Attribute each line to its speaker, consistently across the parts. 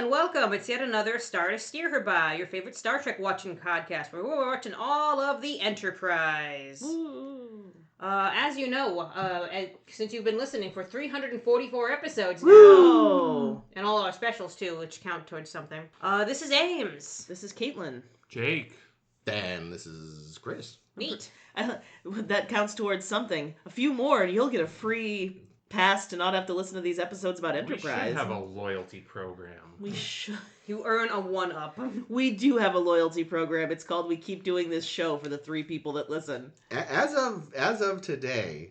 Speaker 1: and welcome. It's yet another Star to Steer Her By, your favorite Star Trek watching podcast, where we're watching all of the Enterprise. As you know, since you've been listening for 344 episodes now, and all our specials too, which count towards something, this is Ames.
Speaker 2: This is Caitlin.
Speaker 3: Jake.
Speaker 4: Dan, this is Chris.
Speaker 1: Neat.
Speaker 2: That counts towards something. A few more and you'll get a free pass to not have to listen to these episodes about Enterprise.
Speaker 3: We should have a loyalty program.
Speaker 2: We should.
Speaker 1: You earn a 1-up.
Speaker 2: We do have a loyalty program. It's called We Keep Doing This Show for the 3 people that listen.
Speaker 4: As of today,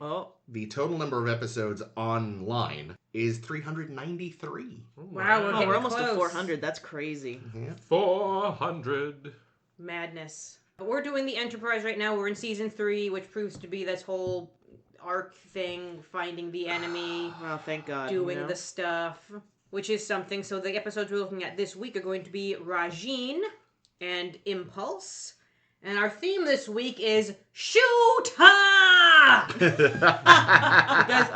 Speaker 4: the total number of episodes online is 393.
Speaker 1: Wow,
Speaker 2: we're almost
Speaker 1: close.
Speaker 2: to 400. That's crazy.
Speaker 4: Yeah.
Speaker 3: 400.
Speaker 1: Madness. We're doing the Enterprise right now. We're in season 3, which proves to be this whole arc thing, finding the enemy.
Speaker 2: Oh, thank God.
Speaker 1: Doing the stuff, which is something. So the episodes we're looking at this week are going to be Rajiin and Impulse. And our theme this week is Shoot her! Because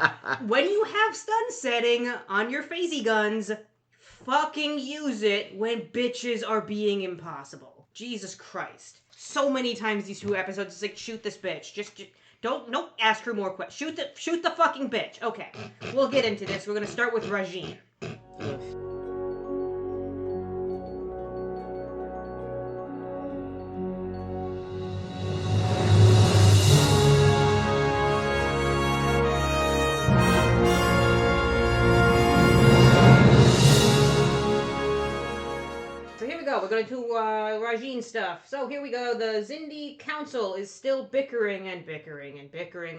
Speaker 1: when you have stun setting on your phasey guns, fucking use it when bitches are being impossible. Jesus Christ. So many times these 2 episodes, it's like, shoot this bitch. Just don't ask her more questions. Shoot the fucking bitch. Okay, we'll get into this. We're gonna start with Rajiin. We're going to do Rajiin stuff. So here we go. The Xindi Council is still bickering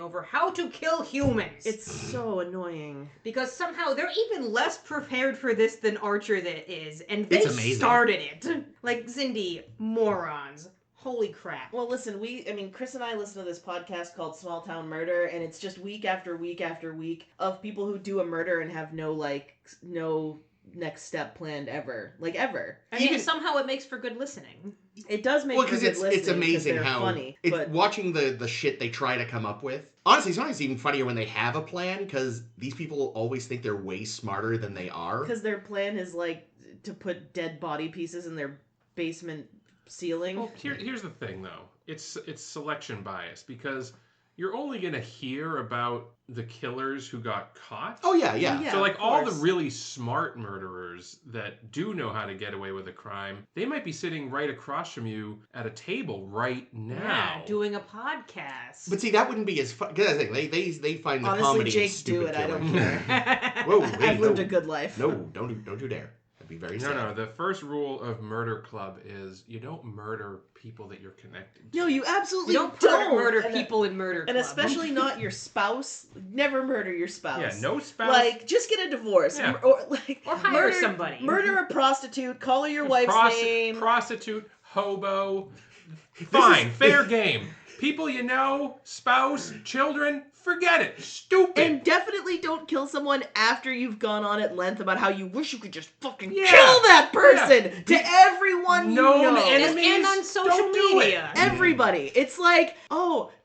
Speaker 1: over how to kill humans.
Speaker 2: It's so annoying.
Speaker 1: Because somehow they're even less prepared for this than Archer that is. And they
Speaker 4: It's amazing.
Speaker 1: started it. Like, Xindi, morons. Holy crap.
Speaker 2: Well, listen, Chris and I listen to this podcast called Small Town Murder, and it's just week after week after week of people who do a murder and have no next step planned ever.
Speaker 1: I mean, somehow it makes for good listening.
Speaker 2: It does make for good listening.
Speaker 4: It's amazing how
Speaker 2: funny,
Speaker 4: watching the shit they try to come up with. Honestly, sometimes it's even funnier when they have a plan, because these people always think they're way smarter than they are.
Speaker 2: Because their plan is to put dead body pieces in their basement ceiling.
Speaker 3: Well, here's the thing, though. It's selection bias, because you're only going to hear about the killers who got caught.
Speaker 4: Oh, yeah.
Speaker 3: So, all the really smart murderers that do know how to get away with a crime, they might be sitting right across from you at a table right now.
Speaker 1: Yeah, doing a podcast.
Speaker 4: But see, that wouldn't be as fun. Because I think they find the comedy
Speaker 2: Jake,
Speaker 4: in stupid
Speaker 2: do it.
Speaker 4: killing.
Speaker 2: I don't care.
Speaker 4: Whoa, hey,
Speaker 2: I've lived a good life.
Speaker 4: No, don't you dare. That'd be very sad.
Speaker 3: No. The first rule of Murder Club is you don't murder people that you're connected to.
Speaker 2: No, you absolutely
Speaker 1: don't murder people in Murder Club.
Speaker 2: And especially not your spouse. Never murder your spouse.
Speaker 3: Yeah, no spouse.
Speaker 2: Just get a divorce.
Speaker 1: Yeah. Or hire somebody.
Speaker 2: Murder a prostitute. Call her your wife's name.
Speaker 3: Prostitute, hobo. Fine, fair game. People you know, spouse, children, forget it. Stupid.
Speaker 2: And definitely don't kill someone after you've gone on at length about how you wish you could just fucking kill that person to everyone you know.
Speaker 3: Enemies,
Speaker 1: and on social media.
Speaker 2: Everybody. It's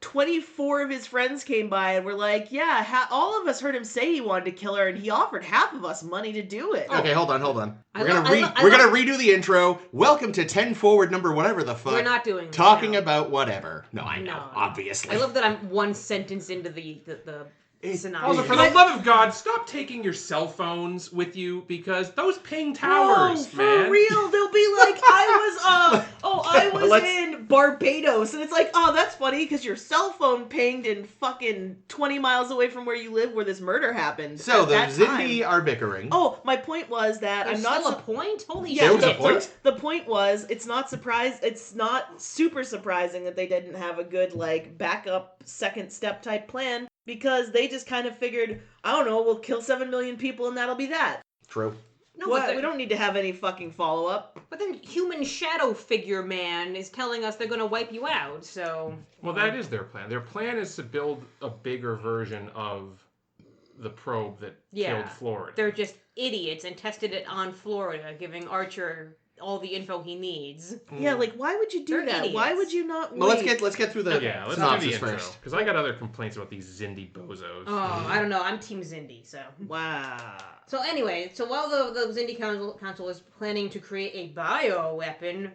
Speaker 2: 24 of his friends came by and were like, all of us heard him say he wanted to kill her and he offered half of us money to do it.
Speaker 4: Okay, hold on. We're gonna redo the intro. Welcome to 10 Forward number whatever the fuck.
Speaker 1: We're not doing this
Speaker 4: Talking about whatever. No, I know, obviously.
Speaker 1: I love that I'm one sentence into the synopsis.
Speaker 3: Also, for the love of God, stop taking your cell phones with you, because those ping towers, man.
Speaker 2: For real, they'll be like, I was in Barbados, and it's like, oh, that's funny, because your cell phone pinged in fucking 20 miles away from where you live, where this murder happened.
Speaker 4: So the Xindi are bickering.
Speaker 2: Oh, my point was that
Speaker 1: There's
Speaker 2: I'm not
Speaker 1: still a point. Holy
Speaker 4: There
Speaker 1: shit!
Speaker 4: was a point.
Speaker 2: The point was, it's not super surprising that they didn't have a good backup second step type plan. Because they just kind of figured, I don't know, we'll kill 7 million people and that'll be that.
Speaker 4: True.
Speaker 2: No, we don't need to have any fucking follow-up.
Speaker 1: But then human shadow figure man is telling us they're going to wipe you out, so...
Speaker 3: Well, that is their plan. Their plan is to build a bigger version of the probe that killed Florida.
Speaker 1: They're just idiots and tested it on Florida, giving Archer all the info he needs.
Speaker 2: Yeah, like why would you do
Speaker 1: They're
Speaker 2: that?
Speaker 1: idiots.
Speaker 2: Why would you not wait?
Speaker 4: Well, let's get through the
Speaker 3: Yeah, let's do
Speaker 4: synopsis
Speaker 3: the intro.
Speaker 4: first.
Speaker 3: Because I got other complaints about these Xindi bozos.
Speaker 1: Oh, I don't know. I'm Team Xindi, so.
Speaker 2: Wow.
Speaker 1: So anyway, so while the Xindi Council is planning to create a bioweapon,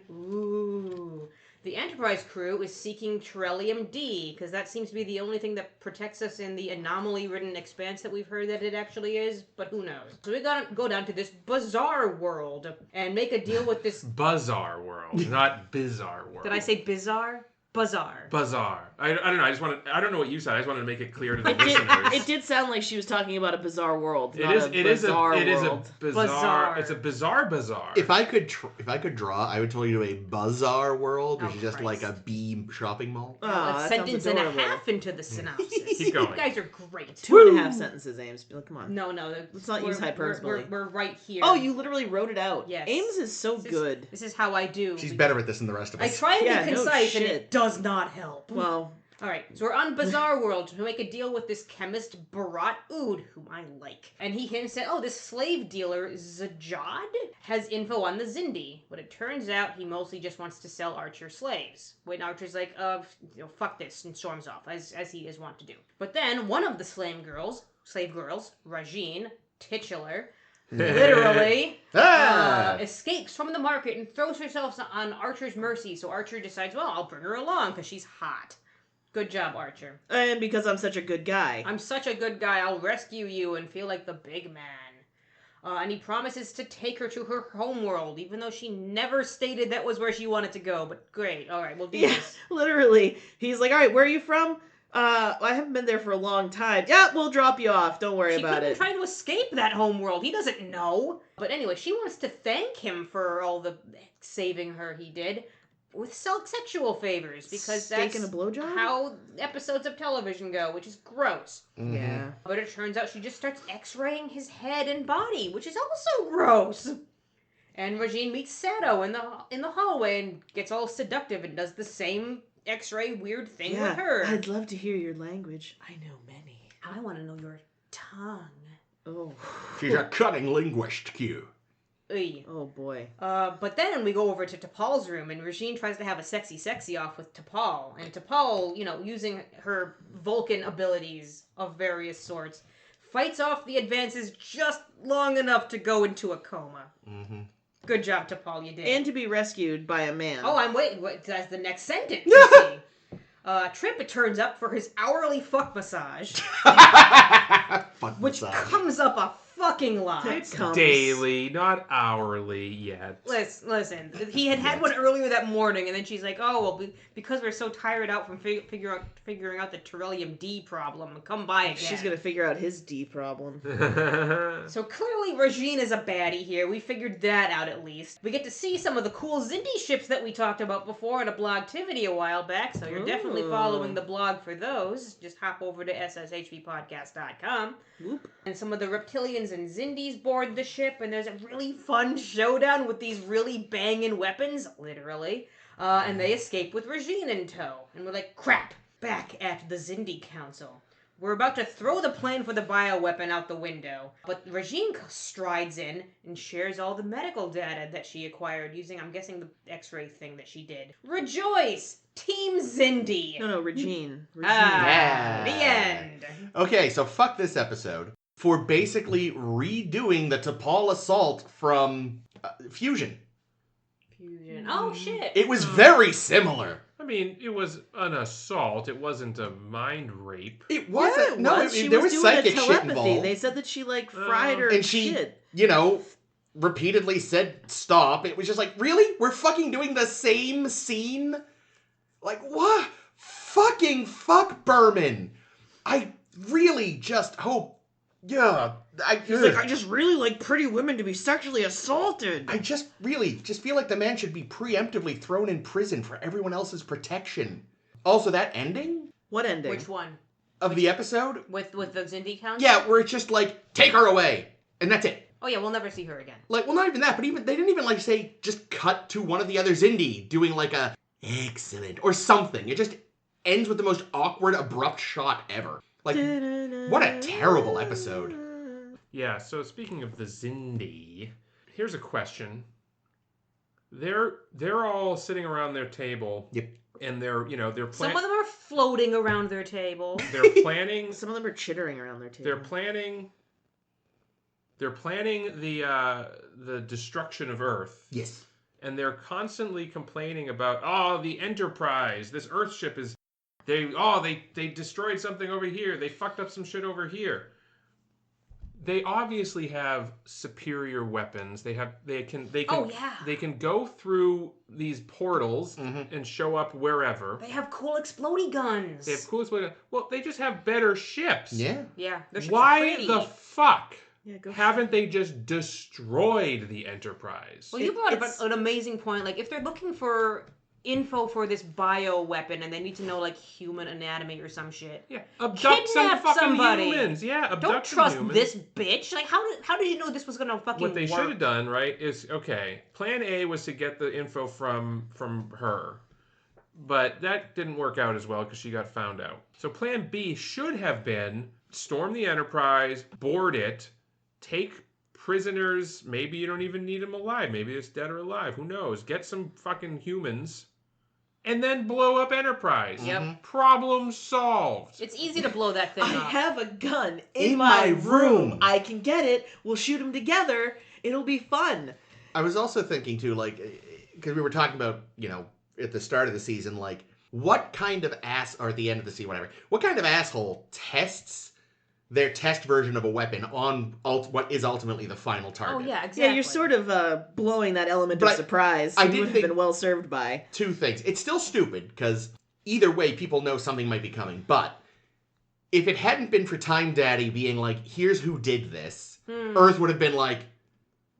Speaker 1: the Enterprise crew is seeking Terrelium-D, because that seems to be the only thing that protects us in the anomaly-ridden expanse that we've heard that it actually is, but who knows. So we gotta go down to this bizarre world and make a deal with this...
Speaker 3: Bizarre world, not bizarre world.
Speaker 1: Did I say bizarre? Bizarre.
Speaker 3: Bizarre. I don't know. I don't know what you said. I just wanted to make it clear to the listeners.
Speaker 2: It did sound like she was talking about a bizarre world.
Speaker 3: It is a bizarre.
Speaker 1: Bizarre.
Speaker 3: It's a bizarre.
Speaker 4: If I could draw, I would tell you to a bazaar world, which is just
Speaker 1: Christ.
Speaker 4: like a bee shopping mall.
Speaker 2: Oh,
Speaker 1: A
Speaker 2: that
Speaker 1: sentence
Speaker 2: sounds
Speaker 1: and a
Speaker 2: adorable.
Speaker 1: half into the synopsis.
Speaker 3: Keep going.
Speaker 1: You guys are great.
Speaker 2: 2.5 sentences, Ames. Come on.
Speaker 1: No,
Speaker 2: Let's not use hyperbole.
Speaker 1: We're right here.
Speaker 2: Oh, you literally wrote it out.
Speaker 1: Yes.
Speaker 2: Ames is so good.
Speaker 1: This is how I do.
Speaker 4: She's better at this than the rest of
Speaker 1: I
Speaker 4: us.
Speaker 1: try and
Speaker 2: Yeah,
Speaker 1: be
Speaker 2: no
Speaker 1: concise, and
Speaker 2: shit.
Speaker 1: it does not help.
Speaker 2: Well,
Speaker 1: All right, so we're on Bizarre World to make a deal with this chemist Bharat Ood, whom I like. And he hints at, this slave dealer Zajad has info on the Xindi. But it turns out he mostly just wants to sell Archer slaves. When Archer's like, fuck this, and storms off, as he is wont to do. But then one of the slave girls, Rajiin, titular, literally, escapes from the market and throws herself on Archer's mercy. So Archer decides, I'll bring her along because she's hot. Good job, Archer.
Speaker 2: and because I'm such a good guy.
Speaker 1: I'm such a good guy, I'll rescue you and feel like the big man. And he promises to take her to her homeworld, even though she never stated that was where she wanted to go. But great, all right, we'll do this.
Speaker 2: Literally. He's like, all right, where are you from? I haven't been there for a long time. Yeah, we'll drop you off. Don't worry
Speaker 1: She
Speaker 2: about
Speaker 1: could have
Speaker 2: it.
Speaker 1: been trying to escape that homeworld. He doesn't know. But anyway, she wants to thank him for all the saving her he did with sexual favors, because
Speaker 2: Steak
Speaker 1: that's
Speaker 2: and a blowjob?
Speaker 1: how episodes of television go, which is gross.
Speaker 4: Mhm.
Speaker 2: Yeah.
Speaker 1: But it turns out she just starts x-raying his head and body, which is also gross. And Rajiin meets Sato in the hallway and gets all seductive and does the same x-ray weird thing with her.
Speaker 2: I'd love to hear your language. I know many.
Speaker 1: I want to know your tongue.
Speaker 2: Oh.
Speaker 4: She's a cunning linguist, Q.
Speaker 1: Oy.
Speaker 2: Oh boy.
Speaker 1: But then we go over to T'Pol's room, and Rajiin tries to have a sexy off with T'Pol. And T'Pol, using her Vulcan abilities of various sorts, fights off the advances just long enough to go into a coma.
Speaker 4: Mm-hmm.
Speaker 1: Good job, T'Pol, you did.
Speaker 2: And to be rescued by a man.
Speaker 1: Oh, I'm waiting. That's the next sentence. You see. Trip turns up for his hourly fuck massage,
Speaker 4: Fuck
Speaker 1: which
Speaker 4: massage.
Speaker 1: comes up a fucking lot.
Speaker 2: It comes.
Speaker 3: Daily, not hourly yet.
Speaker 1: Listen, he had one earlier that morning, and then she's like, because we're so tired out from figuring out the Terrelium-D problem, come by again.
Speaker 2: She's gonna figure out his D problem.
Speaker 1: So clearly Rajiin is a baddie here. We figured that out at least. We get to see some of the cool Xindi ships that we talked about before in a blogtivity a while back, so you're definitely following the blog for those. Just hop over to sshvpodcast.com.
Speaker 2: Whoop.
Speaker 1: And some of the reptilians and Xindis board the ship, and there's a really fun showdown with these really banging weapons, literally. And they escape with Rajiin in tow. And we're like, crap, back at the Xindi Council. We're about to throw the plan for the bioweapon out the window, but Rajiin strides in and shares all the medical data that she acquired using, I'm guessing, the x-ray thing that she did. Rejoice! Team Xindi!
Speaker 2: No, Rajiin.
Speaker 4: Yeah.
Speaker 1: The end.
Speaker 4: Okay, so fuck this episode for basically redoing the T'Pol assault from Fusion.
Speaker 1: Fusion. Oh, shit.
Speaker 4: It was very similar.
Speaker 3: I mean, it was an assault. It wasn't a mind rape.
Speaker 4: It
Speaker 2: Yeah,
Speaker 4: wasn't.
Speaker 2: it
Speaker 4: No,
Speaker 2: was. She
Speaker 4: there
Speaker 2: was
Speaker 4: was
Speaker 2: doing
Speaker 4: psychic
Speaker 2: a
Speaker 4: shit
Speaker 2: telepathy.
Speaker 4: involved.
Speaker 2: They said that she fried her
Speaker 4: and she,
Speaker 2: shit.
Speaker 4: repeatedly said stop. It was just like, really? We're fucking doing the same scene? Like, what? Fuck Berman. I really just hope,
Speaker 2: He's like, I just really like pretty women to be sexually assaulted.
Speaker 4: I just feel like the man should be preemptively thrown in prison for everyone else's protection. Also, that ending
Speaker 2: What ending?
Speaker 1: Which one?
Speaker 4: of the episode,
Speaker 1: With the Xindi Council?
Speaker 4: yeah, where it's just like, take her away, and that's it.
Speaker 1: Oh, yeah, we'll never see her again.
Speaker 4: Like, well, not even that, but they didn't even like say just cut to one of the other Xindi doing like a excellent or something. It just ends with the most awkward, abrupt shot ever. Like, what a terrible episode.
Speaker 3: Yeah, so speaking of the Xindi, here's a question. they're all sitting around their table.
Speaker 4: Yep.
Speaker 3: And they're
Speaker 1: Some of them are floating around their table.
Speaker 3: they're planning.
Speaker 2: Some of them are chittering around their table.
Speaker 3: They're planning. They're planning the destruction of Earth.
Speaker 4: Yes.
Speaker 3: And they're constantly complaining about, the Enterprise, this Earthship is, they destroyed something over here, they fucked up some shit over here. They obviously have superior weapons. They can go through these portals and show up wherever.
Speaker 1: They have cool explodey guns.
Speaker 3: Well, they just have better ships.
Speaker 4: Yeah.
Speaker 1: Yeah. Their ships are
Speaker 3: Why
Speaker 1: pretty.
Speaker 3: the fuck?
Speaker 2: Yeah,
Speaker 3: Haven't they just destroyed the Enterprise?
Speaker 1: Well, you brought up an amazing point. Like, if they're looking for info for this bio weapon and they need to know, like, human anatomy or some shit.
Speaker 3: Yeah, abduct some
Speaker 1: Kidnap
Speaker 3: fucking
Speaker 1: somebody.
Speaker 3: humans. Yeah, abduct
Speaker 1: Don't
Speaker 3: some
Speaker 1: trust
Speaker 3: humans.
Speaker 1: this bitch. Like, how did you know this was gonna fucking
Speaker 3: What they
Speaker 1: work?
Speaker 3: should have done, right, is, okay, plan A was to get the info from her. But that didn't work out as well because she got found out. So plan B should have been storm the Enterprise, board it, take prisoners. Maybe you don't even need them alive. Maybe it's dead or alive. Who knows? Get some fucking humans. And then blow up Enterprise.
Speaker 1: Yep.
Speaker 3: Problem solved.
Speaker 1: It's easy to blow that thing
Speaker 2: I
Speaker 1: up.
Speaker 2: have a gun in my room. I can get it. We'll shoot them together. It'll be fun.
Speaker 4: I was also thinking, too, like, because we were talking about, at the start of the season, like, what kind of or at the end of the season, whatever, what kind of asshole tests their test version of a weapon on what is ultimately the final target?
Speaker 1: Oh, yeah, exactly.
Speaker 2: Yeah, you're sort of blowing that element of surprise.
Speaker 4: I
Speaker 2: you
Speaker 4: did
Speaker 2: would have
Speaker 4: think-
Speaker 2: been well served by.
Speaker 4: Two things. It's still stupid, because either way, people know something might be coming. But if it hadn't been for Time Daddy being like, here's who did this, Earth would have been like...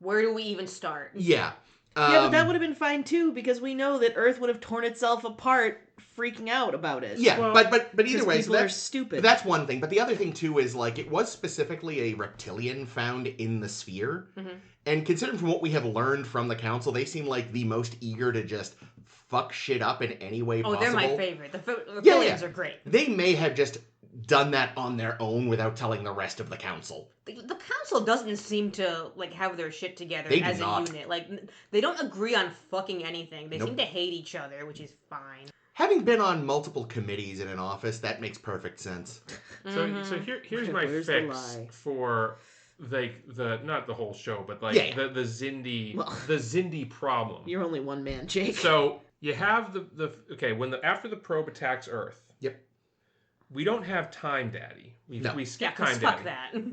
Speaker 1: Where do we even start?
Speaker 4: Yeah.
Speaker 2: Yeah, but that would have been fine, too, because we know that Earth would have torn itself apart freaking out about it.
Speaker 4: Yeah,
Speaker 3: Well,
Speaker 4: but either way,
Speaker 2: people are stupid.
Speaker 4: That's one thing. But the other thing, too, is, like, it was specifically a reptilian found in the sphere.
Speaker 1: Mm-hmm.
Speaker 4: And considering from what we have learned from the Council, they seem like the most eager to just fuck shit up in any way possible.
Speaker 1: They're my favorite. The reptilians are great.
Speaker 4: They may have just done that on their own without telling the rest of the Council.
Speaker 1: The council doesn't seem to, like, have their shit together
Speaker 4: They do
Speaker 1: as
Speaker 4: not.
Speaker 1: a unit. Like, they don't agree on fucking anything. They
Speaker 4: Nope.
Speaker 1: seem to hate each other, which is fine.
Speaker 4: Having been on multiple committees in an office, that makes perfect sense.
Speaker 3: So here's my
Speaker 2: Where's the
Speaker 3: fix
Speaker 2: lie?
Speaker 3: for like the not the whole show, but like
Speaker 4: Yeah.
Speaker 3: the Xindi
Speaker 2: Well,
Speaker 3: the Xindi problem.
Speaker 2: You're only one man, Jake.
Speaker 3: So you have after the probe attacks Earth.
Speaker 4: Yep.
Speaker 3: We don't have Time Daddy.
Speaker 4: No.
Speaker 3: We skip
Speaker 1: Yeah, 'cause
Speaker 3: Time
Speaker 1: fuck
Speaker 3: Daddy.
Speaker 1: that.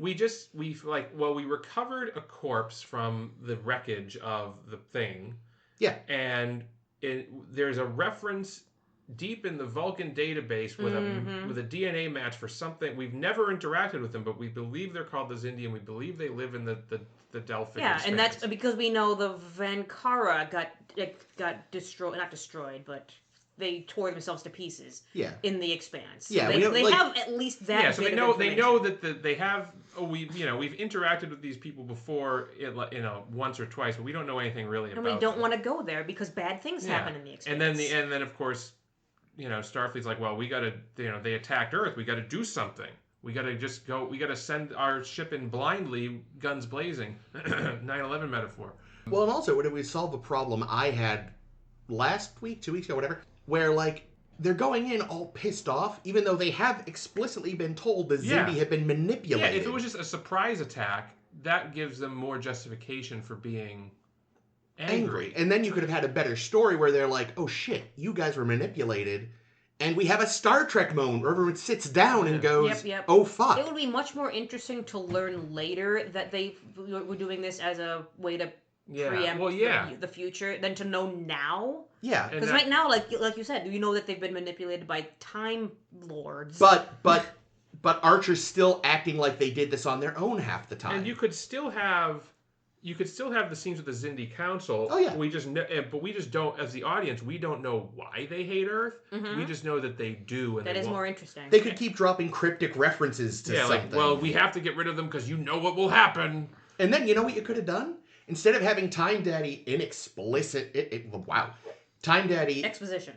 Speaker 3: We recovered a corpse from the wreckage of the thing.
Speaker 4: Yeah.
Speaker 3: And there's a reference deep in the Vulcan database with a DNA match for something. We've never interacted with them, but we believe they're called the Xindi, and we believe they live in the Delphic
Speaker 1: Yeah, and that's
Speaker 3: expanse.
Speaker 1: because we know the Vankara got destroyed, not destroyed, but they tore themselves to pieces.
Speaker 4: Yeah.
Speaker 1: In the expanse.
Speaker 4: Yeah,
Speaker 1: they,
Speaker 4: we don't,
Speaker 1: they
Speaker 4: like-
Speaker 1: have at least that.
Speaker 3: Yeah, so
Speaker 1: bit
Speaker 3: they
Speaker 1: of
Speaker 3: know
Speaker 1: information.
Speaker 3: that they have. We've interacted with these people before, once or twice, but we don't know anything really
Speaker 1: And
Speaker 3: about.
Speaker 1: we don't
Speaker 3: them.
Speaker 1: want to go there because bad things happen in the expanse.
Speaker 3: And then of course, Starfleet's like, well, we got to, they attacked Earth. We got to do something. We got to just go. We got to send our ship in blindly, guns blazing. 9/11 metaphor.
Speaker 4: Well, and also, would we solve a problem I had last week, 2 weeks ago, whatever, where, like, they're going in all pissed off, even though they have explicitly been told the Xindi have been manipulated.
Speaker 3: Yeah, if it was just a surprise attack, that gives them more justification for being angry.
Speaker 4: And then you could have had a better story where they're like, oh shit, you guys were manipulated. And we have a Star Trek moment where everyone sits down and goes,
Speaker 1: Yep.
Speaker 4: oh fuck.
Speaker 1: It would be much more interesting to learn later that they were doing this as a way to preempt the future than to know now.
Speaker 4: Yeah.
Speaker 1: Because right now, like you said, you know that they've been manipulated by Time Lords.
Speaker 4: But Archer's still acting like they did this on their own half the time.
Speaker 3: And you could still have the scenes with the Xindi Council.
Speaker 4: Oh yeah.
Speaker 3: We just don't, as the audience, we don't know why they hate Earth. We just know that they do. And
Speaker 1: that is more interesting.
Speaker 4: They could keep dropping cryptic references to something.
Speaker 3: Like, well, we have to get rid of them because you know what will happen.
Speaker 4: And then you know what you could have done? Instead of having Time Daddy Time Daddy
Speaker 1: exposition.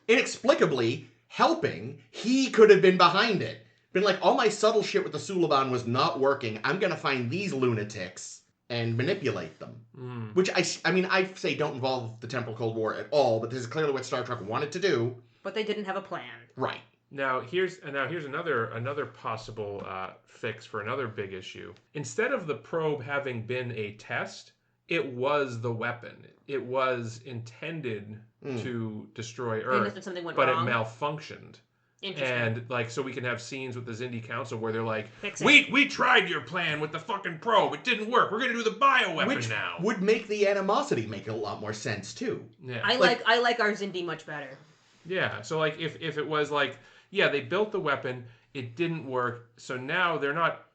Speaker 4: Inexplicably helping, he could have been behind it. Been like, all my subtle shit with the Suliban was not working. I'm gonna find these lunatics and manipulate them.
Speaker 3: Mm.
Speaker 4: Which, I say don't involve the Temporal Cold War at all, but this is clearly what Star Trek wanted to do.
Speaker 1: But they didn't have a plan.
Speaker 4: Right.
Speaker 3: Now here's another possible fix for another big issue. Instead of the probe having been a test, it was the weapon. It was intended to destroy Earth,
Speaker 1: Something went
Speaker 3: but
Speaker 1: wrong.
Speaker 3: it malfunctioned.
Speaker 1: Interesting.
Speaker 3: And like, so we can have scenes with the Xindi Council where they're like,
Speaker 1: Fix it.
Speaker 3: we tried your plan with the fucking probe. It didn't work. We're gonna do the bioweapon
Speaker 4: Which
Speaker 3: now.
Speaker 4: would make the animosity make a lot more sense, too.
Speaker 3: Yeah.
Speaker 1: I like our Xindi much better.
Speaker 3: Yeah. So like, if it was like, yeah, they built the weapon, it didn't work, so now they're not.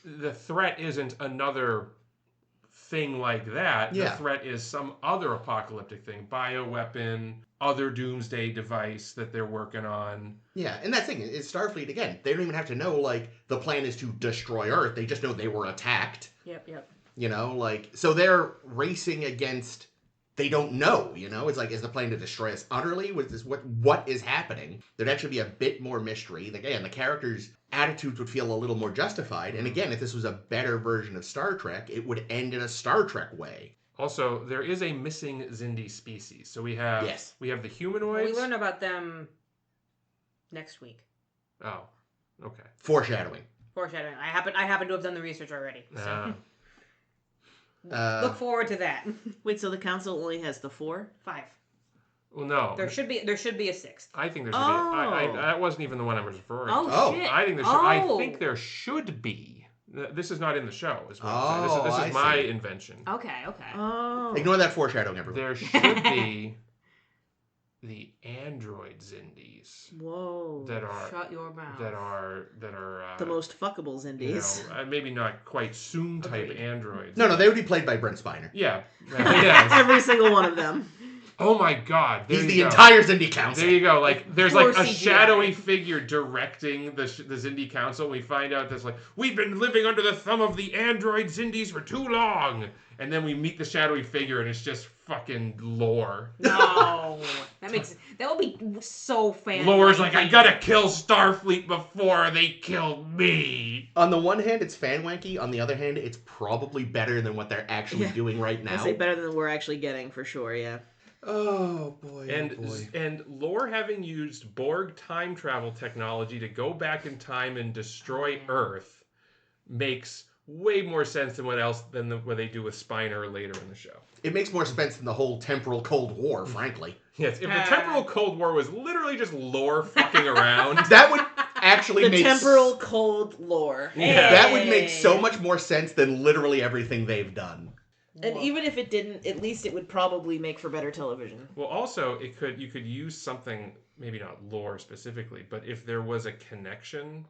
Speaker 3: The threat isn't another thing like that.
Speaker 4: Yeah.
Speaker 3: The threat is some other apocalyptic thing, bioweapon, other doomsday device that they're working on.
Speaker 4: Yeah, and that thing is Starfleet, again, they don't even have to know, like, the plan is to destroy Earth. They just know they were attacked.
Speaker 1: Yep.
Speaker 4: You know, like, so they're racing against, they don't know, you know? It's like, is the plan to destroy us utterly? What is happening? There'd actually be a bit more mystery. Again, the characters' attitudes would feel a little more justified. And again, if this was a better version of Star Trek, it would end in a Star Trek way.
Speaker 3: Also, there is a missing Xindi species. So we have the humanoids.
Speaker 1: We learn about them next week.
Speaker 3: Oh, okay.
Speaker 4: Foreshadowing.
Speaker 1: Foreshadowing. I happen to have done the research already. So. Look forward to that.
Speaker 2: Wait, so the council only has the 4?
Speaker 1: 5.
Speaker 3: Well, no.
Speaker 1: There should be a 6th.
Speaker 3: I think there should be. That wasn't even the one I was referring to.
Speaker 1: Oh, shit.
Speaker 3: I think there should be. This is not in the show. Is what I'm saying. This is my invention.
Speaker 1: Okay.
Speaker 2: Oh.
Speaker 4: Ignore that foreshadowing, everyone.
Speaker 3: There should be the android Xindis.
Speaker 2: Whoa.
Speaker 3: That are
Speaker 1: Shut your mouth.
Speaker 3: That are
Speaker 2: the most fuckable Xindis.
Speaker 3: You know, maybe not quite Soong type androids.
Speaker 4: No, they would be played by Brent Spiner.
Speaker 3: Yeah. Yes.
Speaker 2: Every single one of them.
Speaker 3: Oh my God!
Speaker 4: He's the entire Xindi Council.
Speaker 3: There you go. Like, there's
Speaker 1: Poor
Speaker 3: like a
Speaker 1: CGI.
Speaker 3: shadowy figure directing the Xindi Council. We find out that's like, we've been living under the thumb of the android Xindis for too long, and then we meet the shadowy figure, and it's just fucking lore.
Speaker 1: No, that would be so fan.
Speaker 3: Lore's like, I gotta kill Starfleet before they kill me.
Speaker 4: On the one hand, it's fan wanky. On the other hand, it's probably better than what they're actually doing right now.
Speaker 2: I say better than we're actually getting for sure. Yeah.
Speaker 4: Oh boy!
Speaker 3: And Lore having used Borg time travel technology to go back in time and destroy Earth makes way more sense than what they do with Spiner later in the show.
Speaker 4: It makes more sense than the whole temporal Cold War, frankly.
Speaker 3: Yes, if the temporal Cold War was literally just Lore fucking around,
Speaker 4: that would actually
Speaker 2: the
Speaker 4: make
Speaker 2: temporal cold lore.
Speaker 3: Yeah.
Speaker 4: That would make so much more sense than literally everything they've done.
Speaker 2: And even if it didn't, at least it would probably make for better television.
Speaker 3: Well, also you could use something, maybe not Lore specifically, but if there was a connection,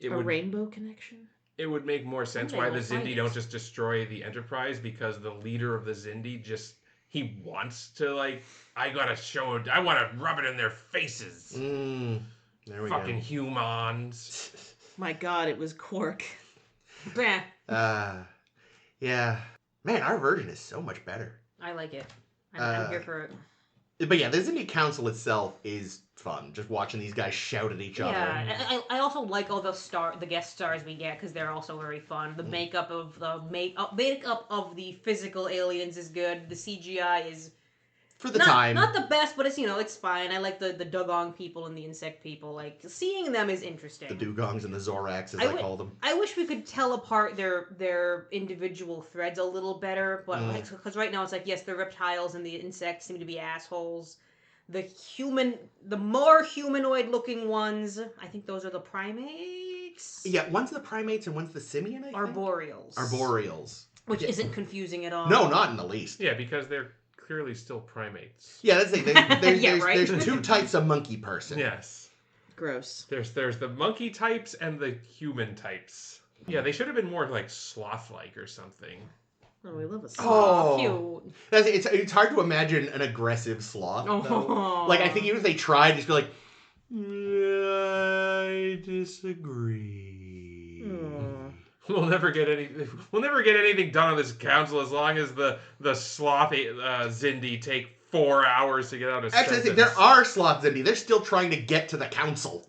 Speaker 2: rainbow connection.
Speaker 3: It would make more sense
Speaker 1: Someday
Speaker 3: why the
Speaker 1: we'll find
Speaker 3: Xindi
Speaker 1: it.
Speaker 3: don't just destroy the Enterprise, because the leader of the Xindi he wants to, like, I want to rub it in their faces.
Speaker 4: There we
Speaker 3: Fucking humans.
Speaker 2: My God, it was Quark.
Speaker 1: Bah.
Speaker 4: go. Yeah. Man, our version is so much better.
Speaker 1: I like it. I'm here for it.
Speaker 4: But yeah, the Xindi Council itself is fun. Just watching these guys shout at each other.
Speaker 1: Yeah, I also like all the guest stars we get because they're also very fun. The makeup of the physical aliens is good. The CGI is
Speaker 4: For the time.
Speaker 1: not the best, but it's fine. I like the dugong people and the insect people. Like, seeing them is interesting.
Speaker 4: The dugongs and the Zorax, as I call them.
Speaker 1: I wish we could tell apart their individual threads a little better, but because right now it's like, yes, the reptiles and the insects seem to be assholes. The more humanoid-looking ones, I think those are the primates.
Speaker 4: Yeah, one's the primates and one's the simian, I think?
Speaker 1: Arboreals. Which isn't confusing at all.
Speaker 4: No, not in the least.
Speaker 3: Yeah, because they're clearly still primates.
Speaker 4: Yeah, that's the thing.
Speaker 1: Yeah, right?
Speaker 4: There's two types of monkey person.
Speaker 3: Yes.
Speaker 2: Gross.
Speaker 3: There's the monkey types and the human types. Yeah, they should have been more like sloth-like or something.
Speaker 2: Oh, we love a sloth.
Speaker 4: Oh,
Speaker 1: Cute.
Speaker 4: it's hard to imagine an aggressive sloth. Though.
Speaker 1: Oh.
Speaker 4: Like, I think even if they tried, just be like, I disagree.
Speaker 3: We'll never get anything done on this council as long as the sloth Xindi take 4 hours to get out a
Speaker 4: Actually, I think there are sloths, Xindi. They're still trying to get to the council.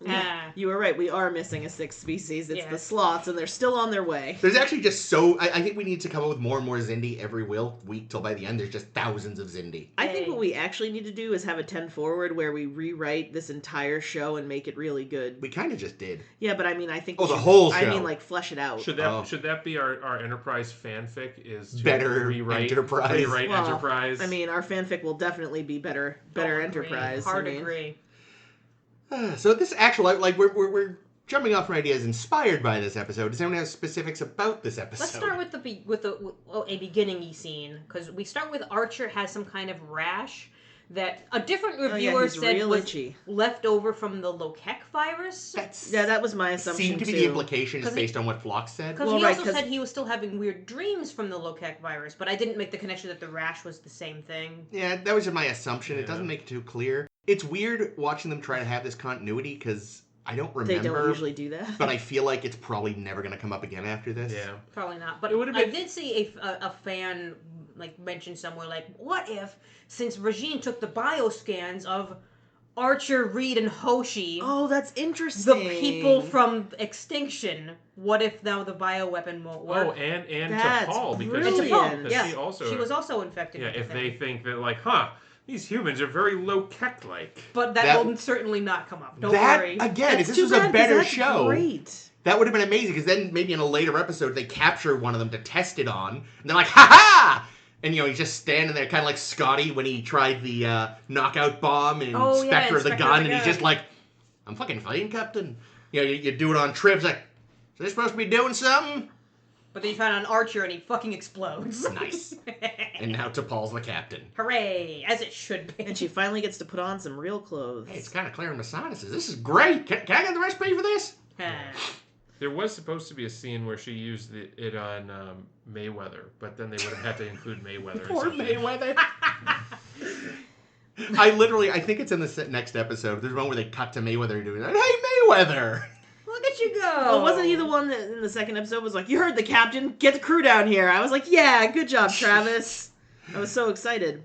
Speaker 2: You were right. We are missing a sixth species. It's the sloths, and they're still on their way.
Speaker 4: There's actually just I think we need to come up with more and more Xindi every week till by the end there's just thousands of Xindi.
Speaker 2: I think what we actually need to do is have a 10 forward where we rewrite this entire show and make it really good.
Speaker 4: We kind of just did.
Speaker 2: Yeah, but I mean, I think
Speaker 4: the whole show.
Speaker 2: I mean, like, flesh it out.
Speaker 3: Should that be our Enterprise fanfic? Is to
Speaker 4: better
Speaker 3: rewrite
Speaker 4: Enterprise?
Speaker 3: Enterprise.
Speaker 2: I mean, our fanfic will definitely be better Enterprise.
Speaker 1: Hard agree.
Speaker 4: So this actual, like, we're jumping off from ideas inspired by this episode. Does anyone have specifics about this episode?
Speaker 1: Let's start with a beginning-y scene, because we start with Archer has some kind of rash that a different reviewer said was
Speaker 2: itchy.
Speaker 1: left over from the Lokek virus.
Speaker 2: That was my assumption.
Speaker 4: Seemed to be the implication is based on what Phlox said.
Speaker 1: Because he also said he was still having weird dreams from the Lokek virus, but I didn't make the connection that the rash was the same thing.
Speaker 4: Yeah, that was just my assumption. It doesn't make it too clear. It's weird watching them try to have this continuity because I don't remember.
Speaker 2: They don't usually do that.
Speaker 4: But I feel like it's probably never going to come up again after this.
Speaker 3: Yeah.
Speaker 1: Probably not. But I did see a fan mention somewhere, what if, since Rajiin took the bioscans of Archer, Reed, and Hoshi...
Speaker 2: Oh, that's interesting.
Speaker 1: The people from Extinction. What if now the bioweapon won't work?
Speaker 3: Oh, and T'Pol, because
Speaker 1: she was also infected.
Speaker 3: Yeah, if they think that, these humans are very low-tech-like.
Speaker 1: But that will certainly not come up. Don't worry.
Speaker 4: Again, if this was a better show, that would have been amazing, because then maybe in a later episode they capture one of them to test it on, and they're like, ha-ha! And, he's just standing there, kind of like Scotty when he tried the knockout bomb in Spectre of the Gun, and he's just like, I'm fucking fine, Captain. You do it on trips, like, so they're supposed to be doing something?
Speaker 1: But then you find an Archer and he fucking explodes.
Speaker 4: Nice. And now T'Pol's the captain.
Speaker 1: Hooray! As it should be.
Speaker 2: And she finally gets to put on some real clothes.
Speaker 4: Hey, it's kind of clearing the sinuses. This is great. Can I get the recipe for this?
Speaker 3: There was supposed to be a scene where she used it on Mayweather, but then they would have had to include Mayweather.
Speaker 4: Poor Mayweather. I think it's in the next episode. There's one where they cut to Mayweather doing that. Hey, Mayweather!
Speaker 1: Look at you go!
Speaker 2: Well, wasn't he the one that in the second episode was like, you heard the captain, get the crew down here? I was like, yeah, good job, Travis. I was so excited.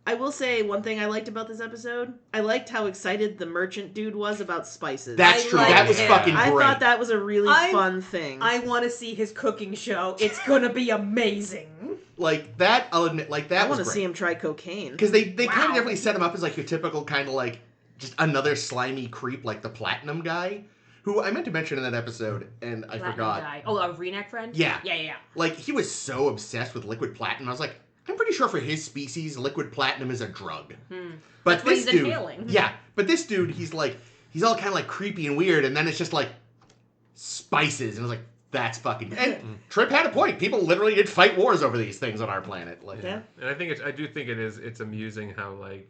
Speaker 2: I will say one thing I liked about this episode. I liked how excited the merchant dude was about spices.
Speaker 4: That's true. That was fucking great.
Speaker 2: I thought that was a really fun thing.
Speaker 1: I want to see his cooking show. It's gonna be amazing.
Speaker 4: Like that, I'll admit, that was great.
Speaker 2: I want to see him try cocaine.
Speaker 4: Because they kind of definitely set him up as like your typical kind of like just another slimy creep like the Platinum guy. Who I meant to mention in that episode, and I forgot.
Speaker 1: Guy. Oh, a Reenact friend?
Speaker 4: Yeah.
Speaker 1: Yeah.
Speaker 4: Like, he was so obsessed with liquid platinum. I was like, I'm pretty sure for his species, liquid platinum is a drug. But
Speaker 1: that's
Speaker 4: this dude, but this dude, he's all kind of like creepy and weird, and then it's just like spices, and I was like, that's fucking. And Trip had a point. People literally did fight wars over these things on our planet. Like,
Speaker 3: and I do think it's amusing how like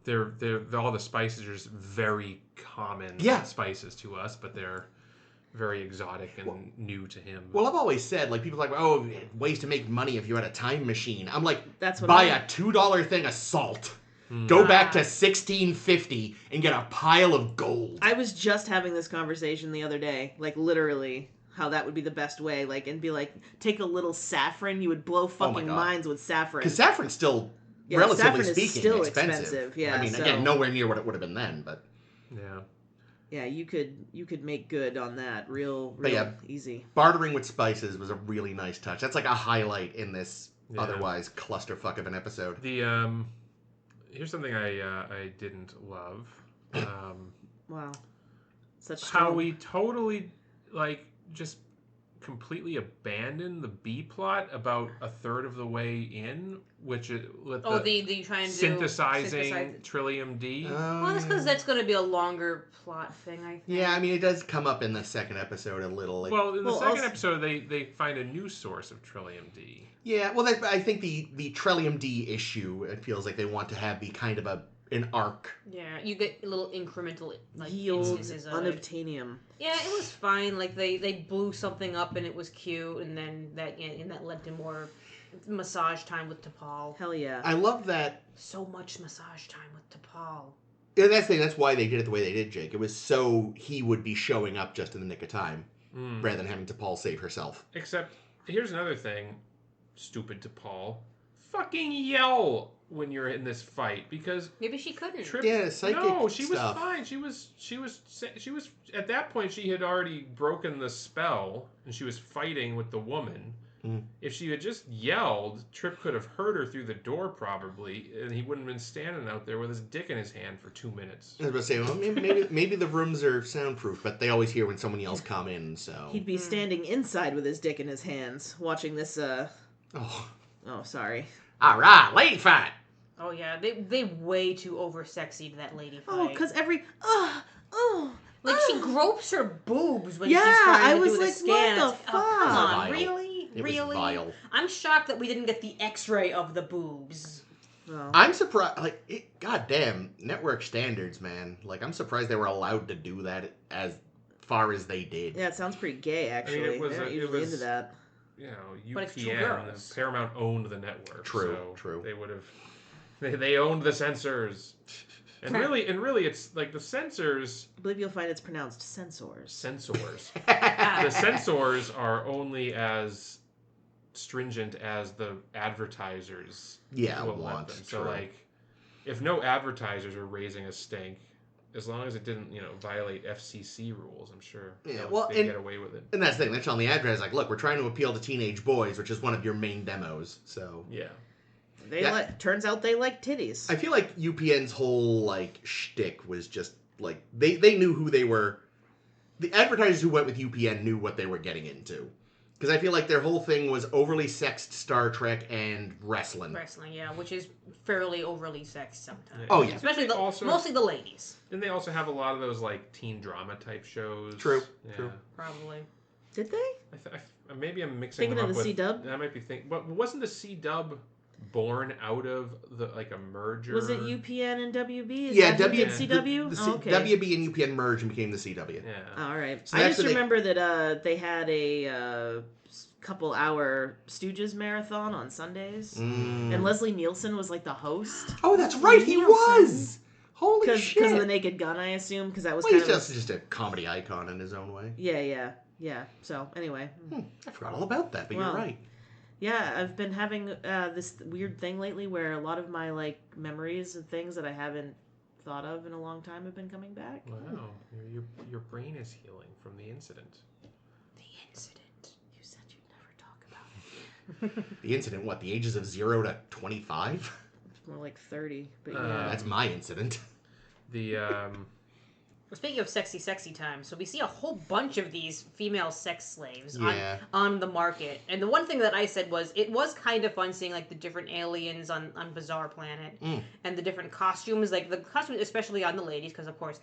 Speaker 3: they're all the spices are just very common spices to us, but they're very exotic and new to him.
Speaker 4: Well, I've always said, like, people are like, oh, ways to make money if you had a time machine. I'm like,
Speaker 2: that's what
Speaker 4: buy a $2 thing of salt. Go back to 1650 and get a pile of gold.
Speaker 2: I was just having this conversation the other day, like, literally, how that would be the best way, like, and be like, take a little saffron, you would blow fucking minds with saffron.
Speaker 4: Because saffron's still, relatively speaking,
Speaker 2: still expensive. Yeah,
Speaker 4: I mean, again, nowhere near what it would have been then, but...
Speaker 2: Yeah, you could make good on that real easy.
Speaker 4: Bartering with spices was a really nice touch. That's like a highlight in this otherwise clusterfuck of an episode.
Speaker 3: Here's something I didn't love.
Speaker 2: Wow. Such
Speaker 3: how we totally just completely abandoned the B plot about a third of the way in, which is with
Speaker 1: the trying to
Speaker 3: synthesizing Trillium D.
Speaker 1: Well, that's because that's going to be a longer plot thing, I think.
Speaker 4: Yeah, I mean, it does come up in the second episode a little.
Speaker 3: Well, in the second episode, they find a new source of Trillium D.
Speaker 4: Yeah, well, I think the Trillium D issue, it feels like they want to have be kind of an arc.
Speaker 1: Yeah, you get a little incremental
Speaker 2: yield unobtainium.
Speaker 1: Yeah, it was fine. Like they blew something up and it was cute, and then that led to more massage time with T'Pol.
Speaker 2: Hell yeah!
Speaker 4: I love that.
Speaker 1: So much massage time with T'Pol.
Speaker 4: Yeah, that's why they did it the way they did, Jake. It was so he would be showing up just in the nick of time, rather than having T'Pol save herself.
Speaker 3: Except here's another thing, stupid T'Pol. fucking yell when you're in this fight because
Speaker 1: Maybe she couldn't.
Speaker 3: Trip.
Speaker 4: Yeah, psychic
Speaker 3: No, she
Speaker 4: stuff.
Speaker 3: was fine. She was at that point. She had already broken the spell and she was fighting with the woman.
Speaker 4: Mm.
Speaker 3: If she had just yelled, Trip could have heard her through the door probably, and he wouldn't have been standing out there with his dick in his hand for 2 minutes.
Speaker 4: I was about to say, well, maybe the rooms are soundproof, but they always hear when someone else come in, so...
Speaker 2: He'd be standing inside with his dick in his hands, watching this,
Speaker 4: Oh,
Speaker 2: sorry.
Speaker 4: all right, lady fight!
Speaker 1: Oh yeah, they way too over-sexied that lady fight.
Speaker 2: Oh, because every,
Speaker 1: like she gropes her boobs when
Speaker 2: Yeah,
Speaker 1: she's trying
Speaker 2: I
Speaker 1: to
Speaker 2: was
Speaker 1: do the
Speaker 2: like,
Speaker 1: scan.
Speaker 2: what the
Speaker 1: It's- oh, come
Speaker 2: fuck?
Speaker 1: on,
Speaker 4: Vile.
Speaker 1: really?
Speaker 4: It was
Speaker 1: Really?
Speaker 4: vile.
Speaker 1: I'm shocked that we didn't get the X-ray of the boobs.
Speaker 2: Oh.
Speaker 4: I'm surprised, like, goddamn, network standards, man. Like, I'm surprised they were allowed to do that as far as they did.
Speaker 2: Yeah, it sounds pretty gay, actually.
Speaker 3: it was
Speaker 2: They're not
Speaker 3: it
Speaker 2: usually
Speaker 3: was-
Speaker 2: into that.
Speaker 3: You know,
Speaker 1: But it's two
Speaker 3: UPN,
Speaker 1: girls.
Speaker 3: Paramount owned the network.
Speaker 4: True,
Speaker 3: so
Speaker 4: true.
Speaker 3: They would have, they owned the censors, and really, it's like the censors.
Speaker 2: I believe you'll find it's pronounced censors.
Speaker 3: The censors are only as stringent as the advertisers
Speaker 4: Yeah,
Speaker 3: will let
Speaker 4: want,
Speaker 3: them. So
Speaker 4: true.
Speaker 3: like, if no advertisers are raising a stink, as long as it didn't, violate FCC rules, I'm sure
Speaker 4: Yeah,
Speaker 3: they'd get away with it.
Speaker 4: And that's the thing, they're telling the advertisers, like, look, we're trying to appeal to teenage boys, which is one of your main demos, so...
Speaker 3: Yeah.
Speaker 2: Turns out they like titties.
Speaker 4: I feel like UPN's whole, like, shtick was just, like, they knew who they were. The advertisers who went with UPN knew what they were getting into. Because I feel like their whole thing was overly sexed Star Trek and wrestling.
Speaker 1: Wrestling, yeah, which is fairly overly sexed sometimes.
Speaker 4: Oh, yeah.
Speaker 1: Especially
Speaker 3: Also-
Speaker 1: mostly the ladies,
Speaker 3: And they also have a lot of those like teen drama type shows.
Speaker 4: True,
Speaker 3: Yeah.
Speaker 4: true.
Speaker 1: probably.
Speaker 2: Did they?
Speaker 3: Maybe I'm mixing
Speaker 2: Thinking
Speaker 3: them
Speaker 2: of
Speaker 3: up
Speaker 2: the
Speaker 3: with.
Speaker 2: C-dub?
Speaker 3: I might be thinking, but wasn't the C-dub born out of a merger?
Speaker 2: Was it UPN and WB? Is
Speaker 4: Yeah,
Speaker 2: that who
Speaker 4: W-
Speaker 2: did CW?
Speaker 4: The
Speaker 2: Oh, okay.
Speaker 4: WB and UPN merged and became the CW.
Speaker 3: Yeah.
Speaker 2: All right.
Speaker 4: So
Speaker 2: I
Speaker 4: that's
Speaker 2: just
Speaker 4: when they-
Speaker 2: remember that they had a couple hour Stooges marathon on Sundays.
Speaker 4: Mm.
Speaker 2: And Leslie Nielsen was like the host.
Speaker 4: Oh, that's right, he was! Holy
Speaker 2: Because
Speaker 4: shit!
Speaker 2: of the Naked Gun, I assume, because that was
Speaker 4: Well,
Speaker 2: kind
Speaker 4: he's
Speaker 2: of...
Speaker 4: just a comedy icon in his own way.
Speaker 2: Yeah. So, anyway.
Speaker 4: I forgot all about that, but
Speaker 2: Well,
Speaker 4: you're right.
Speaker 2: Yeah, I've been having this weird thing lately where a lot of my, like, memories and things that I haven't thought of in a long time have been coming back.
Speaker 3: Wow. Your brain is healing from the incident.
Speaker 1: The incident.
Speaker 2: You said you'd never talk about it.
Speaker 4: The incident, what, the ages of 0 to 25?
Speaker 2: More like 30, but
Speaker 4: That's my incident.
Speaker 3: The
Speaker 1: Well, speaking of sexy time, so we see a whole bunch of these female sex slaves
Speaker 4: Yeah.
Speaker 1: on the market. And the one thing that I said was, it was kind of fun seeing, like, the different aliens on Bizarre Planet. And the different costumes. Like, the costumes, especially on the ladies, because of course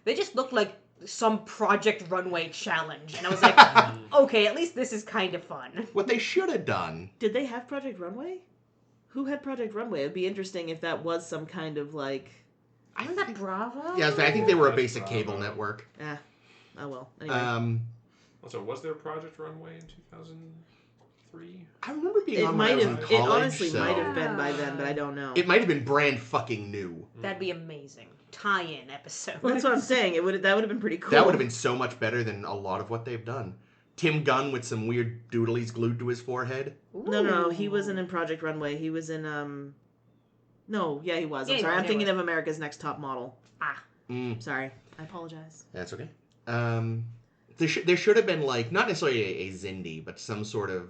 Speaker 1: they just looked like some Project Runway challenge. And I was like, okay, at least this is kind of fun.
Speaker 4: What they should have done.
Speaker 2: Did they have Project Runway? Who had Project Runway? It'd be interesting if that was some kind of, like...
Speaker 1: Isn't that Bravo?
Speaker 4: Yeah, I think they were a basic cable network.
Speaker 2: Oh well. Anyway.
Speaker 3: Also, was there Project Runway in 2003?
Speaker 4: I remember being
Speaker 2: It
Speaker 4: on when I
Speaker 2: might
Speaker 4: was
Speaker 2: have.
Speaker 4: in
Speaker 2: It
Speaker 4: college,
Speaker 2: honestly
Speaker 4: so
Speaker 2: might have been by then, but I don't know.
Speaker 4: it might have been brand fucking new.
Speaker 1: That'd be amazing. Tie-in episode.
Speaker 2: Well, that's what I'm saying. That would have been pretty cool.
Speaker 4: That would have been so much better than a lot of what they've done. Tim Gunn with some weird doodlies glued to his forehead.
Speaker 2: No, he wasn't in Project Runway. He was in No, yeah, he was. I'm sorry. I'm thinking of America's Next Top Model. Sorry. I apologize.
Speaker 4: That's okay. There should have been, like, not necessarily a Xindi, but some sort of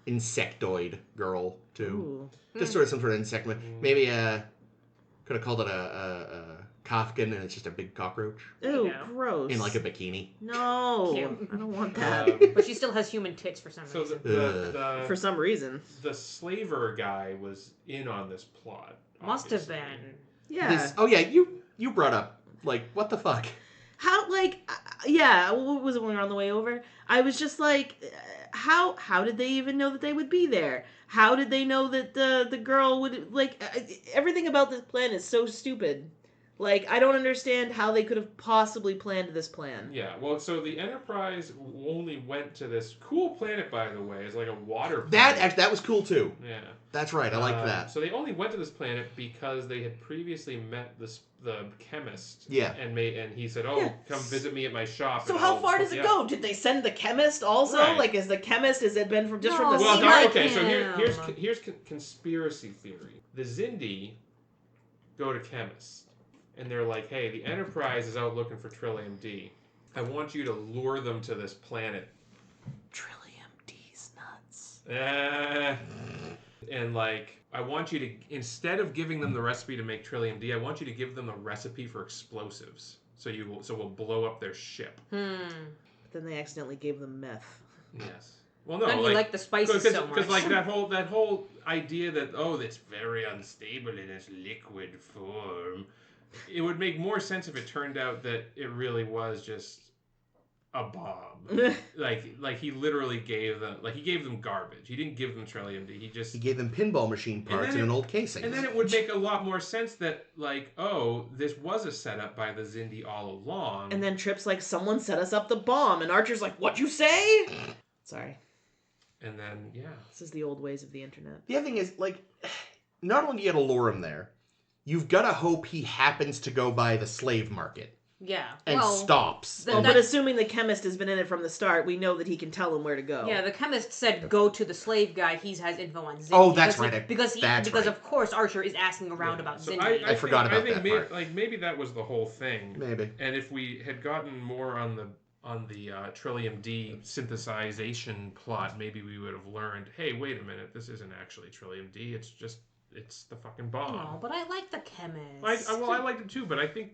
Speaker 4: insectoid girl too.
Speaker 2: Ooh.
Speaker 4: Just sort of some sort of insect. Maybe could have called it a Kafkin, and it's just a big cockroach
Speaker 2: Ew,
Speaker 1: you go.
Speaker 2: gross.
Speaker 4: in like a bikini.
Speaker 2: No,
Speaker 1: Cute.
Speaker 2: I don't want that.
Speaker 1: But she still has human tits for some
Speaker 3: So
Speaker 1: reason.
Speaker 2: For some reason.
Speaker 3: the slaver guy was in on this plot.
Speaker 1: Must have
Speaker 3: obviously.
Speaker 1: been.
Speaker 2: Yeah.
Speaker 4: Oh yeah, you brought up, like, what the fuck?
Speaker 2: How, like, yeah, what was it when we were on the way over? I was just like, how did they even know that they would be there? How did they know that the girl would, like, everything about this plan is so stupid. Like, I don't understand how they could have possibly planned this plan.
Speaker 3: Yeah, well, so the Enterprise only went to this cool planet, by the way. It's like a water
Speaker 4: That
Speaker 3: planet.
Speaker 4: that was cool too.
Speaker 3: Yeah.
Speaker 4: That's right. I like that.
Speaker 3: So they only went to this planet because they had previously met the chemist.
Speaker 4: Yeah.
Speaker 3: And he said, "Oh,
Speaker 2: Yeah.
Speaker 3: come visit me at my shop."
Speaker 2: So
Speaker 3: and
Speaker 2: how
Speaker 3: I'll
Speaker 2: far
Speaker 3: hook
Speaker 2: does it
Speaker 3: you
Speaker 2: go?
Speaker 3: up."
Speaker 2: Did they send the chemist also?
Speaker 3: Right.
Speaker 2: Like, is the chemist, has it been from just from the
Speaker 1: No,
Speaker 3: Well,
Speaker 1: he
Speaker 2: start?
Speaker 3: no,
Speaker 1: like
Speaker 3: okay. So
Speaker 1: him.
Speaker 3: here's conspiracy theory. The Xindi go to chemists, and they're like, "Hey, the Enterprise is out looking for Trillium D. I want you to lure them to this planet."
Speaker 2: Trillium D's nuts.
Speaker 3: And like, I want you to, instead of giving them the recipe to make Trillium D, I want you to give them the recipe for explosives. So we'll blow up their ship.
Speaker 2: But then they accidentally gave them meth.
Speaker 3: Yes. Well, no,
Speaker 1: Then you like the spices so much.
Speaker 3: Because like that whole idea that it's very unstable in its liquid form, it would make more sense if it turned out that it really was just a bomb. like he literally gave them garbage. He didn't give them Trillium D. He
Speaker 4: gave them pinball machine parts in an old casing.
Speaker 3: And then it would make a lot more sense that this was a setup by the Xindi all along.
Speaker 2: And then Trip's like, someone set us up the bomb. And Archer's like, what'd you say? Sorry.
Speaker 3: And then, yeah.
Speaker 2: This is the old ways of the internet.
Speaker 4: The other thing is, like, not only do you got to lure him there, you've got to hope he happens to go by the slave market.
Speaker 1: Yeah.
Speaker 4: And stops.
Speaker 2: But assuming the chemist has been in it from the start, we know that he can tell him where to go.
Speaker 1: Yeah, the chemist said go to the slave guy. He has info on Xindi.
Speaker 4: Oh, that's right.
Speaker 1: Because of course Archer is asking around about
Speaker 3: So
Speaker 1: Xindi.
Speaker 3: I
Speaker 4: forgot about that part.
Speaker 3: Maybe that was the whole thing.
Speaker 4: Maybe.
Speaker 3: And if we had gotten more on the Trillium D synthesization plot, maybe we would have learned, hey, wait a minute, this isn't actually Trillium D. It's the fucking bomb.
Speaker 1: Oh, but I like the chemist.
Speaker 3: I liked it too, but I think.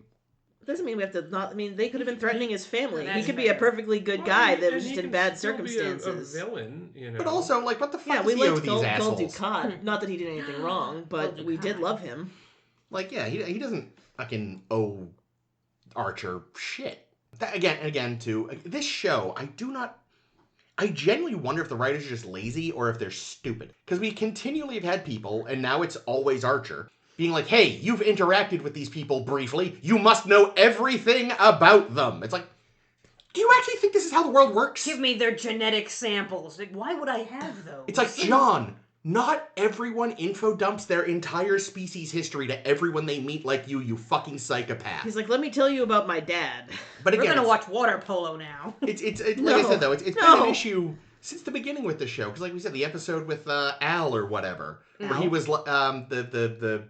Speaker 2: Doesn't mean we have to not. I mean, they could have been threatening his family.
Speaker 1: That's
Speaker 2: He could be a
Speaker 1: fair.
Speaker 2: perfectly good guy that was
Speaker 3: and
Speaker 2: just
Speaker 3: he
Speaker 2: in
Speaker 3: can
Speaker 2: bad
Speaker 3: still be
Speaker 2: circumstances.
Speaker 3: a villain, you know.
Speaker 4: But also, like, what the fuck
Speaker 2: Yeah,
Speaker 4: is
Speaker 2: we
Speaker 4: he owe
Speaker 2: liked
Speaker 4: these
Speaker 2: Gul
Speaker 4: assholes?
Speaker 2: Dukat. Not that he did anything wrong, but
Speaker 1: Gul
Speaker 2: we
Speaker 1: Dukat.
Speaker 2: did love him.
Speaker 4: Like, yeah, he doesn't fucking owe Archer shit. Again, too, this show, I genuinely wonder if the writers are just lazy or if they're stupid. Because we continually have had people, and now it's always Archer, being like, hey, you've interacted with these people briefly. You must know everything about them. It's like, do you actually think this is how the world works?
Speaker 1: Give me their genetic samples. Like, why would I have those?
Speaker 4: It's like, John, not everyone info dumps their entire species history to everyone they meet like you fucking psychopath.
Speaker 2: He's like, let me tell you about my dad.
Speaker 4: But
Speaker 1: We're
Speaker 4: again,
Speaker 1: gonna watch water polo now.
Speaker 4: It's like
Speaker 2: No.
Speaker 4: I said though, it's been
Speaker 2: No.
Speaker 4: an issue since the beginning with the show because, like we said, the episode with Al or whatever, where he was the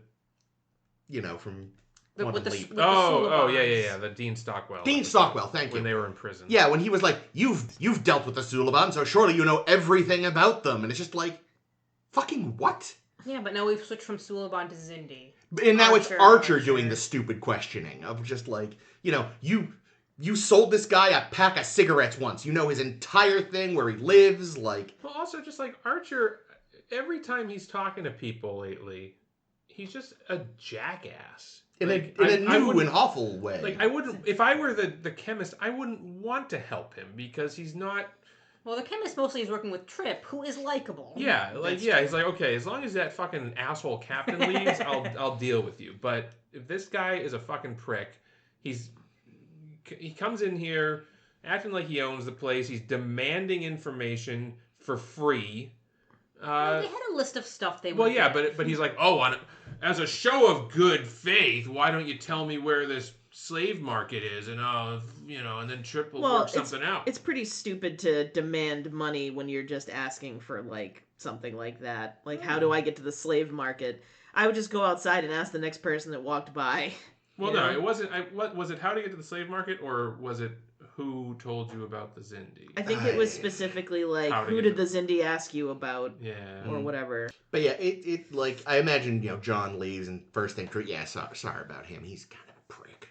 Speaker 4: from
Speaker 1: With the
Speaker 4: Leap.
Speaker 3: Yeah. The Dean Stockwell.
Speaker 4: Dean Stockwell, thank you.
Speaker 3: When they were in prison.
Speaker 4: Yeah, when he was like, you've dealt with the Suliban, so surely you know everything about them, and it's just like, fucking what?
Speaker 1: Yeah, but now we've switched from Suliban to Xindi.
Speaker 4: And now it's
Speaker 1: Archer.
Speaker 4: Archer doing the stupid questioning of just like, you sold this guy a pack of cigarettes once. You know his entire thing, where he lives, like.
Speaker 3: Well, also just like Archer, every time he's talking to people lately, he's just a jackass.
Speaker 4: In
Speaker 3: Like,
Speaker 4: a
Speaker 3: I
Speaker 4: new
Speaker 3: wouldn't-
Speaker 4: and awful way.
Speaker 3: Like I wouldn't, if I were the chemist, I wouldn't want to help him because he's not.
Speaker 1: Well, the chemist mostly is working with Trip, who is likable.
Speaker 3: Yeah, like
Speaker 2: That's
Speaker 3: yeah,
Speaker 2: true.
Speaker 3: he's like, okay, as long as that fucking asshole captain leaves, I'll deal with you. But if this guy is a fucking prick, he comes in here acting like he owns the place. He's demanding information for free.
Speaker 1: Well, they had a list of stuff they
Speaker 3: Well,
Speaker 1: would
Speaker 3: yeah,
Speaker 1: get.
Speaker 3: but he's like, oh, as a show of good faith, why don't you tell me where this slave market is, and and then Trip will work something out.
Speaker 2: It's pretty stupid to demand money when you're just asking for like something like that. Like, how do I get to the slave market? I would just go outside and ask the next person that walked by.
Speaker 3: Well,
Speaker 2: you
Speaker 3: no,
Speaker 2: know?
Speaker 3: it wasn't. What was it? How to get to the slave market, or was it who told you about the Xindi?
Speaker 2: I think it was specifically like,
Speaker 3: How to
Speaker 2: who
Speaker 3: get
Speaker 2: did the Xindi ask you about,
Speaker 3: Yeah.
Speaker 2: or whatever.
Speaker 4: But yeah, it like I imagine John leaves and first thing sorry about him. He's kind of a prick.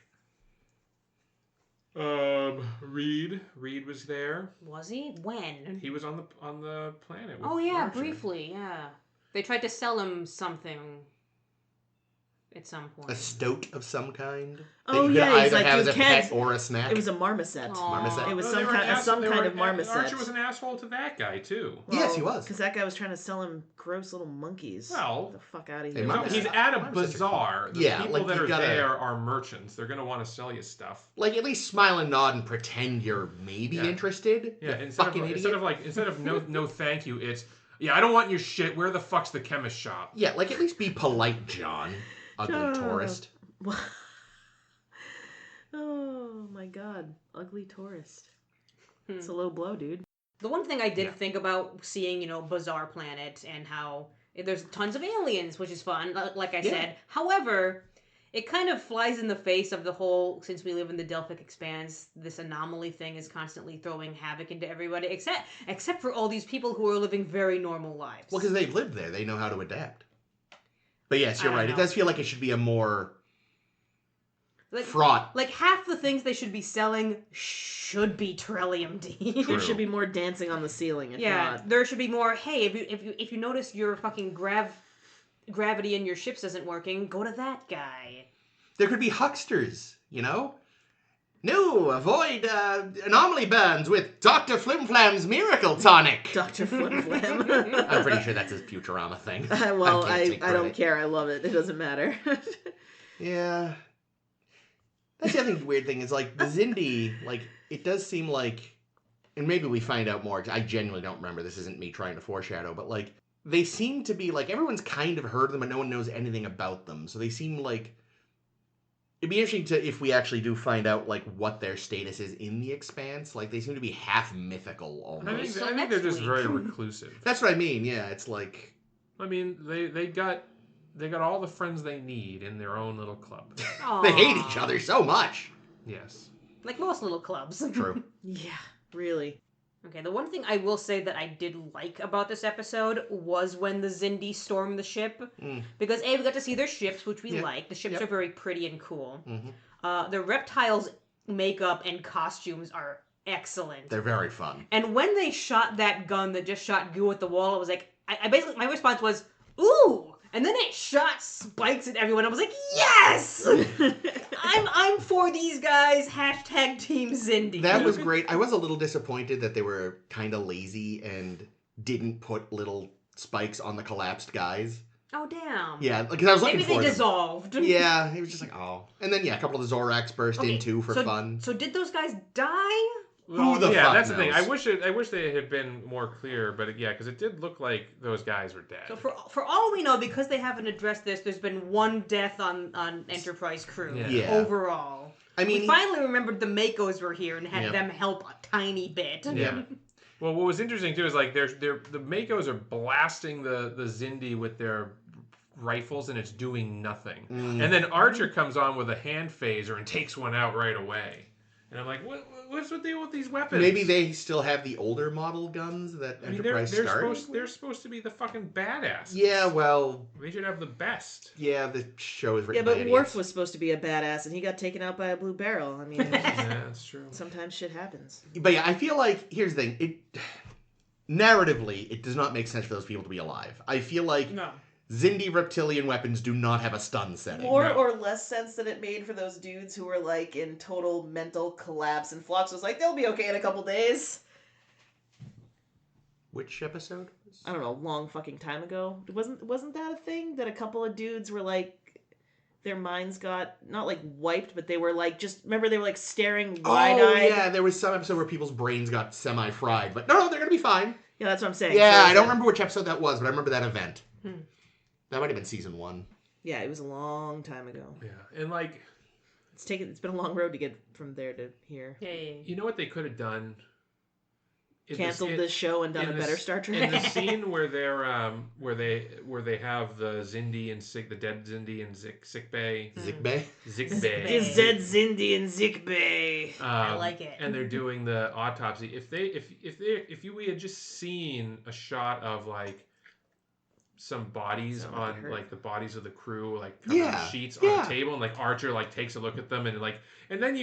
Speaker 3: Reed was there.
Speaker 1: Was he? When?
Speaker 3: He was on the planet. With
Speaker 1: Oh yeah,
Speaker 3: Archer.
Speaker 1: briefly, yeah. They tried to sell him something. at some point.
Speaker 4: A stoat of some kind. That
Speaker 2: Oh,
Speaker 4: you could
Speaker 2: yeah, he's
Speaker 4: either
Speaker 2: like,
Speaker 4: have
Speaker 2: you
Speaker 4: as a
Speaker 2: can't-
Speaker 4: pet or a snack.
Speaker 2: It was a marmoset.
Speaker 1: Aw.
Speaker 4: Marmoset?
Speaker 2: It was
Speaker 3: No,
Speaker 2: some
Speaker 3: they were
Speaker 2: kind,
Speaker 3: an asshole-
Speaker 2: some
Speaker 3: they
Speaker 2: kind
Speaker 3: were
Speaker 2: of
Speaker 3: an-
Speaker 2: marmoset.
Speaker 3: Archer was an asshole to that guy too.
Speaker 4: Yes, he was.
Speaker 2: Because that guy was trying to sell him gross little monkeys.
Speaker 3: Well,
Speaker 2: Get the fuck out of
Speaker 4: Hey,
Speaker 2: here.
Speaker 3: So
Speaker 4: Marmoset-
Speaker 3: he's at a
Speaker 4: Marmosets are
Speaker 3: bazaar. The
Speaker 4: Yeah,
Speaker 3: people
Speaker 4: like,
Speaker 3: that
Speaker 4: you
Speaker 3: are
Speaker 4: gotta-
Speaker 3: there are merchants. They're gonna want to sell you stuff.
Speaker 4: Like, at least smile and nod and pretend you're maybe
Speaker 3: Yeah.
Speaker 4: interested.
Speaker 3: Yeah,
Speaker 4: you
Speaker 3: instead
Speaker 4: fucking
Speaker 3: of
Speaker 4: idiot.
Speaker 3: instead of no thank you, it's yeah, I don't want your shit. Where the fuck's the chemist shop?
Speaker 4: Yeah, like, at least be polite, John. Ugly
Speaker 2: Shut up.
Speaker 4: tourist.
Speaker 2: Oh my god. Ugly tourist. It's a low blow, dude.
Speaker 1: The one thing I did
Speaker 3: Yeah.
Speaker 1: think about seeing, Bizarre Planet and how there's tons of aliens, which is fun, like I
Speaker 4: Yeah.
Speaker 1: said. However, it kind of flies in the face of the whole, since we live in the Delphic Expanse, this anomaly thing is constantly throwing havoc into everybody, except for all these people who are living very normal lives.
Speaker 4: Well, because they've lived there. They know how to adapt. But yes, you're
Speaker 1: I don't
Speaker 4: right.
Speaker 1: know.
Speaker 4: It does feel like it should be a more
Speaker 1: like,
Speaker 4: fraught.
Speaker 1: like half the things they should be selling should be Trillium D.
Speaker 4: True.
Speaker 2: There should be more dancing on the ceiling, if
Speaker 1: Yeah,
Speaker 2: not.
Speaker 1: there should be more. Hey, if you notice your fucking gravity in your ships isn't working, go to that guy.
Speaker 4: There could be hucksters, you know? No, avoid anomaly burns with Dr. Flimflam's Miracle Tonic.
Speaker 2: Dr. Flim Flam.
Speaker 4: I'm pretty sure that's his Futurama thing.
Speaker 2: Well,
Speaker 4: can't
Speaker 2: I
Speaker 4: take
Speaker 2: don't
Speaker 4: credit.
Speaker 2: care. I love it. It doesn't matter.
Speaker 4: Yeah. That's the other weird thing is, like, the Xindi, like, it does seem like, and maybe we find out more, 'cause I genuinely don't remember, this isn't me trying to foreshadow, but, like, they seem to be, like, everyone's kind of heard of them, but no one knows anything about them, so they seem like, it'd be interesting to, if we actually do find out, like, what their status is in the Expanse, like, they seem to be half mythical,
Speaker 3: I
Speaker 4: almost.
Speaker 3: think,
Speaker 1: So
Speaker 3: I think they're
Speaker 1: next
Speaker 3: just
Speaker 1: week.
Speaker 3: very reclusive.
Speaker 4: That's what I mean, yeah, it's like,
Speaker 3: I mean, they got all the friends they need in their own little club.
Speaker 4: they hate
Speaker 1: Aw.
Speaker 4: each other so much.
Speaker 3: Yes.
Speaker 1: Like most little clubs.
Speaker 4: True.
Speaker 2: Yeah, really.
Speaker 1: Okay, the one thing I will say that I did like about this episode was when the Xindi stormed the ship.
Speaker 4: Mm.
Speaker 1: Because, A, we got to see their ships, which we
Speaker 4: Yeah.
Speaker 1: like. The ships
Speaker 4: Yep.
Speaker 1: are very pretty and cool.
Speaker 4: Mhm.
Speaker 1: The reptiles' makeup and costumes are excellent.
Speaker 4: They're very fun.
Speaker 1: And when they shot that gun that just shot goo at the wall, I was like, I basically, my response was, ooh! And then it shot spikes at everyone. I was like, yes! I'm for these guys. Hashtag Team Xindi.
Speaker 4: That was great. I was a little disappointed that they were kind of lazy and didn't put little spikes on the collapsed guys.
Speaker 1: Oh, damn.
Speaker 4: Yeah, because I was looking
Speaker 1: Maybe
Speaker 4: for
Speaker 1: they
Speaker 4: them.
Speaker 1: dissolved.
Speaker 4: Yeah, it was just like, oh. And then, yeah, a couple of the Zorax burst in, too, for
Speaker 1: so,
Speaker 4: fun.
Speaker 1: So did those guys die?
Speaker 4: Who the
Speaker 3: yeah,
Speaker 4: fuck
Speaker 3: that's the thing.
Speaker 4: knows?
Speaker 3: I wish they had been more clear, but yeah, because it did look like those guys were dead.
Speaker 1: So for all we know, because they haven't addressed this, there's been one death on Enterprise crew
Speaker 3: Yeah.
Speaker 1: overall.
Speaker 4: I mean,
Speaker 1: we finally remembered the Makos were here and had
Speaker 4: Yep.
Speaker 1: them help a tiny bit.
Speaker 3: Yeah. Well, what was interesting too is like the Makos are blasting the Xindi with their rifles and it's doing nothing.
Speaker 4: Mm.
Speaker 3: And then Archer comes on with a hand phaser and takes one out right away. And I'm like, what's the deal with these weapons?
Speaker 4: maybe they still have the older model guns that
Speaker 3: I mean,
Speaker 4: Enterprise
Speaker 3: they're
Speaker 4: started.
Speaker 3: supposed to be the fucking badass.
Speaker 4: Yeah, well,
Speaker 3: They should have the best.
Speaker 4: yeah, the show is
Speaker 2: Yeah,
Speaker 4: written by
Speaker 2: but
Speaker 4: idiots.
Speaker 2: Worf was supposed to be a badass, and he got taken out by a blue barrel. I mean,
Speaker 3: Yeah, that's true.
Speaker 2: sometimes shit happens.
Speaker 4: But yeah, I feel like, here's the thing. Narratively, it does not make sense for those people to be alive. I feel like
Speaker 1: No.
Speaker 4: Xindi reptilian weapons do not have a stun setting.
Speaker 2: More
Speaker 3: No.
Speaker 2: or less sense than it made for those dudes who were like in total mental collapse, and Phlox was like, they'll be okay in a couple days.
Speaker 4: Which episode?
Speaker 2: I don't know, long fucking time ago. Wasn't that a thing that a couple of dudes were like, their minds got not like wiped, but they were like just remember they were like staring wide-eyed.
Speaker 4: Oh, yeah, there was some episode where people's brains got semi-fried, but no, they're gonna be fine.
Speaker 2: Yeah, that's what I'm saying.
Speaker 4: Yeah,
Speaker 2: So
Speaker 4: I
Speaker 2: it's
Speaker 4: don't
Speaker 2: a-
Speaker 4: remember which episode that was, but I remember that event.
Speaker 1: Hmm.
Speaker 4: That might have been season 1.
Speaker 2: Yeah, it was a long time ago.
Speaker 3: Yeah, and like,
Speaker 2: It's been a long road to get from there to here.
Speaker 1: Hey.
Speaker 3: you know what they could have done?
Speaker 2: Canceled this show and done a
Speaker 3: in
Speaker 2: better
Speaker 3: this-
Speaker 2: Star Trek.
Speaker 3: In the scene where they're where they have the Xindi and the dead Xindi in sick bay.
Speaker 4: Zigbay?
Speaker 3: Sick
Speaker 1: Bay.
Speaker 3: bay.
Speaker 2: Zed Xindi and Zik Bay.
Speaker 1: I like it.
Speaker 3: And they're doing the autopsy. If we had just seen a shot of like some bodies
Speaker 2: Sound
Speaker 3: on
Speaker 2: hurt.
Speaker 3: like the bodies of the crew like covered in
Speaker 4: Yeah,
Speaker 3: sheets
Speaker 4: yeah.
Speaker 3: on the table, and like Archer like takes a look at them and then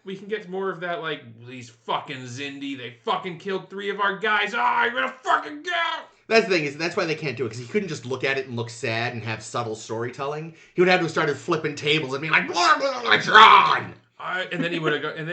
Speaker 3: we can get more of that like these fucking Xindi, they fucking killed 3 of our guys. Ah, you're gonna fucking go.
Speaker 4: That's the thing, is that's why they can't do it, because he couldn't just look at it and look sad and have subtle storytelling. He would have to have started flipping tables and being like, blah, blah, blah, drawn!
Speaker 3: And then he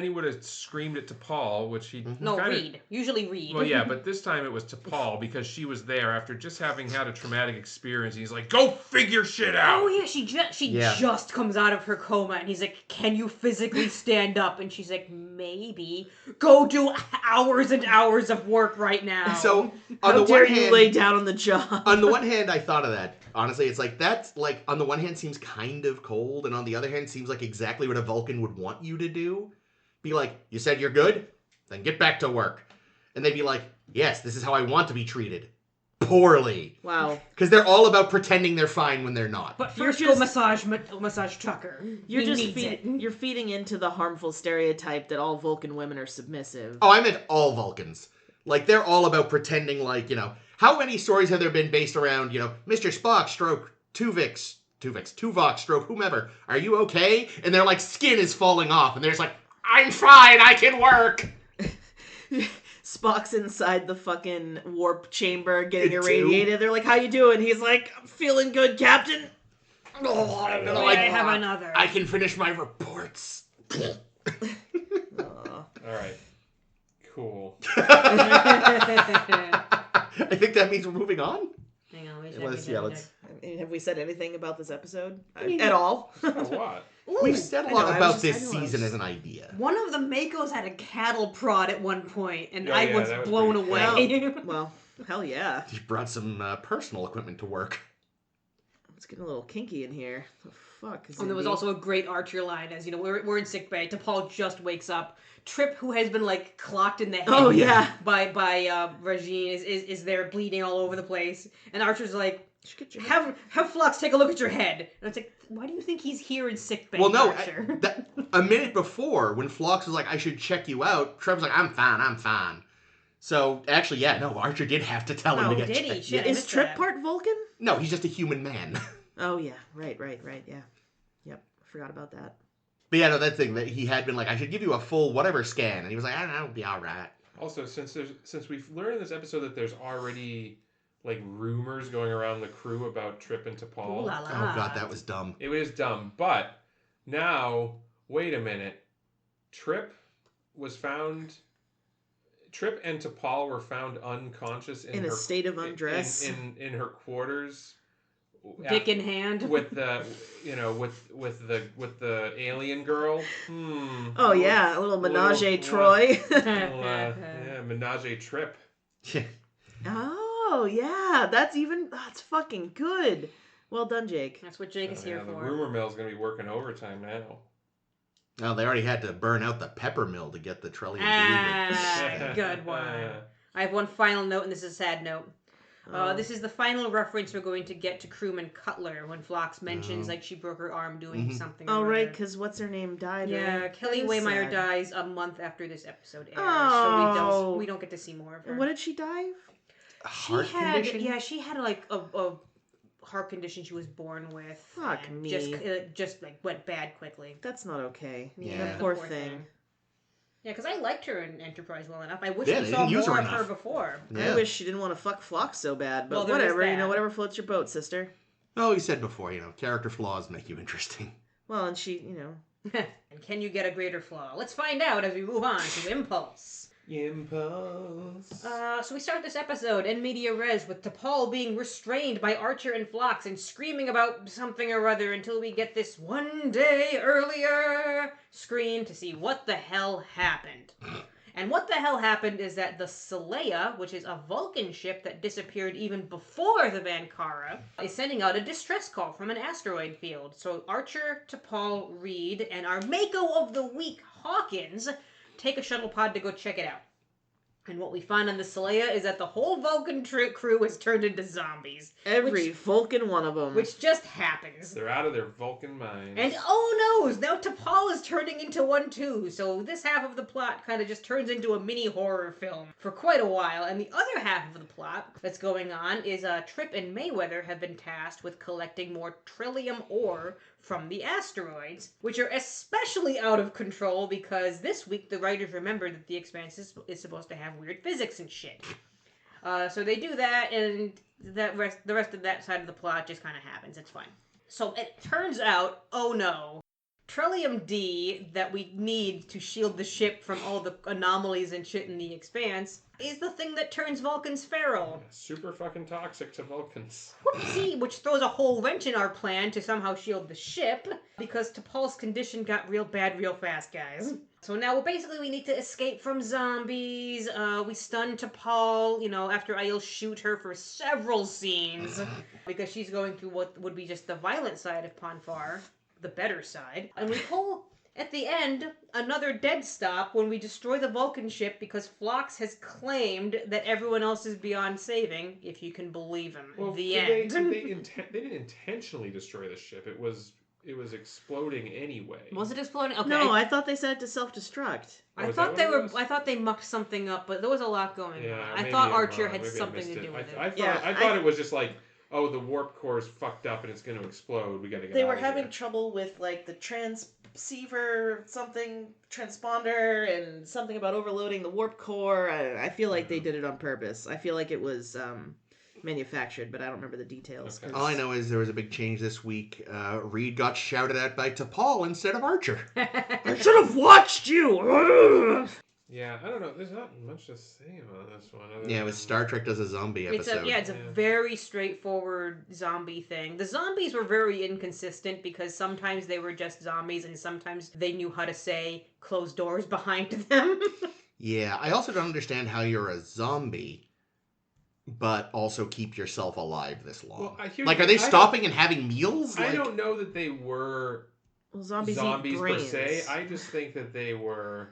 Speaker 3: would have screamed it to Paul, which he
Speaker 1: No,
Speaker 3: kinda,
Speaker 1: Reed. Usually Reed.
Speaker 3: Well, yeah, but this time it was to Paul because she was there after just having had a traumatic experience. He's like, "Go figure shit out."
Speaker 1: Oh yeah, she just comes out of her coma, and he's like, "Can you physically stand up?" And she's like, "Maybe. Go do hours and hours of work right now."
Speaker 4: So,
Speaker 2: How
Speaker 4: on the
Speaker 2: dare
Speaker 4: one
Speaker 2: you
Speaker 4: hand,
Speaker 2: lay down on the job?
Speaker 4: on the one hand, I thought of that. Honestly, it's like, that's, like, on the one hand seems kind of cold, and on the other hand seems like exactly what a Vulcan would want you to do. Be like, you said you're good? Then get back to work. And they'd be like, yes, this is how I want to be treated. Poorly.
Speaker 2: Wow.
Speaker 4: Because they're all about pretending they're fine when they're not.
Speaker 1: But
Speaker 2: You're
Speaker 1: first,
Speaker 2: just-
Speaker 1: go massage Tucker.
Speaker 2: You're
Speaker 1: He
Speaker 2: just
Speaker 1: needs it.
Speaker 2: you're feeding into the harmful stereotype that all Vulcan women are submissive.
Speaker 4: Oh, I meant all Vulcans. Like, they're all about pretending like, how many stories have there been based around, Mr. Spock stroke Tuvok stroke whomever, are you okay? And their, like, skin is falling off, and they're just like, I'm fine, I can work!
Speaker 2: Spock's inside the fucking warp chamber getting
Speaker 4: It too.
Speaker 2: irradiated. They're like, how you doing? He's like, I'm feeling good, Captain.
Speaker 4: They're
Speaker 1: May
Speaker 4: like,
Speaker 1: I have another?
Speaker 4: I can finish my reports.
Speaker 3: All right, cool.
Speaker 4: I think that means we're moving on.
Speaker 1: Hang on, wait a
Speaker 4: Let's,
Speaker 1: second.
Speaker 4: yeah, let's...
Speaker 2: I mean, have we said anything about this episode?
Speaker 4: mean-
Speaker 2: At all?
Speaker 3: A lot.
Speaker 4: We've said a
Speaker 2: I
Speaker 4: lot
Speaker 2: know, I
Speaker 4: about
Speaker 2: was
Speaker 4: this
Speaker 2: just- I know, I
Speaker 4: season
Speaker 2: was-
Speaker 4: as an idea.
Speaker 1: One of the Makos had a cattle prod at one point, and
Speaker 3: Oh,
Speaker 1: I
Speaker 3: yeah,
Speaker 1: was
Speaker 3: that was
Speaker 1: blown
Speaker 3: pretty
Speaker 1: away.
Speaker 2: Well, hell yeah.
Speaker 4: He brought some personal equipment to work.
Speaker 2: It's getting a little kinky in here. The fuck?
Speaker 1: And there was also a great Archer line, as we're in sick bay. T'Pol just wakes up. Trip, who has been like clocked in the head
Speaker 2: Oh, yeah.
Speaker 1: by Rajiin, is there bleeding all over the place, and Archer's like,
Speaker 2: Get your-
Speaker 1: have Phlox take a look at your head, and it's like, why do you think he's here in sick bay?
Speaker 4: Well, no,
Speaker 1: Archer?
Speaker 4: a minute before, when Phlox was like, I should check you out, Trev's like, I'm fine. So, actually, yeah, no, Archer did have to tell him to
Speaker 1: Oh,
Speaker 4: get
Speaker 1: did he?
Speaker 4: checked.
Speaker 1: Shit.
Speaker 4: Yeah.
Speaker 1: I
Speaker 2: Is
Speaker 1: missed
Speaker 2: Trip
Speaker 1: that.
Speaker 2: part Vulcan?
Speaker 4: No, he's just a human man.
Speaker 2: Oh, yeah. Right, yeah. Yep, I forgot about that.
Speaker 4: But yeah, no, that thing, that he had been like, I should give you a full whatever scan. And he was like, I don't know, it'll be alright.
Speaker 3: Also, since we've learned in this episode that there's already like rumors going around the crew about Trip and
Speaker 1: Ooh
Speaker 3: T'Pol.
Speaker 1: la la.
Speaker 4: Oh god, that was dumb.
Speaker 3: It was dumb, but now wait a minute. Trip and T'Pol were found unconscious
Speaker 2: In a
Speaker 3: her,
Speaker 2: state of undress.
Speaker 3: in her quarters.
Speaker 1: Dick in hand.
Speaker 3: with the with the alien girl.
Speaker 2: Oh, yeah, a little menage a Troy.
Speaker 3: Yeah, menage a Trip.
Speaker 2: Oh, yeah, that's fucking good. Well done, Jake.
Speaker 1: That's what Jake is here
Speaker 3: The
Speaker 1: for.
Speaker 3: rumor mill's gonna be working overtime now.
Speaker 4: No, they already had to burn out the pepper mill to get the Trellian
Speaker 1: Ah, good one. I have one final note, and this is a sad note. This is the final reference we're going to get to crewman Cutler when Phlox mentions like she broke her arm doing something.
Speaker 2: Oh,
Speaker 1: or
Speaker 2: right,
Speaker 1: other.
Speaker 2: because what's her name died,
Speaker 1: Yeah,
Speaker 2: right?
Speaker 1: Kelly
Speaker 2: That is
Speaker 1: Waymeyer
Speaker 2: sad.
Speaker 1: dies a month after this episode airs,
Speaker 2: Oh.
Speaker 1: so we don't get to see more of her.
Speaker 2: And what did she die?
Speaker 4: Heart
Speaker 1: she had?
Speaker 4: condition?
Speaker 1: Yeah, she had like a heart condition she was born with.
Speaker 2: Fuck
Speaker 1: and
Speaker 2: me.
Speaker 1: Just like went bad quickly.
Speaker 2: That's not okay.
Speaker 4: Yeah.
Speaker 2: The poor thing.
Speaker 1: Yeah, because I liked her in Enterprise well enough. I wish
Speaker 4: Yeah,
Speaker 1: we
Speaker 4: they
Speaker 1: saw
Speaker 4: didn't use
Speaker 1: more
Speaker 4: her
Speaker 1: of her
Speaker 4: enough.
Speaker 1: before.
Speaker 4: Yeah.
Speaker 2: I wish she didn't want to fuck Phlox so bad, but
Speaker 1: Well, there is
Speaker 2: whatever,
Speaker 1: that.
Speaker 2: whatever floats your boat, sister.
Speaker 4: Oh, he said before, character flaws make you interesting.
Speaker 2: Well, and she,
Speaker 1: And can you get a greater flaw? Let's find out as we move on to Impulse.
Speaker 3: Impulse.
Speaker 1: So we start this episode in media res with T'Pol being restrained by Archer and Phlox and screaming about something or other until we get this one day earlier screen to see what the hell happened. And what the hell happened is that the Saleya, which is a Vulcan ship that disappeared even before the Vankara, is sending out a distress call from an asteroid field. So Archer, T'Pol, Reed, and our Mako of the Week, Hawkins, take a shuttle pod to go check it out. And what we find on the Saleya is that the whole Vulcan crew is turned into zombies.
Speaker 2: every Vulcan one of them.
Speaker 1: Which just happens.
Speaker 3: They're out of their Vulcan minds.
Speaker 1: And oh no, now T'Pol is turning into one too. So this half of the plot kind of just turns into a mini horror film for quite a while. And the other half of the plot that's going on is Trip and Mayweather have been tasked with collecting more Trillium ore from the asteroids, which are especially out of control because this week the writers remembered that the Expanse is supposed to have weird physics and shit. So they do that, and the rest of that side of the plot just kind of happens. It's fine. So it turns out, oh no, Trillium D that we need to shield the ship from all the anomalies and shit in the Expanse is the thing that turns Vulcans feral.
Speaker 3: Super fucking toxic to Vulcans.
Speaker 1: Whoopsie, which throws a whole wrench in our plan to somehow shield the ship, because T'Pol's condition got real bad real fast, guys. So now basically we need to escape from zombies. We stun T'Pol, after I'll shoot her for several scenes, because she's going through what would be just the violent side of Ponfar, the better side. And we pull, at the end, another dead stop when we destroy the Vulcan ship because Phlox has claimed that everyone else is beyond saving, if you can believe him.
Speaker 3: Well,
Speaker 1: The
Speaker 3: they
Speaker 1: end.
Speaker 3: didn't intentionally destroy the ship. It was exploding anyway.
Speaker 1: Was it exploding? Okay.
Speaker 2: No, I thought they said to self-destruct.
Speaker 3: Oh,
Speaker 1: I
Speaker 3: is
Speaker 1: thought
Speaker 3: that what
Speaker 1: they
Speaker 3: it
Speaker 1: were.
Speaker 3: was?
Speaker 1: I thought they mucked something up, but there was a lot going
Speaker 3: Yeah,
Speaker 1: on. I
Speaker 3: maybe
Speaker 1: thought
Speaker 3: I'm
Speaker 1: Archer
Speaker 3: wrong.
Speaker 1: had
Speaker 3: Maybe I
Speaker 1: something
Speaker 3: missed
Speaker 1: to do
Speaker 3: it.
Speaker 1: with it.
Speaker 3: I thought it was just like, oh, the warp core is fucked up and it's going to explode. We got to get
Speaker 2: They
Speaker 3: out
Speaker 2: were
Speaker 3: of
Speaker 2: having
Speaker 3: here.
Speaker 2: trouble with like the transceiver something transponder and something about overloading the warp core. I feel like they did it on purpose. I feel like it was manufactured, but I don't remember the details.
Speaker 3: Okay.
Speaker 4: All I know is there was a big change this week. Reed got shouted at by T'Pol instead of Archer.
Speaker 2: I should have watched you.
Speaker 3: Yeah, I don't know. There's not much to say about this one. other
Speaker 4: Yeah, it was
Speaker 3: than-
Speaker 4: Star Trek does a zombie episode.
Speaker 1: It's a
Speaker 3: Yeah.
Speaker 1: very straightforward zombie thing. The zombies were very inconsistent because sometimes they were just zombies and sometimes they knew how to say closed doors behind them.
Speaker 4: Yeah, I also don't understand how you're a zombie, but also keep yourself alive this long.
Speaker 3: Well, here's
Speaker 4: Like,
Speaker 3: the
Speaker 4: are they
Speaker 3: thing,
Speaker 4: stopping and having meals?
Speaker 3: I
Speaker 4: Like,
Speaker 3: don't know that they were
Speaker 2: Well, zombies eat
Speaker 3: zombies per
Speaker 2: brains.
Speaker 3: se. I just think that they were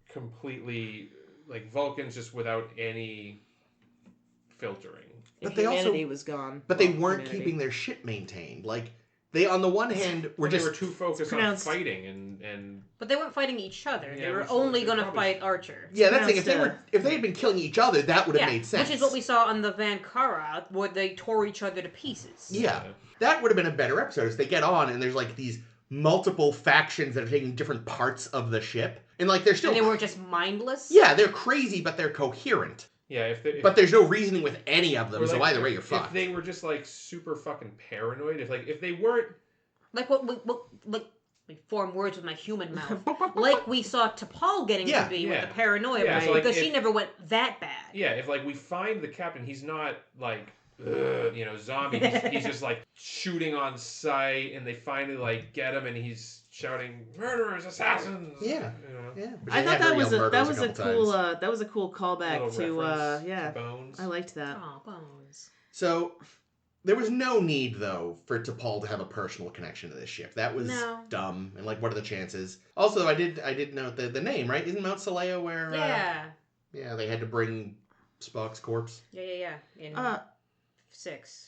Speaker 3: completely like Vulcans, just without any filtering.
Speaker 4: But
Speaker 2: If
Speaker 4: they also-
Speaker 2: humanity was gone.
Speaker 4: But they
Speaker 2: Well,
Speaker 4: weren't
Speaker 2: humanity.
Speaker 4: keeping their shit maintained. Like, they, on the one hand, were
Speaker 3: They
Speaker 4: just...
Speaker 3: were too focused on
Speaker 2: pronounced-
Speaker 3: fighting and
Speaker 1: But they weren't fighting each other.
Speaker 3: Yeah,
Speaker 1: They were
Speaker 3: which-
Speaker 1: only
Speaker 3: they
Speaker 1: going to
Speaker 3: probably
Speaker 1: fight
Speaker 3: should-
Speaker 1: Archer.
Speaker 4: Yeah, that's the thing. If
Speaker 2: pronounced,
Speaker 4: they had been killing each other, that would have made sense.
Speaker 1: Which is what we saw on the Van Kara, where they tore each other to pieces.
Speaker 4: Yeah. That would have been a better episode. As they get on, and there's, like, these multiple factions that are taking different parts of the ship. And, like, they're still...
Speaker 1: And they were just mindless.
Speaker 4: Yeah, they're crazy, but they're coherent.
Speaker 3: Yeah, if
Speaker 4: But there's no reasoning with any of them,
Speaker 3: or,
Speaker 4: so
Speaker 3: like,
Speaker 4: either way, you're
Speaker 3: if
Speaker 4: fucked.
Speaker 3: they were just like super fucking paranoid, if they weren't,
Speaker 1: Like like form words with my human mouth. Like we saw T'Pol getting
Speaker 4: Yeah,
Speaker 1: to be
Speaker 3: yeah.
Speaker 1: with the paranoia,
Speaker 3: Yeah,
Speaker 1: right?
Speaker 3: so, like,
Speaker 1: because she
Speaker 3: if-
Speaker 1: never went that bad.
Speaker 3: yeah, if like we find the captain, he's not like zombie. He's just like shooting on sight, and they finally like get him, and he's shouting murderers, assassins.
Speaker 4: Yeah.
Speaker 3: you know.
Speaker 4: Yeah, which
Speaker 2: I
Speaker 4: they
Speaker 2: thought
Speaker 4: had
Speaker 2: that
Speaker 4: to
Speaker 2: was
Speaker 4: yell
Speaker 2: a that
Speaker 4: murders
Speaker 2: was a
Speaker 4: couple
Speaker 2: cool
Speaker 4: times.
Speaker 2: that was a cool callback
Speaker 3: Little
Speaker 2: to
Speaker 3: reference
Speaker 2: yeah.
Speaker 3: to Bones.
Speaker 2: I liked that.
Speaker 1: Oh, bones.
Speaker 4: So there was no need though for T'Pol to have a personal connection to this ship. That was
Speaker 1: No.
Speaker 4: dumb. And like, what are the chances? Also, I did note the name, right? Isn't Mount Saleo where?
Speaker 1: Yeah.
Speaker 4: Yeah, they had to bring Spock's corpse.
Speaker 1: Yeah. In six.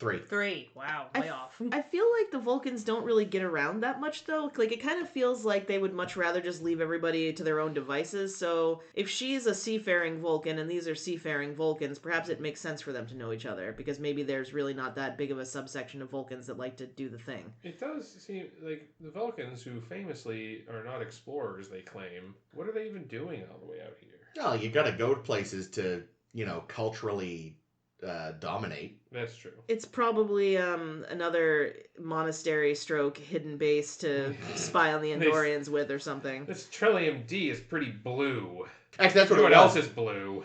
Speaker 4: 3.
Speaker 1: 3. Wow,
Speaker 2: I
Speaker 1: way
Speaker 2: f-
Speaker 1: off.
Speaker 2: I feel like the Vulcans don't really get around that much though. Like it kind of feels like they would much rather just leave everybody to their own devices. So if she's a seafaring Vulcan and these are seafaring Vulcans, perhaps it makes sense for them to know each other because maybe there's really not that big of a subsection of Vulcans that like to do the thing.
Speaker 3: It does seem like the Vulcans, who famously are not explorers, they claim. What are they even doing all the way out here?
Speaker 4: Oh, you gotta go to places to, culturally dominate.
Speaker 3: That's true.
Speaker 2: It's probably another monastery stroke hidden base to spy on the Andorians with or something.
Speaker 3: This Trillium D is pretty blue.
Speaker 4: Actually, that's
Speaker 3: You
Speaker 4: what
Speaker 3: know
Speaker 4: it
Speaker 3: what
Speaker 4: was.
Speaker 3: else is blue?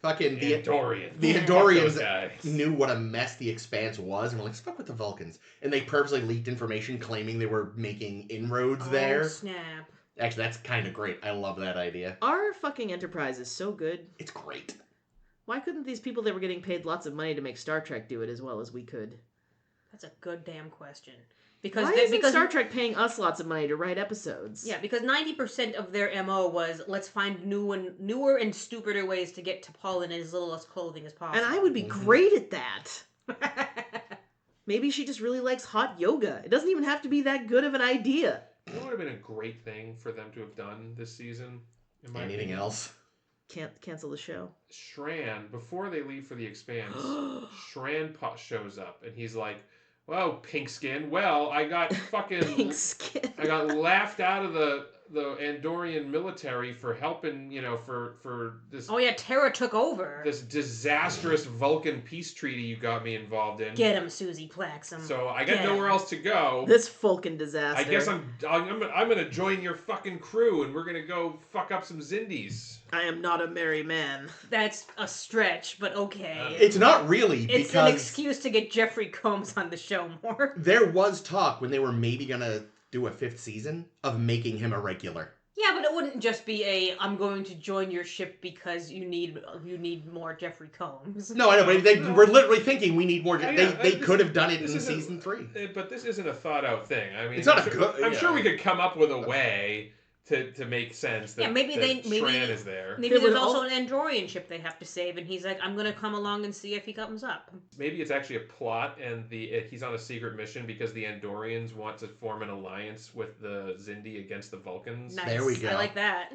Speaker 4: Fucking
Speaker 3: The Andorians.
Speaker 4: the
Speaker 3: Fuck
Speaker 4: Andorians
Speaker 3: those guys.
Speaker 4: knew what a mess the Expanse was, and were like, fuck with the Vulcans. And they purposely leaked information claiming they were making inroads
Speaker 1: Oh,
Speaker 4: there.
Speaker 1: snap.
Speaker 4: Actually, that's kind of great. I love that idea.
Speaker 2: Our fucking Enterprise is so good.
Speaker 4: It's great.
Speaker 2: Why couldn't these people that were getting paid lots of money to make Star Trek do it as well as we could?
Speaker 1: That's a good damn question. Because
Speaker 2: Why isn't Star Trek paying us lots of money to write episodes?
Speaker 1: Yeah, because 90% of their MO was let's find newer and stupider ways to get T'Pol in as little as clothing as possible.
Speaker 2: And I would be great at that. Maybe she just really likes hot yoga. It doesn't even have to be that good of an idea.
Speaker 3: You know what would have been a great thing for them to have done this season? In my
Speaker 4: Anything
Speaker 3: opinion?
Speaker 4: else?
Speaker 2: Can't cancel the show.
Speaker 3: Shran, before they leave for the Expanse, Shran shows up and he's like, "Well, pink skin. Well, I got fucking,
Speaker 2: Pink skin.
Speaker 3: I got laughed out of the Andorian military for helping, for this
Speaker 1: Oh yeah, Terra took over.
Speaker 3: this disastrous Vulcan peace treaty you got me involved in.
Speaker 1: Get him, Susie Plaxum.
Speaker 3: So I got
Speaker 1: Get
Speaker 3: nowhere
Speaker 1: him.
Speaker 3: else to go.
Speaker 2: This Fulkin disaster.
Speaker 3: I guess I'm gonna join your fucking crew and we're gonna go fuck up some Xindis.
Speaker 2: I am not a merry man.
Speaker 1: That's a stretch, but okay.
Speaker 4: It's not really,
Speaker 1: It's
Speaker 4: because
Speaker 1: an excuse to get Jeffrey Combs on the show more.
Speaker 4: there was talk when they were maybe gonna do a 5th season of making him a regular.
Speaker 1: Yeah, but it wouldn't just be I'm going to join your ship because you need more Jeffrey Combs.
Speaker 4: No, I know, but they were literally thinking we need more.
Speaker 3: Yeah,
Speaker 4: they
Speaker 3: this-
Speaker 4: could have done it in
Speaker 3: this isn't-
Speaker 4: season 3.
Speaker 3: But this isn't a thought out thing. I mean,
Speaker 4: It's not
Speaker 3: I'm
Speaker 4: a
Speaker 3: sure,
Speaker 4: good-
Speaker 3: I'm
Speaker 4: yeah.
Speaker 3: sure we could come up with a way to make sense that,
Speaker 1: Yeah, maybe
Speaker 3: that
Speaker 1: maybe
Speaker 3: Shran is there.
Speaker 1: Maybe
Speaker 2: There
Speaker 1: there's
Speaker 2: was
Speaker 1: also an Andorian ship they have to save, and he's like, I'm gonna come along and see if he comes up.
Speaker 3: Maybe it's actually a plot, and he's on a secret mission because the Andorians want to form an alliance with the Xindi against the Vulcans.
Speaker 1: Nice.
Speaker 4: There we go.
Speaker 1: I like that.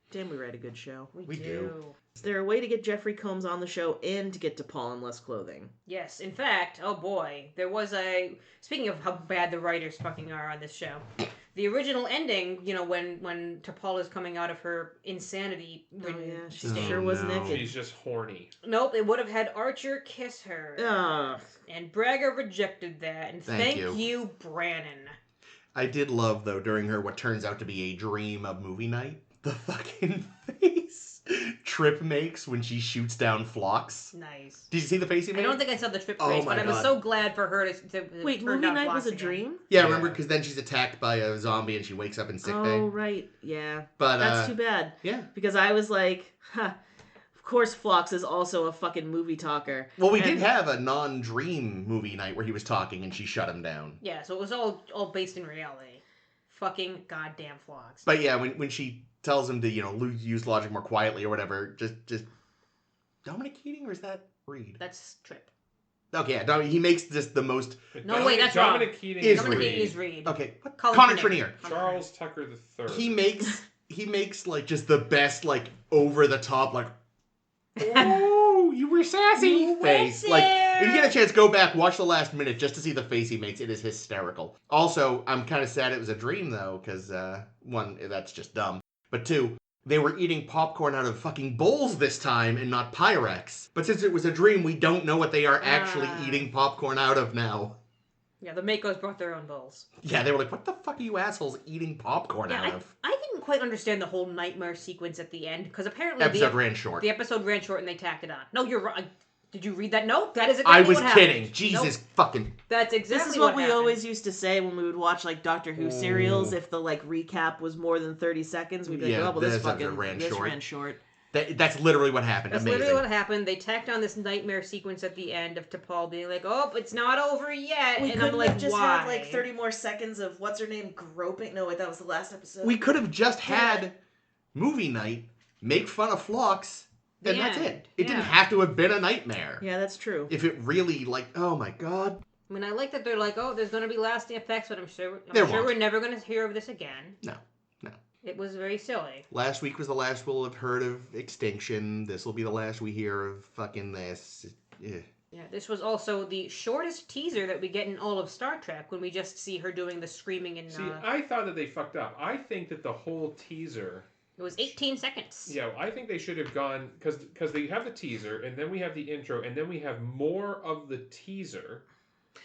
Speaker 2: Damn, we write a good show.
Speaker 1: We
Speaker 4: do.
Speaker 1: do.
Speaker 2: Is there a way to get Jeffrey Combs on the show and to get T'Pol in less clothing?
Speaker 1: Yes, in fact, oh boy, there was speaking of how bad the writers fucking are on this show, the original ending, when T'Pol is coming out of her insanity.
Speaker 2: Oh yeah, she
Speaker 1: state.
Speaker 2: sure was
Speaker 4: no.
Speaker 2: naked.
Speaker 3: She's just horny.
Speaker 1: Nope, it would have had Archer kiss her.
Speaker 2: Ugh.
Speaker 1: And Braga rejected that, and
Speaker 4: Thank
Speaker 1: thank
Speaker 4: you.
Speaker 1: you, Brannon.
Speaker 4: I did love, though, during her what turns out to be a dream of movie night, the fucking face Trip makes when she shoots down Phlox.
Speaker 1: Nice.
Speaker 4: Did you see the face he made?
Speaker 1: I don't think I saw the trip
Speaker 4: Oh
Speaker 1: face,
Speaker 4: my
Speaker 1: but I was
Speaker 4: God.
Speaker 1: so glad for her to
Speaker 2: Wait,
Speaker 1: turn
Speaker 2: movie
Speaker 1: down
Speaker 2: night
Speaker 1: Phlox
Speaker 2: was a
Speaker 1: again.
Speaker 2: dream?
Speaker 4: Yeah,
Speaker 3: Yeah.
Speaker 4: remember? Because then she's attacked by a zombie and she wakes up in sick bay.
Speaker 2: Oh right, yeah.
Speaker 4: But,
Speaker 2: That's too bad.
Speaker 4: yeah.
Speaker 2: Because I was like, huh. Of course, Phlox is also a fucking movie talker.
Speaker 4: Well, we did
Speaker 2: And-
Speaker 4: have a non-dream movie night where he was talking and she shut him down.
Speaker 1: Yeah, so it was all based in reality. Fucking goddamn Phlox.
Speaker 4: But yeah, when she tells him to, use logic more quietly or whatever, just Dominic Keating, or is that Reed?
Speaker 1: That's Trip.
Speaker 4: Okay, yeah, he makes just the most.
Speaker 1: No, wait, that's wrong.
Speaker 3: Dominic Keating
Speaker 4: Is
Speaker 1: Dominic
Speaker 4: Reed.
Speaker 1: is Reed.
Speaker 4: Okay, what?
Speaker 1: Colin
Speaker 4: Connor
Speaker 1: Trinier.
Speaker 4: Trinier.
Speaker 3: Charles Tucker III.
Speaker 4: He makes like just the best like over the top like oh you were sassy
Speaker 1: You
Speaker 4: face.
Speaker 1: were
Speaker 4: Like if you
Speaker 1: there.
Speaker 4: get a chance, go back, watch the last minute just to see the face he makes. It is hysterical. Also, I'm kind of sad it was a dream though, because one, that's just dumb. But two, they were eating popcorn out of fucking bowls this time and not Pyrex. But since it was a dream, we don't know what they are actually
Speaker 1: Ah.
Speaker 4: eating popcorn out of now.
Speaker 1: Yeah, the Makos brought their own bowls.
Speaker 4: Yeah, they were like, what the fuck are you assholes eating popcorn
Speaker 1: Yeah,
Speaker 4: out of?
Speaker 1: I didn't quite understand the whole nightmare sequence at the end, because apparently
Speaker 4: Episode ran short.
Speaker 1: the episode ran short and they tacked it on. No, you're right. Did you read that note? That is
Speaker 4: I
Speaker 1: exactly
Speaker 4: was
Speaker 1: what happened.
Speaker 4: kidding. Jesus
Speaker 1: Nope.
Speaker 4: fucking.
Speaker 1: That's exactly
Speaker 2: This is what we
Speaker 1: happened.
Speaker 2: always used to say when we would watch like Doctor Who
Speaker 4: Ooh.
Speaker 2: serials. If the like recap was more than 30 seconds, we'd be like,
Speaker 4: Yeah,
Speaker 2: oh, well, this
Speaker 4: this episode
Speaker 2: fucking
Speaker 4: ran
Speaker 2: this
Speaker 4: short.
Speaker 2: ran short.
Speaker 4: That's literally what happened.
Speaker 1: That's
Speaker 4: Amazing.
Speaker 1: literally what happened. They tacked on this nightmare sequence at the end of T'Pol being like, "Oh, it's not over yet,"
Speaker 2: We
Speaker 1: and
Speaker 2: couldn't
Speaker 1: I'm like,
Speaker 2: have just
Speaker 1: "Why?"
Speaker 2: had like 30 more seconds of what's her name groping. No, wait, that was the last episode.
Speaker 4: We could have just had movie night, make fun of Phlox,
Speaker 1: The
Speaker 4: and that's
Speaker 1: end.
Speaker 4: it. It didn't
Speaker 1: Yeah.
Speaker 4: have to have been a nightmare.
Speaker 2: Yeah, that's true.
Speaker 4: If it really, oh my god.
Speaker 1: I mean, I like that they're like, "Oh, there's going to be lasting effects," but I'm sure
Speaker 4: There won't.
Speaker 1: we're never going to hear of this again.
Speaker 4: No.
Speaker 1: It was very silly.
Speaker 4: Last week was the last we'll have heard of Extinction. This will be the last we hear of fucking this. Yeah.
Speaker 1: Yeah, this was also the shortest teaser that we get in all of Star Trek when we just see her doing the screaming and
Speaker 3: See, I thought that they fucked up. I think that the whole teaser.
Speaker 1: it was 18 seconds.
Speaker 3: Yeah, I think they should have gone because they have the teaser and then we have the intro and then we have more of the teaser.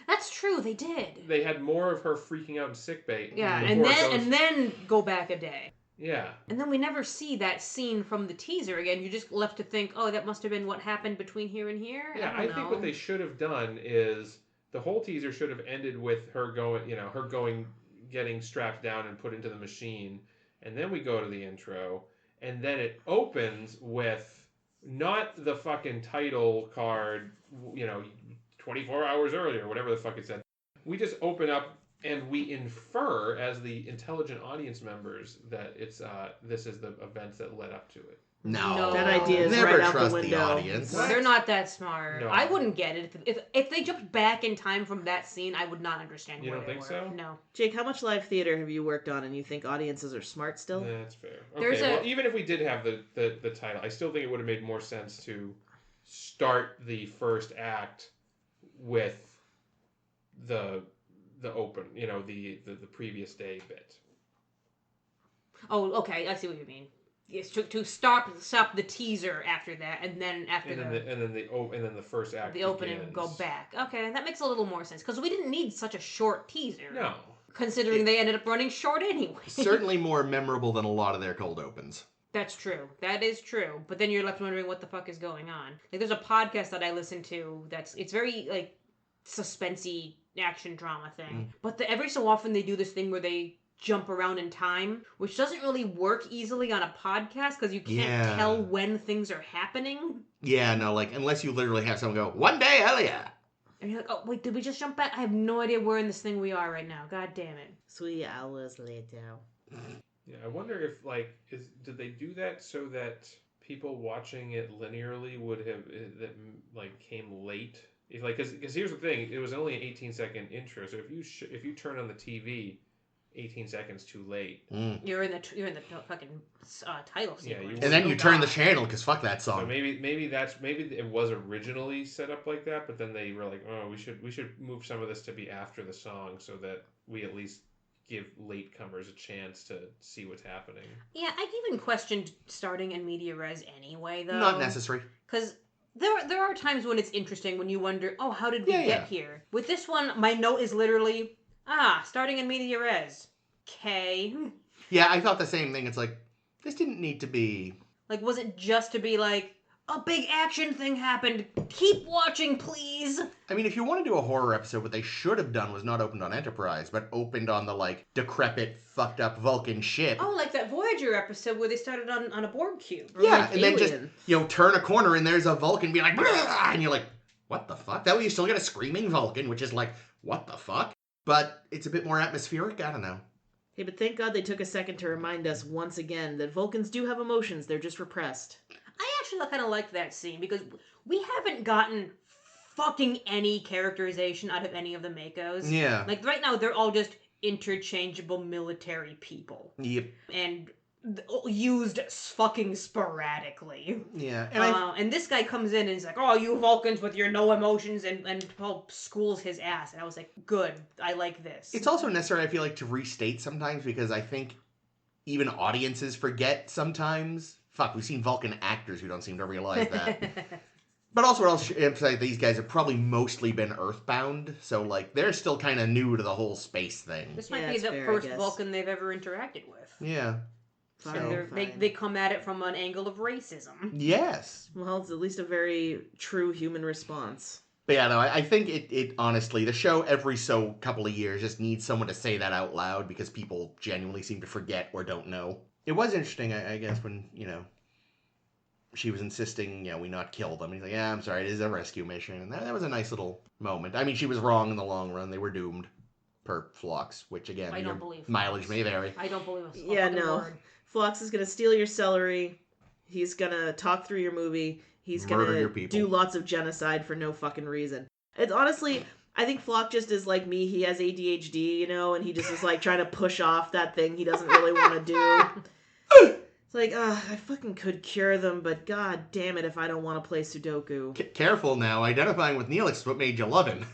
Speaker 1: That's true. They did.
Speaker 3: They had more of her freaking out in sickbay.
Speaker 1: Yeah,
Speaker 3: before it goes-
Speaker 1: and then go back a day.
Speaker 3: yeah.
Speaker 1: And then we never see that scene from the teaser again. You're just left to think, oh, that must have been what happened between here and here.
Speaker 3: Yeah,
Speaker 1: I
Speaker 3: I
Speaker 1: don't
Speaker 3: think
Speaker 1: know.
Speaker 3: what they should have done is the whole teaser should have ended with her going, getting strapped down and put into the machine, and then we go to the intro, and then it opens with not the fucking title card, 24 hours earlier, whatever the fuck it said. We just open up and we infer as the intelligent audience members that it's this is the events that led up to it.
Speaker 4: No.
Speaker 2: That idea is
Speaker 4: Never
Speaker 2: right out
Speaker 4: trust
Speaker 2: the
Speaker 4: the
Speaker 2: window.
Speaker 4: audience.
Speaker 1: Well, they're not that smart.
Speaker 3: No.
Speaker 1: I wouldn't get it. If they jumped back in time from that scene, I would not understand
Speaker 3: You
Speaker 1: where
Speaker 3: don't
Speaker 1: they
Speaker 3: think
Speaker 1: were.
Speaker 3: so?
Speaker 1: No.
Speaker 2: Jake, how much live theater have you worked on and you think audiences are smart still?
Speaker 3: That's fair.
Speaker 1: There's
Speaker 3: Okay,
Speaker 1: a-
Speaker 3: well, even if we did have the title, I still think it would have made more sense to start the first act with the open, the previous day bit.
Speaker 1: Oh, okay, I see what you mean. Yes, to stop the teaser after that, and then after
Speaker 3: and then the first act
Speaker 1: the opening
Speaker 3: begins.
Speaker 1: go back. Okay, that makes a little more sense because we didn't need such a short teaser.
Speaker 3: No.
Speaker 1: Considering they ended up running short anyway.
Speaker 4: Certainly more memorable than a lot of their cold opens.
Speaker 1: That's true. That is true. But then you're left wondering what the fuck is going on. Like, there's a podcast that I listen to it's very, like, suspensey action drama thing. But every so often they do this thing where they jump around in time, which doesn't really work easily on a podcast because you can't tell when things are happening.
Speaker 4: Yeah, no, like, unless you literally have someone go, one day earlier.
Speaker 1: And you're like, oh, wait, did we just jump back? I have no idea where in this thing we are right now. God damn it.
Speaker 2: 3 hours later.
Speaker 3: Yeah, I wonder if, like, did they do that so that people watching it linearly would have, came late? Because here's the thing, it was only an 18-second intro, so if you turn on the TV 18 seconds too late.
Speaker 1: You're in the fucking title sequence.
Speaker 4: And then you turn the channel because fuck that song.
Speaker 3: So maybe it was originally set up like that, but then they were like, oh, we should move some of this to be after the song so that we at least give latecomers a chance to see what's happening.
Speaker 1: Yeah, I even questioned starting in media res anyway, though.
Speaker 4: Not necessary.
Speaker 1: Because there are times when it's interesting when you wonder, oh, how did we get here? With this one, my note is literally, starting in media res. Okay.
Speaker 4: Yeah, I thought the same thing. It's like, this didn't need to be...
Speaker 1: Like, was it just to be like, a big action thing happened, keep watching, please?
Speaker 4: I mean, if you want to do a horror episode, what they should have done was not opened on Enterprise, but opened on the, like, decrepit, fucked up Vulcan ship.
Speaker 1: Oh, like that Voyager episode where they started on a Borg cube.
Speaker 2: Or
Speaker 4: yeah,
Speaker 2: like
Speaker 4: and
Speaker 2: Alien.
Speaker 4: then just, turn a corner and there's a Vulcan being like, "Brrr!" And you're like, what the fuck? That way you still get a screaming Vulcan, which is like, what the fuck? But it's a bit more atmospheric, I don't know.
Speaker 2: Hey, but thank God they took a second to remind us once again that Vulcans do have emotions, they're just repressed.
Speaker 1: I actually kind of like that scene because we haven't gotten fucking any characterization out of any of the Makos.
Speaker 4: Yeah.
Speaker 1: Like, right now, they're all just interchangeable military people.
Speaker 4: Yep.
Speaker 1: And used fucking sporadically.
Speaker 4: Yeah.
Speaker 1: And this guy comes in and he's like, oh, you Vulcans with your no emotions, and Paul schools his ass. And I was like, good, I like this.
Speaker 4: It's also necessary, I feel like, to restate sometimes because I think even audiences forget sometimes. Fuck, we've seen Vulcan actors who don't seem to realize that. But also, I'll emphasize these guys have probably mostly been Earthbound, so, like, they're still kind of new to the whole space thing.
Speaker 1: This might be the
Speaker 2: fair,
Speaker 1: first Vulcan they've ever interacted with.
Speaker 4: Yeah.
Speaker 2: Fine.
Speaker 1: They come at it from an angle of racism.
Speaker 4: Yes.
Speaker 2: Well, it's at least a very true human response.
Speaker 4: But yeah, no, I think it honestly, the show every so couple of years just needs someone to say that out loud because people genuinely seem to forget or don't know. It was interesting, I guess, when, she was insisting, we not kill them. And he's like, yeah, I'm sorry, it is a rescue mission. And that was a nice little moment. I mean, she was wrong in the long run. They were doomed per Phlox, which, again,
Speaker 1: I don't believe
Speaker 4: mileage
Speaker 1: Phlox.
Speaker 4: may vary.
Speaker 1: I don't believe a
Speaker 2: Yeah,
Speaker 1: fucking
Speaker 2: no.
Speaker 1: word.
Speaker 2: Phlox is going to steal your celery. He's going to talk through your movie. He's going
Speaker 4: Murder your
Speaker 2: to
Speaker 4: people.
Speaker 2: do lots of genocide for no fucking reason. It's honestly, I think Phlox just is like me. He has ADHD, and he just is like trying to push off that thing he doesn't really want to do. It's like, I fucking could cure them, but god damn it if I don't want to play Sudoku.
Speaker 4: Careful now, identifying with Neelix is what made you love him.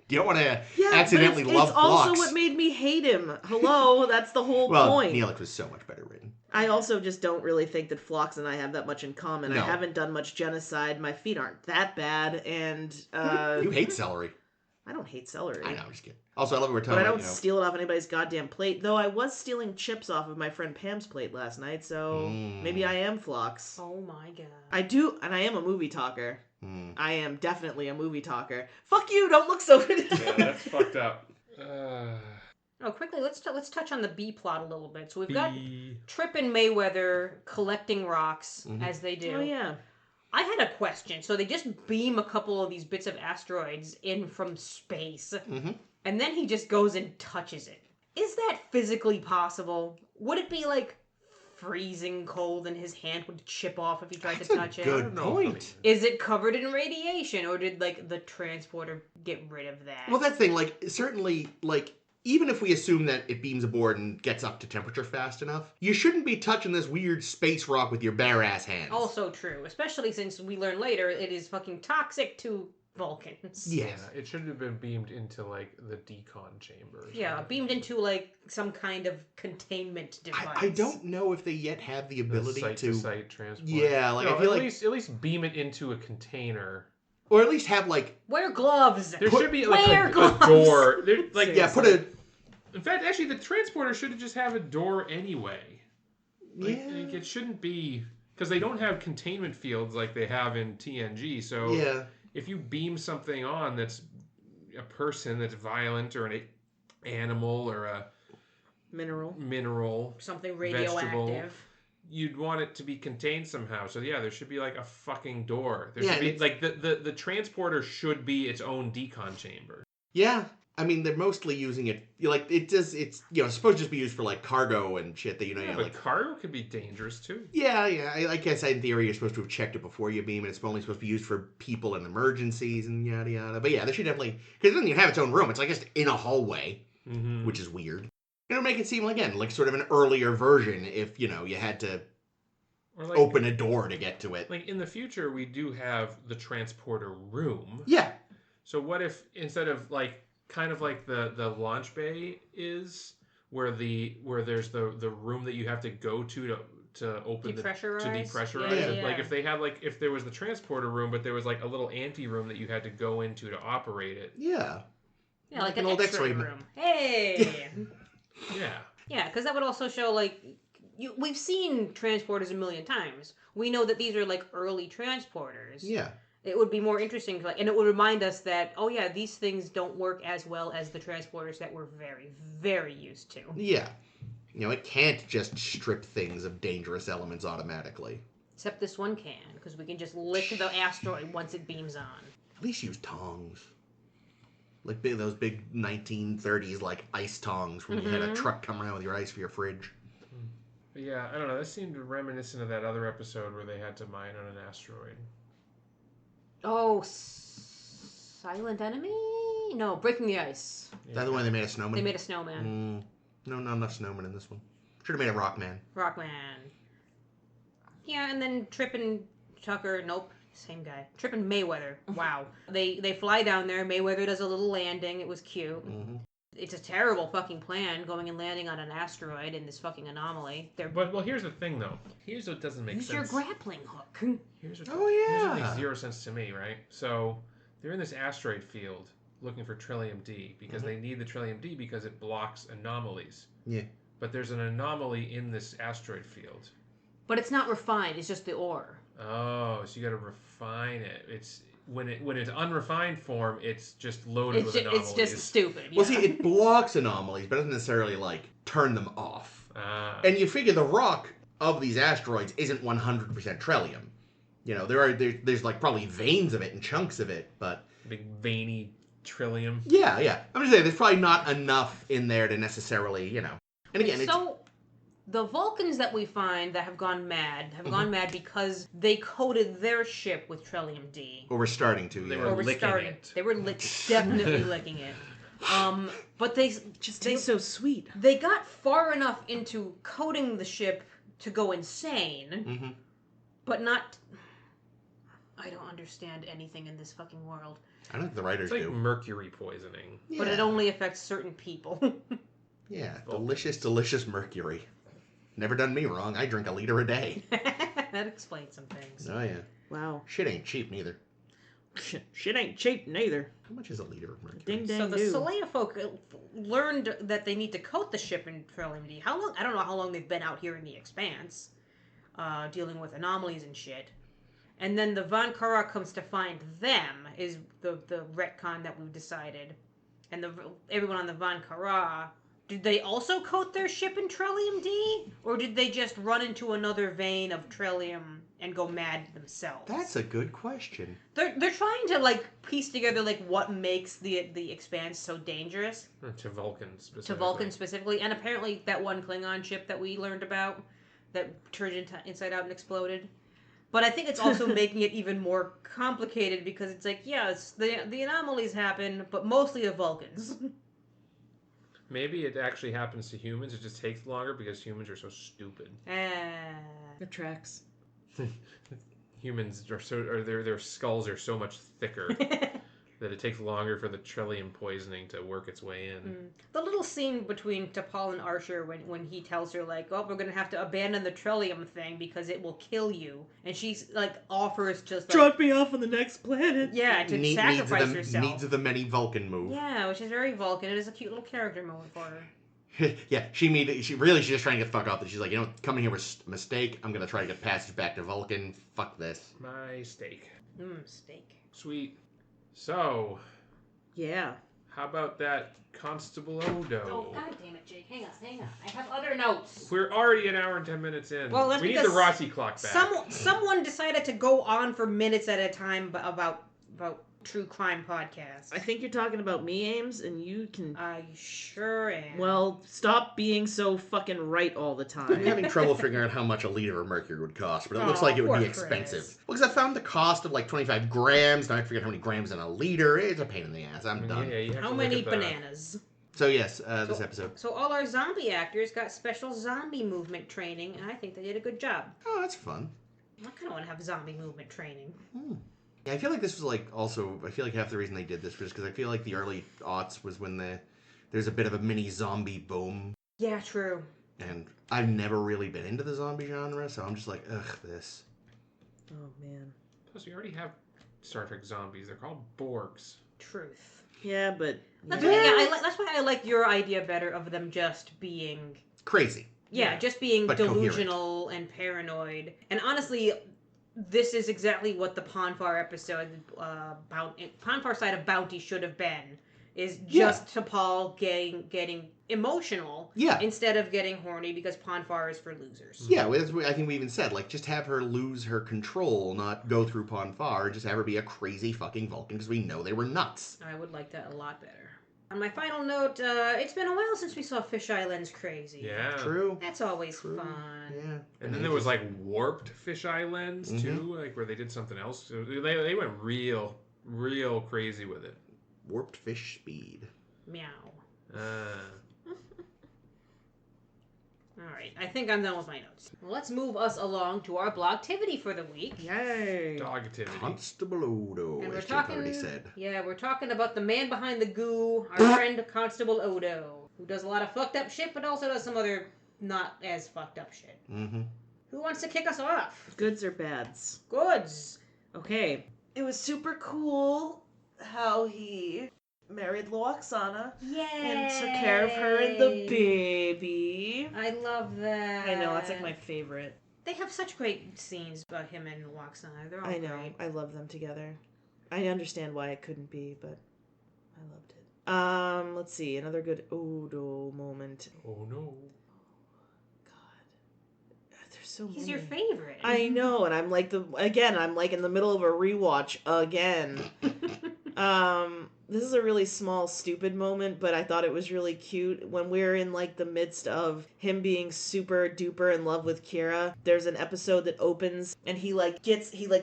Speaker 4: You don't want to
Speaker 2: Yeah,
Speaker 4: accidentally
Speaker 2: but
Speaker 4: love
Speaker 2: it's also
Speaker 4: Phlox.
Speaker 2: what made me hate him. Hello, that's the whole
Speaker 4: Well,
Speaker 2: point.
Speaker 4: Neelix was so much better written.
Speaker 2: I also just don't really think that Phlox and I have that much in common.
Speaker 4: No.
Speaker 2: I haven't done much genocide. My feet aren't that bad, and
Speaker 4: You hate celery.
Speaker 2: I don't hate celery.
Speaker 4: I know, I'm just kidding. Also, I love it we're
Speaker 2: But
Speaker 4: talking
Speaker 2: I don't
Speaker 4: about,
Speaker 2: steal it off anybody's goddamn plate. Though I was stealing chips off of my friend Pam's plate last night, so maybe I am Phlox.
Speaker 1: Oh my god.
Speaker 2: I do, and I am a movie talker.
Speaker 4: Mm.
Speaker 2: I am definitely a movie talker. Fuck you! Don't look so.
Speaker 3: Yeah, that's fucked up.
Speaker 1: Oh, quickly, let's touch on the B plot a little bit. So we've got Trip and Mayweather collecting rocks, as they do.
Speaker 2: Oh yeah.
Speaker 1: I had a question. So they just beam a couple of these bits of asteroids in from space, and then he just goes and touches it. Is that physically possible? Would it be like freezing cold and his hand would chip off if he tried to touch it?
Speaker 4: Good point.
Speaker 1: Is it covered in radiation, or did like the transporter get rid of that?
Speaker 4: Well, that's the thing. Like, certainly, like, even if we assume that it beams aboard and gets up to temperature fast enough, you shouldn't be touching this weird space rock with your bare ass hands.
Speaker 1: Also true, especially since we learn later it is fucking toxic to Vulcans.
Speaker 4: Yes.
Speaker 3: Yeah, it should have been beamed into like the decon chamber. or
Speaker 1: Yeah,
Speaker 3: something.
Speaker 1: beamed into like some kind of containment device.
Speaker 4: I don't know if they yet have the
Speaker 3: The
Speaker 4: ability to,
Speaker 3: site-to-site transport.
Speaker 4: Yeah, like,
Speaker 3: No,
Speaker 4: I feel
Speaker 3: at
Speaker 4: like,
Speaker 3: least beam it into a container.
Speaker 4: or at least have like,
Speaker 1: Wear gloves.
Speaker 3: There should be like
Speaker 1: Wear
Speaker 3: a
Speaker 1: gloves.
Speaker 3: door. There, like
Speaker 4: yeah, put a,
Speaker 3: In fact, actually, the transporter should just have a door anyway. Like,
Speaker 4: yeah,
Speaker 3: it shouldn't be because they don't have containment fields like they have in TNG. So
Speaker 4: yeah,
Speaker 3: if you beam something on that's a person that's violent or an animal or a mineral,
Speaker 1: Something
Speaker 3: vegetable,
Speaker 1: radioactive.
Speaker 3: you'd want it to be contained somehow. So yeah, there should be like a fucking door. There
Speaker 4: Yeah,
Speaker 3: should be
Speaker 4: and
Speaker 3: like the transporter should be its own decon chamber.
Speaker 4: yeah. I mean, they're mostly using it, like, it's, it's supposed to just be used for, like, cargo and shit that,
Speaker 3: Yeah,
Speaker 4: like,
Speaker 3: but cargo could be dangerous too.
Speaker 4: yeah, I guess in theory you're supposed to have checked it before you beam, and it's only supposed to be used for people in emergencies and yada yada. But yeah, they should definitely, because it doesn't even have its own room. It's like just in a hallway,
Speaker 3: Mm-hmm.
Speaker 4: which is weird. It'll make it seem, again, like sort of an earlier version if, you had to
Speaker 3: Or like,
Speaker 4: open a door to get to it.
Speaker 3: Like in the future, we do have the transporter room.
Speaker 4: Yeah.
Speaker 3: So what if instead of like kind of like the launch bay is where there's the room that you have to go to open to depressurize.
Speaker 1: Yeah.
Speaker 3: Like if there was the transporter room, but there was like a little ante room that you had to go into to operate it.
Speaker 4: Yeah.
Speaker 1: Yeah, like
Speaker 4: An
Speaker 1: an
Speaker 4: old
Speaker 1: X-ray
Speaker 4: X-ray
Speaker 1: room. Hey.
Speaker 3: Yeah.
Speaker 1: Yeah, because that would also show like we've seen transporters a million times. We know that these are like early transporters.
Speaker 4: Yeah.
Speaker 1: It would be more interesting, and it would remind us that, oh yeah, these things don't work as well as the transporters that we're very, very used to.
Speaker 4: Yeah. It can't just strip things of dangerous elements automatically.
Speaker 1: Except this one can, because we can just lick the asteroid once it beams on.
Speaker 4: At least use tongs. Like those big 1930s, like, ice tongs when you had a truck come around with your ice for your fridge.
Speaker 3: But yeah, I don't know. This seemed reminiscent of that other episode where they had to mine on an asteroid.
Speaker 1: Oh, Silent Enemy? No, Breaking the Ice.
Speaker 4: Is that the one they made a snowman?
Speaker 1: They made a snowman.
Speaker 4: No, not enough snowman in this one. Should have made a Rockman.
Speaker 1: Rockman. Yeah, and then Trip and Tucker, nope, same guy. Trip and Mayweather. Wow. They fly down there. Mayweather does a little landing. It was cute.
Speaker 4: Mm-hmm.
Speaker 1: It's a terrible fucking plan, going and landing on an asteroid in this fucking anomaly.
Speaker 3: Well, here's the thing though. Here's what doesn't make
Speaker 1: Use
Speaker 3: sense.
Speaker 1: your grappling hook.
Speaker 3: Here's what
Speaker 4: Oh,
Speaker 3: makes
Speaker 4: yeah.
Speaker 3: zero sense to me, right? So they're in this asteroid field looking for Trillium D because they need the Trillium D because it blocks anomalies.
Speaker 4: Yeah.
Speaker 3: But there's an anomaly in this asteroid field.
Speaker 1: But it's not refined, it's just the ore.
Speaker 3: Oh, so you got to refine it. It's when it's unrefined form, it's just loaded with anomalies.
Speaker 1: It's just stupid.
Speaker 4: Well,
Speaker 1: yeah.
Speaker 4: see, it blocks anomalies, but doesn't necessarily, like, turn them off. And you figure the rock of these asteroids isn't 100% Trillium. There's like probably veins of it and chunks of it, but
Speaker 3: big veiny Trillium.
Speaker 4: yeah. I'm just saying there's probably not enough in there to necessarily, And again,
Speaker 1: so the Vulcans that we find that have gone mad because they coated their ship with Trillium D.
Speaker 4: Or we're starting to,
Speaker 3: They
Speaker 4: yeah.
Speaker 3: were licking it.
Speaker 1: They were definitely licking it. But they
Speaker 2: Just tastes so sweet.
Speaker 1: They got far enough into coating the ship to go insane,
Speaker 4: Mm-hmm.
Speaker 1: but not. I don't understand anything in this fucking world.
Speaker 4: I don't think the writers
Speaker 3: It's like
Speaker 4: do.
Speaker 3: mercury poisoning.
Speaker 1: But it only affects certain people.
Speaker 4: Yeah, delicious, delicious mercury. Never done me wrong. I drink a liter a day.
Speaker 1: That explains some things.
Speaker 4: Oh, yeah.
Speaker 2: Wow.
Speaker 4: Shit ain't cheap, neither.
Speaker 2: Shit ain't cheap neither.
Speaker 4: How much is a liter of mercury?
Speaker 2: Ding dang
Speaker 1: So the
Speaker 2: do.
Speaker 1: Solea folk learned that they need to coat the ship in Trillium D. How long? I don't know how long they've been out here in the Expanse, dealing with anomalies and shit. And then the Von Kara comes to find them, is the retcon that we've decided. And everyone on the Von Kara, did they also coat their ship in Trillium D? Or did they just run into another vein of Trillium and go mad themselves?
Speaker 4: That's a good question.
Speaker 1: They're trying to like piece together like what makes the Expanse so dangerous
Speaker 3: To Vulcans specifically.
Speaker 1: to Vulcan specifically, and apparently that one Klingon ship that we learned about that turned inside out and exploded. But I think it's also making it even more complicated because it's like, yes, the anomalies happen, but mostly the Vulcans.
Speaker 3: Maybe it actually happens to humans. It just takes longer because humans are so stupid.
Speaker 2: The tracks.
Speaker 3: Humans are their skulls are so much thicker. That it takes longer for the trillium poisoning to work its way in.
Speaker 1: The little scene between T'Pol and Archer when he tells her, like, oh, we're going to have to abandon the trillium thing because it will kill you. And she's, like, offers just, like...
Speaker 2: Drop me off on the next planet.
Speaker 1: Yeah, to sacrifice herself.
Speaker 4: Needs of the many Vulcan move.
Speaker 1: Yeah, which is very Vulcan. It is a cute little character moment for her.
Speaker 4: Yeah, she's just trying to get the fuck off. She's like, coming here was a mistake. I'm going to try to get passage back to Vulcan. Fuck this.
Speaker 3: My steak.
Speaker 1: Steak.
Speaker 3: Sweet. So,
Speaker 2: Yeah.
Speaker 3: how about that Constable Odo?
Speaker 1: Oh, god damn it, Jake. Hang on. I have other notes.
Speaker 3: We're already an hour and 10 minutes in.
Speaker 1: Well, that's
Speaker 3: we need the
Speaker 1: because
Speaker 3: Rossi clock back.
Speaker 1: Someone decided to go on for minutes at a time about true crime podcasts.
Speaker 2: I think you're talking about me, Ames, and you can...
Speaker 1: I sure am.
Speaker 2: Well, stop being so fucking right all the
Speaker 4: I'm
Speaker 2: time.
Speaker 4: having trouble figuring out how much a liter of mercury would cost, but it looks like it would
Speaker 1: poor
Speaker 4: be
Speaker 1: Chris.
Speaker 4: expensive. Because I found the cost of like 25 grams. Now I forget how many grams in a liter. It's a pain in the ass. I'm done.
Speaker 3: Yeah, you have
Speaker 1: How
Speaker 3: to
Speaker 1: many
Speaker 3: look at the-
Speaker 1: bananas?
Speaker 4: So yes, this episode.
Speaker 1: So all our zombie actors got special zombie movement training, and I think they did a good job.
Speaker 4: Oh, that's fun.
Speaker 1: I kind of want to have zombie movement training.
Speaker 4: Yeah, I feel like this was like also. I feel like half the reason they did this was because I feel like the early aughts was when there's a bit of a mini zombie boom.
Speaker 1: Yeah, true.
Speaker 4: And I've never really been into the zombie genre, so I'm just like, ugh, this.
Speaker 2: Oh, man.
Speaker 3: Plus, we already have Star Trek zombies. They're called Borgs.
Speaker 1: Truth.
Speaker 2: Yeah, but...
Speaker 1: That's
Speaker 2: yeah.
Speaker 1: why, that's why I like your idea better of them just being...
Speaker 4: Crazy.
Speaker 1: Yeah, just being
Speaker 4: But
Speaker 1: delusional and paranoid. And honestly, this is exactly what the Ponfar episode, Ponfar side of Bounty should have been. Is just T'Pol getting emotional instead of getting horny because Ponfar is for losers.
Speaker 4: Yeah, I think we even said, like, just have her lose her control, not go through Ponfar, just have her be a crazy fucking Vulcan, because we know they were nuts.
Speaker 1: I would like that a lot better. On my final note, it's been a while since we saw Fish Island's Crazy.
Speaker 3: Yeah.
Speaker 4: True.
Speaker 1: That's always fun.
Speaker 4: Yeah.
Speaker 3: And then there was like warped fisheye lens too, like where they did something else. So they went real crazy with it.
Speaker 4: Warped fish speed.
Speaker 1: Meow.
Speaker 3: Uh,
Speaker 1: Alright, I think I'm done with my notes. Well, let's move us along to our blogtivity for the week.
Speaker 2: Yay.
Speaker 3: dog activity.
Speaker 4: Constable Odo,
Speaker 1: And we're
Speaker 4: as Jake
Speaker 1: talking,
Speaker 4: already said.
Speaker 1: yeah, we're talking about the man behind the goo, our friend Constable Odo, who does a lot of fucked up shit, but also does some other not as fucked up shit.
Speaker 4: Mm-hmm.
Speaker 1: Who wants to kick us off?
Speaker 2: Goods or bads?
Speaker 1: Goods.
Speaker 2: Okay. It was super cool how he married Loaxana
Speaker 1: Yay!
Speaker 2: and took care of her and the baby.
Speaker 1: I love that.
Speaker 2: I know, that's like my favorite.
Speaker 1: They have such great scenes about him and Loaxana. They're all
Speaker 2: I know.
Speaker 1: great.
Speaker 2: I love them together. I understand why it couldn't be, but I loved it. Let's see. Another good Odo moment.
Speaker 3: Oh no.
Speaker 2: God. There's so many.
Speaker 1: He's your favorite.
Speaker 2: I know, and I'm like I'm like in the middle of a rewatch again. This is a really small, stupid moment, but I thought it was really cute. When we're in, like, the midst of him being super duper in love with Kira, there's an episode that opens, and he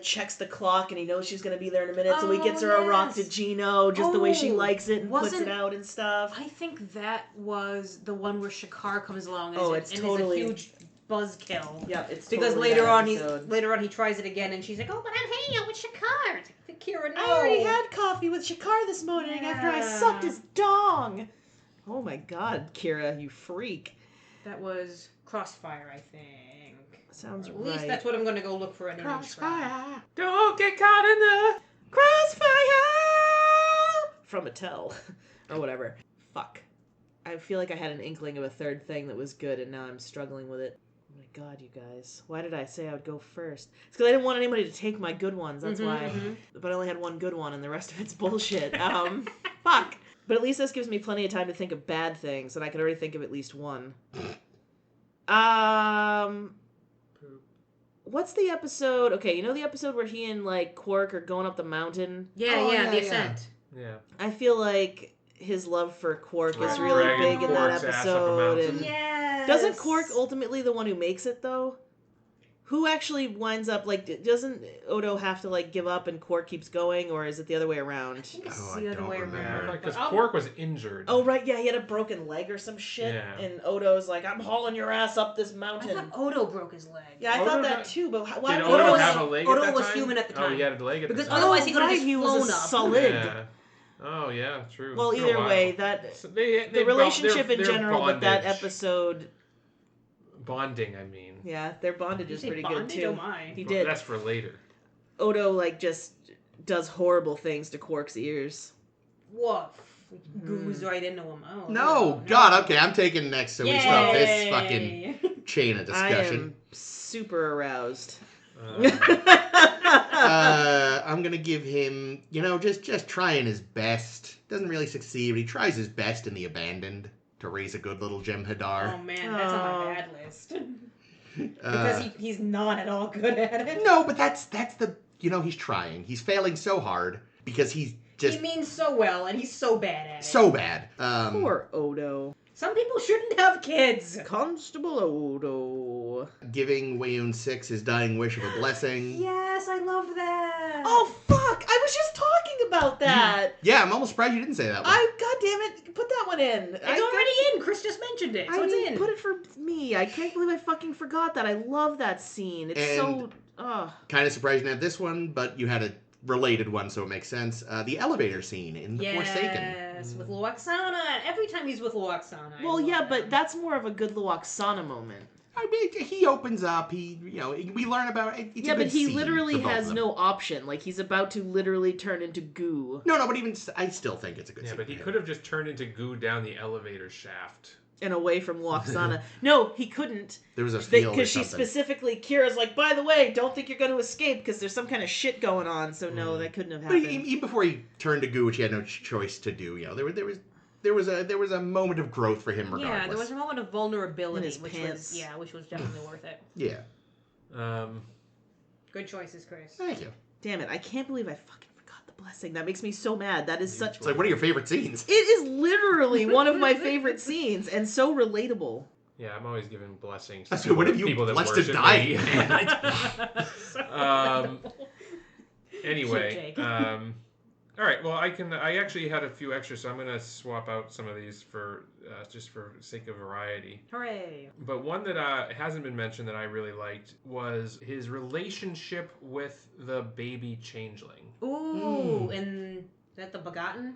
Speaker 2: checks the clock, and he knows she's gonna be there in a minute, so he gets her a rock to Gino, just the way she likes it, and puts it out and stuff.
Speaker 1: I think that was the one where Shakar comes along and,
Speaker 2: it's
Speaker 1: is
Speaker 2: totally
Speaker 1: a huge buzzkill.
Speaker 2: Yeah, it's
Speaker 1: because
Speaker 2: totally
Speaker 1: later
Speaker 2: that
Speaker 1: on he tries it again, and she's like, "Oh, but I'm hanging out with Shakar." It's like, Kira, no.
Speaker 2: I already had coffee with Shakar this morning after I sucked his dong. Oh my god, Kira, you freak.
Speaker 1: That was Crossfire, I think.
Speaker 2: Sounds
Speaker 1: At
Speaker 2: right.
Speaker 1: least that's what I'm going to go look for an image from.
Speaker 2: Crossfire.
Speaker 3: Don't get caught in the
Speaker 2: Crossfire! From Mattel. Or whatever. Fuck. I feel like I had an inkling of a third thing that was good, and now I'm struggling with it. Oh my god, you guys. Why did I say I would go first? It's because I didn't want anybody to take my good ones, that's why. But I only had one good one, and the rest of it's bullshit. Fuck. But at least this gives me plenty of time to think of bad things, and I can already think of at least one. What's the episode? Okay, you know the episode where he and, like, Quark are going up the mountain?
Speaker 1: Yeah, the Ascent.
Speaker 3: Yeah.
Speaker 2: I feel like his love for Quark is
Speaker 1: Oh,
Speaker 2: really
Speaker 1: dragging
Speaker 2: big in that
Speaker 3: Quark's ass up a
Speaker 2: episode.
Speaker 3: mountain.
Speaker 2: And
Speaker 1: Yes.
Speaker 2: doesn't Quark ultimately the one who makes it, though? Who actually winds up, like, doesn't Odo have to, like, give up and Quark keeps going, or is it the other way around?
Speaker 1: I think it's
Speaker 4: Oh,
Speaker 1: the
Speaker 4: I
Speaker 1: other
Speaker 4: don't
Speaker 1: way
Speaker 4: remember.
Speaker 1: around.
Speaker 3: Because
Speaker 1: But I'll-
Speaker 3: Quark was injured.
Speaker 2: Oh, right, yeah, he had a broken leg or some shit,
Speaker 3: Yeah.
Speaker 2: and Odo's like, I'm hauling your ass up this
Speaker 1: I
Speaker 2: mountain.
Speaker 1: thought Odo broke his leg.
Speaker 2: Yeah, I
Speaker 3: Odo
Speaker 2: thought that
Speaker 3: got-
Speaker 2: too, but why
Speaker 3: Did
Speaker 2: would
Speaker 3: Odo
Speaker 1: was-
Speaker 3: have a leg
Speaker 1: Odo
Speaker 3: at that
Speaker 1: was
Speaker 3: time?
Speaker 1: human at the
Speaker 3: Oh,
Speaker 1: time.
Speaker 3: he had a leg at
Speaker 1: Because
Speaker 3: the time.
Speaker 1: otherwise he could've just
Speaker 2: he was
Speaker 1: flown
Speaker 2: a
Speaker 1: up.
Speaker 2: solid.
Speaker 3: Yeah. Oh yeah, true.
Speaker 2: Well,
Speaker 3: It's been a
Speaker 2: either
Speaker 3: while.
Speaker 2: way, that
Speaker 3: So
Speaker 2: the relationship in
Speaker 3: their
Speaker 2: general, but that
Speaker 3: bondage.
Speaker 2: episode,
Speaker 3: Bonding, I mean.
Speaker 2: yeah, their bondage
Speaker 1: Did you
Speaker 2: is
Speaker 1: say
Speaker 2: pretty
Speaker 1: bondage?
Speaker 2: good too.
Speaker 1: Oh my.
Speaker 2: He
Speaker 3: Well,
Speaker 2: did.
Speaker 3: that's for later.
Speaker 2: Odo like just does horrible things to Quark's ears.
Speaker 1: Woof. Goes right into him. Oh,
Speaker 4: No, God, okay, I'm taking next so we stop this
Speaker 1: Yay.
Speaker 4: fucking chain of
Speaker 2: I
Speaker 4: discussion.
Speaker 2: am super aroused.
Speaker 4: I'm gonna give him, just trying his best. Doesn't really succeed, but he tries his best in The Abandoned to raise a good little Jem'Hadar.
Speaker 1: Oh man, that's on my bad list.
Speaker 4: Uh,
Speaker 1: Because he's not at all good at it.
Speaker 4: No, but that's the, he's trying. He's failing so hard because he's just
Speaker 1: He means so well, and he's so bad at it.
Speaker 4: so bad.
Speaker 2: Poor Odo.
Speaker 1: Some people shouldn't have kids.
Speaker 2: Constable Odo.
Speaker 4: Giving Wayoon 6 his dying wish of a blessing.
Speaker 1: Yes, I love that.
Speaker 2: Oh fuck! I was just talking about that.
Speaker 4: Yeah, I'm almost surprised you didn't say that one.
Speaker 2: God damn it! Put that one in.
Speaker 1: It's already in. Chris just mentioned it, so it's in.
Speaker 2: Put it for me. I can't believe I fucking forgot that. I love that scene. It's so.
Speaker 4: Kind of surprised you didn't have this one, but you had a related one, so it makes sense. The elevator scene in The Forsaken.
Speaker 1: Yes, with Luoxana. Every time he's with Luoxana. I
Speaker 2: Well,
Speaker 1: love
Speaker 2: yeah,
Speaker 1: him.
Speaker 2: but that's more of a good Luoxana moment.
Speaker 4: I mean, he opens up. We learn about it. It's
Speaker 2: Yeah,
Speaker 4: a
Speaker 2: but
Speaker 4: good
Speaker 2: he
Speaker 4: scene
Speaker 2: literally
Speaker 4: for both
Speaker 2: has
Speaker 4: of them.
Speaker 2: no option. Like, he's about to literally turn into goo.
Speaker 4: No, but even I still think it's a good
Speaker 3: Yeah,
Speaker 4: scene.
Speaker 3: but he
Speaker 4: for him.
Speaker 3: could have just turned into goo down the elevator shaft.
Speaker 2: And away from Luoxana. No, he couldn't.
Speaker 4: There was a field or
Speaker 2: Because she
Speaker 4: something.
Speaker 2: specifically, Kira's like, by the way, don't think you're going to escape because there's some kind of shit going on. So no, that couldn't have
Speaker 4: But
Speaker 2: happened.
Speaker 4: even before he turned to goo, which he had no choice to do, there was a moment of growth for him regardless.
Speaker 1: Yeah, there was a moment of vulnerability,
Speaker 2: In his
Speaker 1: which
Speaker 2: pants.
Speaker 1: was definitely worth it.
Speaker 4: Yeah.
Speaker 1: Good choices, Chris.
Speaker 4: Thank you.
Speaker 2: Damn it, I can't believe I fucking forgot the blessing. That makes me so mad. That is such...
Speaker 4: It's like one of your favorite scenes.
Speaker 2: It is literally one of my favorite scenes and so relatable.
Speaker 3: Yeah, I'm always giving blessings
Speaker 4: That's
Speaker 3: to
Speaker 4: what have you
Speaker 3: people that
Speaker 4: blessed to
Speaker 3: worship
Speaker 4: die?
Speaker 3: me. Anyway, all right. Well, I actually had a few extras, so I'm gonna swap out some of these for just for sake of variety.
Speaker 1: Hooray.
Speaker 3: But one that hasn't been mentioned that I really liked was his relationship with the baby changeling.
Speaker 1: Ooh, and that the Begotten?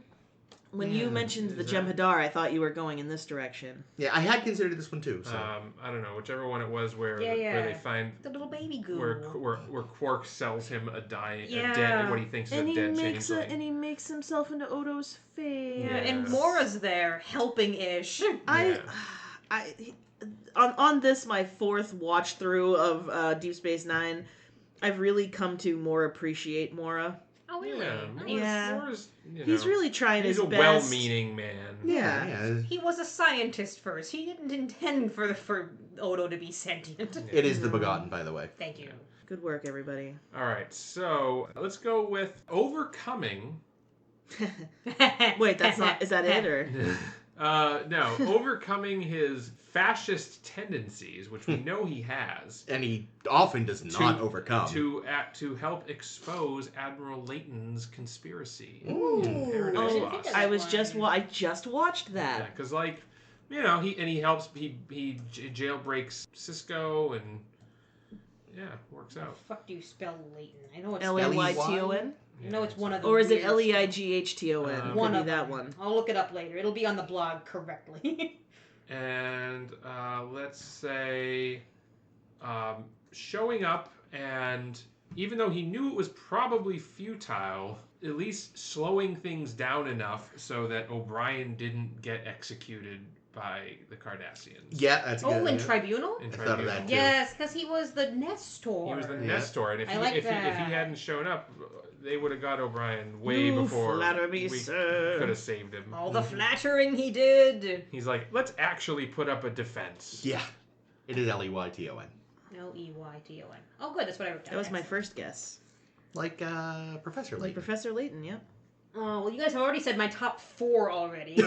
Speaker 2: When you mentioned the
Speaker 3: is that-
Speaker 2: Jem'Hadar, I thought you were going in this direction.
Speaker 4: Yeah, I had considered this one too. So.
Speaker 3: I don't know, whichever one it was where
Speaker 1: Yeah.
Speaker 3: where they find
Speaker 1: The little baby goo.
Speaker 3: where Quark sells him a
Speaker 1: Yeah.
Speaker 3: dead what he thinks is
Speaker 2: And
Speaker 3: a
Speaker 2: he
Speaker 3: dead
Speaker 2: makes
Speaker 3: changeling.
Speaker 2: and he makes himself into Odo's face.
Speaker 1: Yeah, and
Speaker 3: Yes.
Speaker 1: Mora's there, helping-ish.
Speaker 2: On this, my fourth watch through of Deep Space Nine, I've really come to more appreciate Mora.
Speaker 1: Oh, really?
Speaker 3: Yeah,
Speaker 1: Nice.
Speaker 3: Mora's,
Speaker 2: He's really trying
Speaker 3: he's
Speaker 2: his
Speaker 3: a
Speaker 2: best.
Speaker 3: well-meaning man.
Speaker 2: Yeah.
Speaker 1: He was a scientist first. He didn't intend for Odo to be sentient.
Speaker 4: It is the Begotten, by the way.
Speaker 1: Thank you.
Speaker 2: Good work, everybody.
Speaker 3: All right, so let's go with overcoming.
Speaker 2: Wait, that's not. Is that it or?
Speaker 3: No, overcoming his fascist tendencies, which we know he has,
Speaker 4: And he often does not overcome.
Speaker 3: to help expose Admiral Layton's conspiracy
Speaker 4: Ooh.
Speaker 3: in Paradise
Speaker 1: Oh,
Speaker 3: Lost.
Speaker 2: I just watched
Speaker 3: Yeah,
Speaker 2: that.
Speaker 3: because he helps he jailbreaks Cisco and works out.
Speaker 1: Fuck do you spell Leighton? I know it's
Speaker 2: Layton,
Speaker 3: Yeah,
Speaker 1: No, it's one of the
Speaker 2: or is it
Speaker 1: weird-
Speaker 2: Leighton?
Speaker 1: One
Speaker 2: Could
Speaker 1: of
Speaker 2: be that
Speaker 1: them.
Speaker 2: one.
Speaker 1: I'll look it up later. It'll be on the blog correctly.
Speaker 3: And let's say showing up, and even though he knew it was probably futile, at least slowing things down enough so that O'Brien didn't get executed by the Cardassians.
Speaker 4: Yeah, that's a good.
Speaker 1: Oh, in
Speaker 4: idea.
Speaker 1: Tribunal?
Speaker 3: In
Speaker 4: I thought of that,
Speaker 3: Tribunal.
Speaker 4: too.
Speaker 1: Yes, because he was the Nestor.
Speaker 3: He was the
Speaker 4: Yeah.
Speaker 3: Nestor, and if
Speaker 1: I
Speaker 3: he,
Speaker 1: like
Speaker 3: if, he, if
Speaker 1: that.
Speaker 3: he hadn't shown up, they would have got O'Brien way
Speaker 2: You
Speaker 3: before
Speaker 2: flatter me,
Speaker 3: we
Speaker 2: sir.
Speaker 3: could have saved him.
Speaker 1: All the flattering he did.
Speaker 3: He's like, let's actually put up a defense.
Speaker 4: Yeah, it is Leyton.
Speaker 1: Leyton. Oh, good. That's what I wrote down.
Speaker 2: That was my
Speaker 1: Excellent.
Speaker 2: first guess.
Speaker 4: Like Professor
Speaker 2: Like
Speaker 4: Layton.
Speaker 2: Professor Layton, yeah.
Speaker 1: Oh, well, you guys have already said my top 4 already.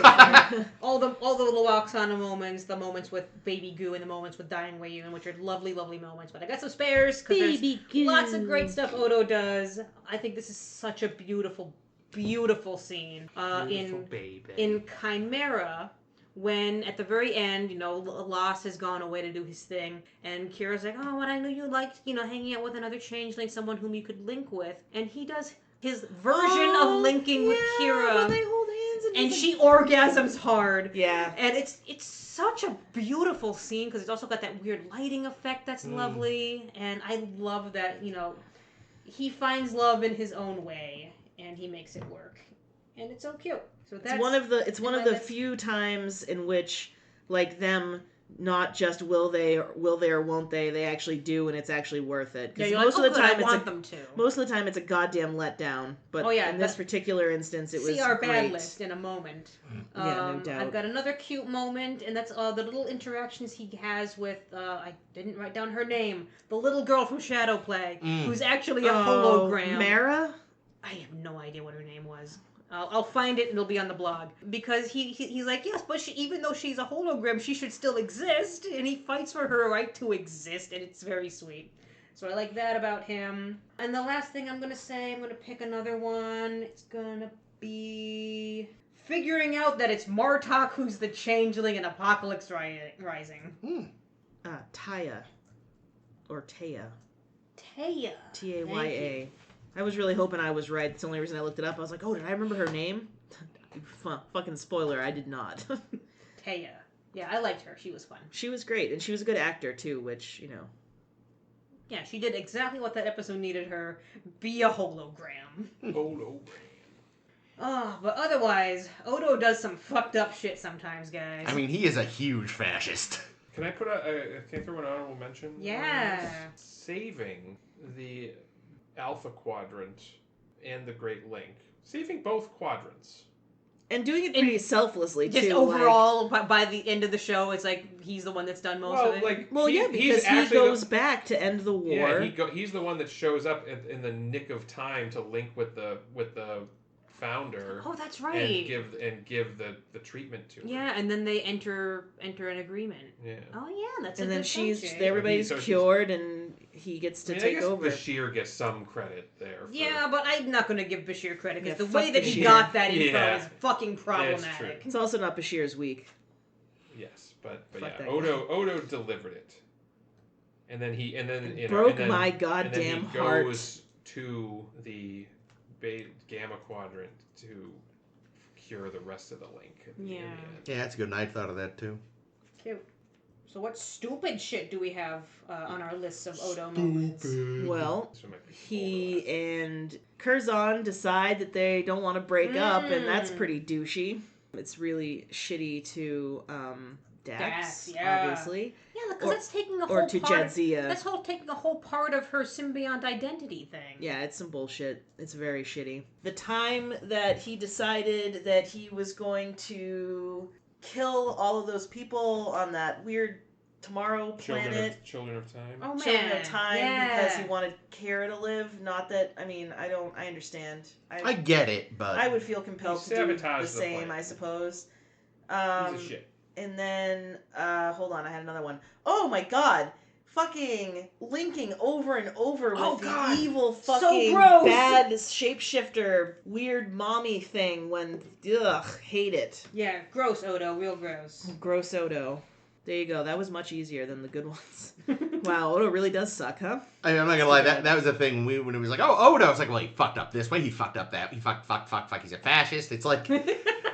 Speaker 1: all the Luoxana moments, the moments with Baby Goo, and the moments with Dying Wayoon, which are lovely, lovely moments. But I got some spares because there's lots of great stuff Odo does. I think this is such a beautiful, beautiful scene.
Speaker 3: Beautiful baby.
Speaker 1: In Chimera, when at the very end, Lost has gone away to do his thing, and Kira's like, oh, what I knew you liked, hanging out with another changeling, someone whom you could link with, and he does his version of linking with Kira.
Speaker 2: when they hold hands
Speaker 1: And she orgasms hard.
Speaker 2: Yeah.
Speaker 1: And it's such a beautiful scene because it's also got that weird lighting effect that's lovely. And I love that, he finds love in his own way and he makes it work. And it's so cute. So that's
Speaker 2: It's one of the few times in which like them not just will they or won't they actually do, and it's actually worth it.
Speaker 1: Yeah,
Speaker 2: Most of the time
Speaker 1: I want them to.
Speaker 2: Most of the time it's a goddamn letdown. But in this particular instance, it was
Speaker 1: see our
Speaker 2: great.
Speaker 1: bad list in a moment.
Speaker 2: Yeah, no doubt.
Speaker 1: I've got another cute moment, and that's the little interactions he has with I didn't write down her name, the little girl from Shadowplay, who's actually a hologram.
Speaker 2: Mara?
Speaker 1: I have no idea what her name was. I'll find it and it'll be on the blog. Because he's like, yes, but even though she's a hologram, she should still exist. And he fights for her right to exist, and it's very sweet. So I like that about him. And the last thing I'm going to say, I'm going to pick another one. It's going to be figuring out that it's Martok who's the changeling in Apocalypse Rising.
Speaker 2: Taya. Or Taya.
Speaker 1: Taya.
Speaker 2: Taya. I was really hoping I was right. That's the only reason I looked it up. I was like, oh, did I remember her name? Fucking spoiler, I did not.
Speaker 1: Taya. Yeah, I liked her. She was fun.
Speaker 2: She was great, and she was a good actor, too, which,
Speaker 1: Yeah, she did exactly what that episode needed her. Be a hologram.
Speaker 3: Hologram.
Speaker 1: But otherwise, Odo does some fucked up shit sometimes, guys.
Speaker 4: I mean, he is a huge fascist.
Speaker 3: Can I throw an honorable mention?
Speaker 1: Yeah.
Speaker 3: Saving the Alpha Quadrant and the Great Link. Saving both quadrants.
Speaker 2: And doing it pretty selflessly, too.
Speaker 1: Just overall, by the end of the show, it's like he's the one that's done most of it.
Speaker 2: Because he goes back to end the war.
Speaker 3: Yeah, he's the one that shows up in the nick of time to link with the founder.
Speaker 1: Oh, that's right.
Speaker 3: And give the treatment to her.
Speaker 1: Yeah, and then they enter an agreement.
Speaker 3: Yeah.
Speaker 1: Oh yeah, that's.
Speaker 2: And
Speaker 1: a
Speaker 2: then
Speaker 1: good
Speaker 2: everybody's cured, and he gets to take over.
Speaker 3: Bashir gets some credit there.
Speaker 1: Yeah, but I'm not going to give Bashir credit because the
Speaker 2: fuck
Speaker 1: way that he
Speaker 2: Bashir.
Speaker 1: got that info is fucking problematic.
Speaker 3: It's true.
Speaker 2: It's also not Bashir's week.
Speaker 3: Yes, but
Speaker 2: Fuck
Speaker 3: yeah,
Speaker 2: that
Speaker 3: Odo delivered it, and then he
Speaker 2: broke my goddamn heart.
Speaker 3: He goes to the Gamma Quadrant to cure the rest of the link.
Speaker 1: Yeah.
Speaker 4: Yeah, that's good. I thought of that too.
Speaker 1: Cute. So what stupid shit do we have on our list of Odo moments?
Speaker 2: Well, he and Curzon decide that they don't want to break up, and that's pretty douchey. It's really shitty to Dax, obviously.
Speaker 1: Yeah, because that's taking a whole
Speaker 2: or to
Speaker 1: part.
Speaker 2: Jadzia.
Speaker 1: That's taking a whole part of her symbiont identity thing.
Speaker 2: Yeah, it's some bullshit. It's very shitty. The time that he decided that he was going to kill all of those people on that weird Tomorrow planet.
Speaker 3: Children of Time.
Speaker 1: Oh man.
Speaker 2: Children of Time because he wanted Kara to live. Not that, I understand.
Speaker 4: I get it, but
Speaker 2: I would feel compelled to do the same,
Speaker 3: planet.
Speaker 2: I suppose.
Speaker 3: He's a shit.
Speaker 2: And then, hold on, I had another one. Oh my god! Fucking linking over and over with the evil fucking bad shapeshifter weird mommy thing when, hate it.
Speaker 1: Yeah, gross Odo, real gross.
Speaker 2: Gross Odo. There you go. That was much easier than the good ones. Wow, Odo really does suck, huh?
Speaker 4: I'm not gonna lie. That was the thing. When it was like, oh, Odo, it's like, well, he fucked up this way. He fucked up that. He fuck. He's a fascist. It's like we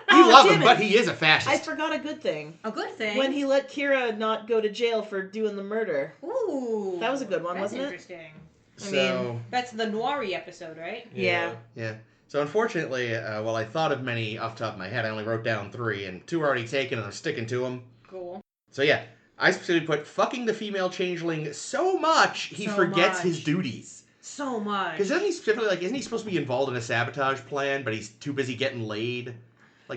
Speaker 4: love him, but he is a fascist.
Speaker 2: I forgot a good thing.
Speaker 1: A good thing.
Speaker 2: When he let Kira not go to jail for doing the murder.
Speaker 1: Ooh,
Speaker 2: that was a good one,
Speaker 1: that's
Speaker 2: wasn't
Speaker 1: interesting.
Speaker 2: So
Speaker 1: That's the Noiri episode, right?
Speaker 2: Yeah.
Speaker 4: So unfortunately, while I thought of many off the top of my head, I only wrote down 3, and 2 are already taken, and I'm sticking to them.
Speaker 1: Cool.
Speaker 4: So yeah, I specifically put fucking the female changeling so much he forgets his duties.
Speaker 1: So much.
Speaker 4: Because isn't he supposed to be involved in a sabotage plan, but he's too busy getting laid?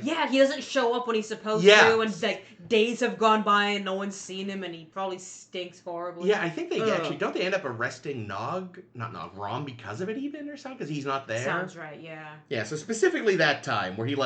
Speaker 1: Yeah, he doesn't show up when he's supposed to, and days have gone by and no one's seen him, and he probably stinks horribly.
Speaker 4: Yeah, I think they don't they end up arresting Rom because of it even or something? Because he's not there?
Speaker 1: Sounds right, yeah.
Speaker 4: Yeah, so specifically that time where he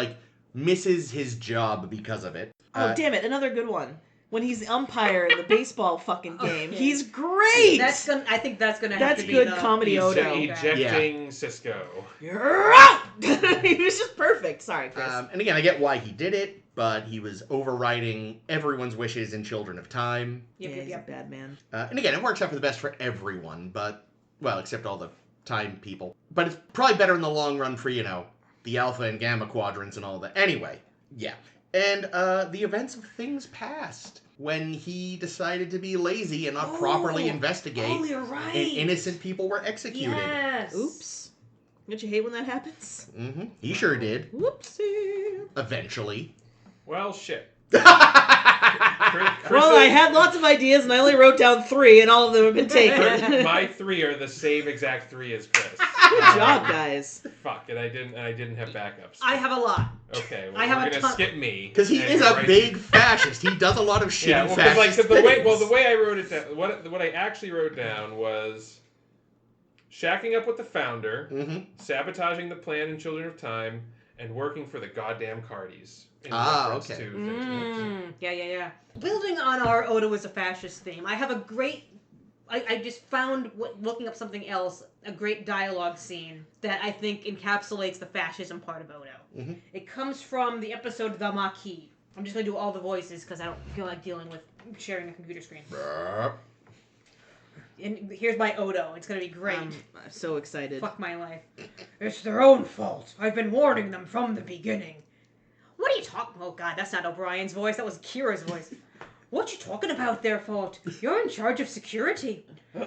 Speaker 4: misses his job because of it.
Speaker 2: Oh, damn it, another good one. When he's the umpire in the baseball fucking game. He's great!
Speaker 1: I think that's gonna have to be
Speaker 2: good comedy Odo.
Speaker 3: Ejecting Cisco.
Speaker 2: You're out! He was just perfect. Sorry, Chris.
Speaker 4: And again, I get why he did it, but he was overriding everyone's wishes in Children of Time.
Speaker 2: He's a bad man.
Speaker 4: And again, it works out for the best for everyone, but, well, except all the time people. But it's probably better in the long run for, the Alpha and Gamma quadrants and all that. Anyway, yeah. And the events of things past when he decided to be lazy and not properly investigate.
Speaker 1: Oh, you're right.
Speaker 4: And innocent people were executed.
Speaker 1: Yes.
Speaker 2: Oops. Don't you hate when that happens?
Speaker 4: Mm-hmm. He sure did.
Speaker 2: Whoopsie.
Speaker 4: Eventually.
Speaker 3: Well, shit.
Speaker 2: Well, I had lots of ideas, and I only wrote down 3, and all of them have been taken.
Speaker 3: My 3 are the same exact 3 as Chris.
Speaker 2: Good job, guys.
Speaker 3: Fuck, and I didn't have backups.
Speaker 1: I have a lot.
Speaker 3: Okay, well,
Speaker 1: I have
Speaker 3: we're
Speaker 1: a
Speaker 3: gonna
Speaker 1: ton-
Speaker 3: skip me.
Speaker 4: Because he
Speaker 3: and
Speaker 4: is
Speaker 3: you're
Speaker 4: a
Speaker 3: right.
Speaker 4: big fascist. He does a lot of shitty
Speaker 3: Yeah, well,
Speaker 4: fascist
Speaker 3: the
Speaker 4: things.
Speaker 3: way I wrote it down, what I actually wrote down was shacking up with the founder, sabotaging the plan in Children of Time, and working for the goddamn Cardis. In reference
Speaker 4: okay.
Speaker 3: to things.
Speaker 1: Yeah. Building on our Odo is a fascist theme, I have a great... I just found, looking up something else, a great dialogue scene that I think encapsulates the fascism part of Odo. It comes from the episode The Maquis. I'm just going to do all the voices because I don't feel like dealing with sharing a computer screen. And here's my Odo. It's going to be great.
Speaker 2: I'm so excited.
Speaker 1: Fuck my life. It's their own fault. I've been warning them from the beginning. What are you talking... Oh, God, that's not O'Brien's voice. That was Kira's voice. What you talking about, their fault? You're in charge of security.
Speaker 2: There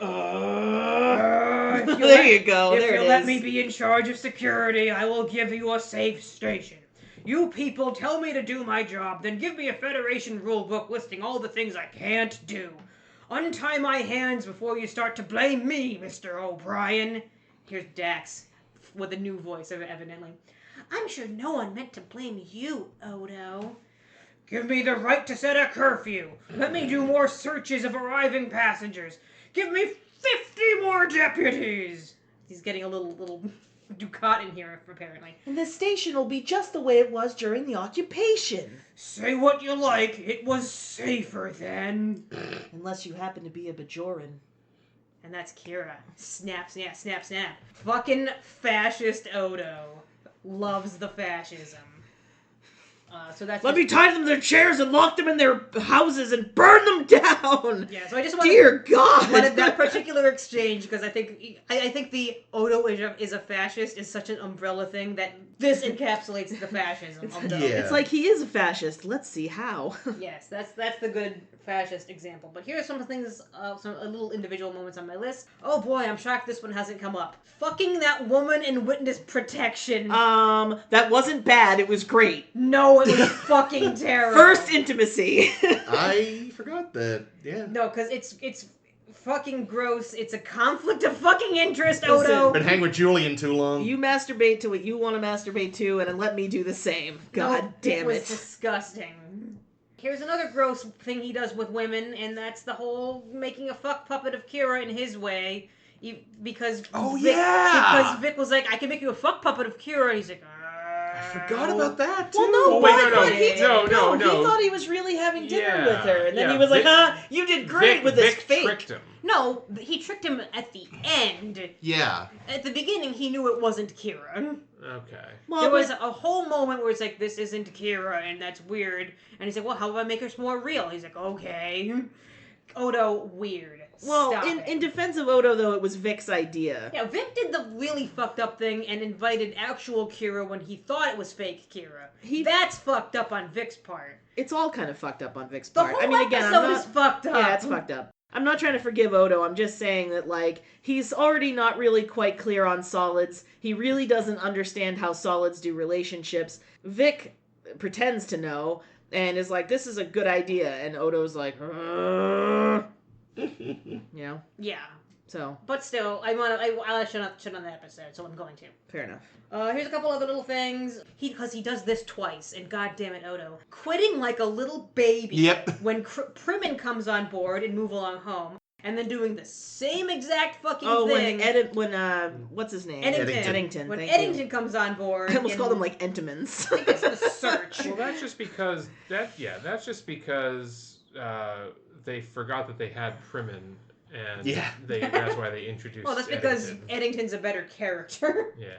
Speaker 2: you go.
Speaker 1: If
Speaker 2: There
Speaker 1: you
Speaker 2: it
Speaker 1: let
Speaker 2: is.
Speaker 1: me be in charge of security, I will give you a safe station. You people tell me to do my job, then give me a Federation rule book listing all the things I can't do. Untie my hands before you start to blame me, Mr. O'Brien. Here's Dax, with a new voice, evidently. I'm sure no one meant to blame you, Odo. Give me the right to set a curfew. Let me do more searches of arriving passengers. Give me 50 more deputies. He's getting a little ducat in here, apparently.
Speaker 2: And the station will be just the way it was during the occupation.
Speaker 1: Say what you like. It was safer then.
Speaker 2: Unless you happen to be a Bajoran.
Speaker 1: And that's Kira. Snap, snap, snap, snap. Fucking fascist Odo loves the fascism. So that's
Speaker 2: Let me tie them to their chairs and lock them in their houses and burn them down.
Speaker 1: Yeah, so I just wanted,
Speaker 2: Dear God.
Speaker 1: wanted that particular exchange because I think the Odo is a fascist is such an umbrella thing that this encapsulates the fascism. Of
Speaker 4: Yeah.
Speaker 2: It's like he is a fascist. Let's see how.
Speaker 1: Yes, that's the good fascist example. But here are some things, some little individual moments on my list. Oh boy, I'm shocked this one hasn't come up. Fucking that woman in witness protection.
Speaker 2: That wasn't bad. It was great.
Speaker 1: No, it was fucking terrible.
Speaker 2: First intimacy.
Speaker 4: I forgot that. Yeah.
Speaker 1: No, because it's fucking gross. It's a conflict of fucking interest, Odo.
Speaker 4: Been hanging with Julian too long.
Speaker 2: You masturbate to what you want to masturbate to, and then let me do the same. God damn
Speaker 1: It was
Speaker 2: it.
Speaker 1: disgusting. Here's another gross thing he does with women, and that's the whole making a fuck puppet of Kira in his way. Because because Vic was like, I can make you a fuck puppet of Kira. And he's like,
Speaker 4: I forgot about that too.
Speaker 2: Well, no,
Speaker 3: wait,
Speaker 2: but
Speaker 3: no.
Speaker 2: he didn't know.
Speaker 3: No.
Speaker 2: He thought he was really having dinner
Speaker 3: Yeah,
Speaker 2: with her, and then
Speaker 3: yeah.
Speaker 2: he was like,
Speaker 3: Vic-
Speaker 2: you did great with this
Speaker 3: Vic
Speaker 2: fake.
Speaker 3: tricked him.
Speaker 1: no, he tricked him at the end.
Speaker 4: Yeah.
Speaker 1: At the beginning, he knew it wasn't Kira.
Speaker 3: Okay.
Speaker 2: Well,
Speaker 1: There was a whole moment where it's like, this isn't Kira, and that's weird. And he's like, well, how do I make her more real? He's like, okay. Odo, weird.
Speaker 2: Well,
Speaker 1: Stop
Speaker 2: in
Speaker 1: it.
Speaker 2: defense of Odo, though, it was Vic's idea.
Speaker 1: Yeah, Vic did the really fucked up thing and invited actual Kira when he thought it was fake Kira. That's fucked up on Vic's part.
Speaker 2: It's all kind of fucked up on Vic's
Speaker 1: The
Speaker 2: part.
Speaker 1: whole
Speaker 2: I mean, again, I'm
Speaker 1: episode
Speaker 2: not...
Speaker 1: is fucked up.
Speaker 2: Yeah, it's fucked up. I'm not trying to forgive Odo. I'm just saying that, like, he's already not really quite clear on solids. He really doesn't understand how solids do relationships. Vic pretends to know and is like, this is a good idea. And Odo's like, you know?
Speaker 1: Yeah.
Speaker 2: So,
Speaker 1: But still, I shut on that episode, so I'm going to.
Speaker 2: fair enough.
Speaker 1: Here's a couple other little things. Because he does this twice, and goddamn it, Odo. Quitting like a little baby.
Speaker 4: Yep.
Speaker 1: When Primin comes on board and Move Along Home, and then doing the same exact fucking thing.
Speaker 2: What's his name?
Speaker 1: Eddington. When
Speaker 2: thank
Speaker 1: Eddington
Speaker 2: you.
Speaker 1: comes on board.
Speaker 2: I almost
Speaker 1: and-
Speaker 2: called him like Entenmann's.
Speaker 1: I think it's the search.
Speaker 3: Well, that's just because they forgot that they had Primin, and that's why they introduced.
Speaker 1: Well, that's because
Speaker 3: Eddington.
Speaker 1: Eddington's a better character.
Speaker 3: Yeah.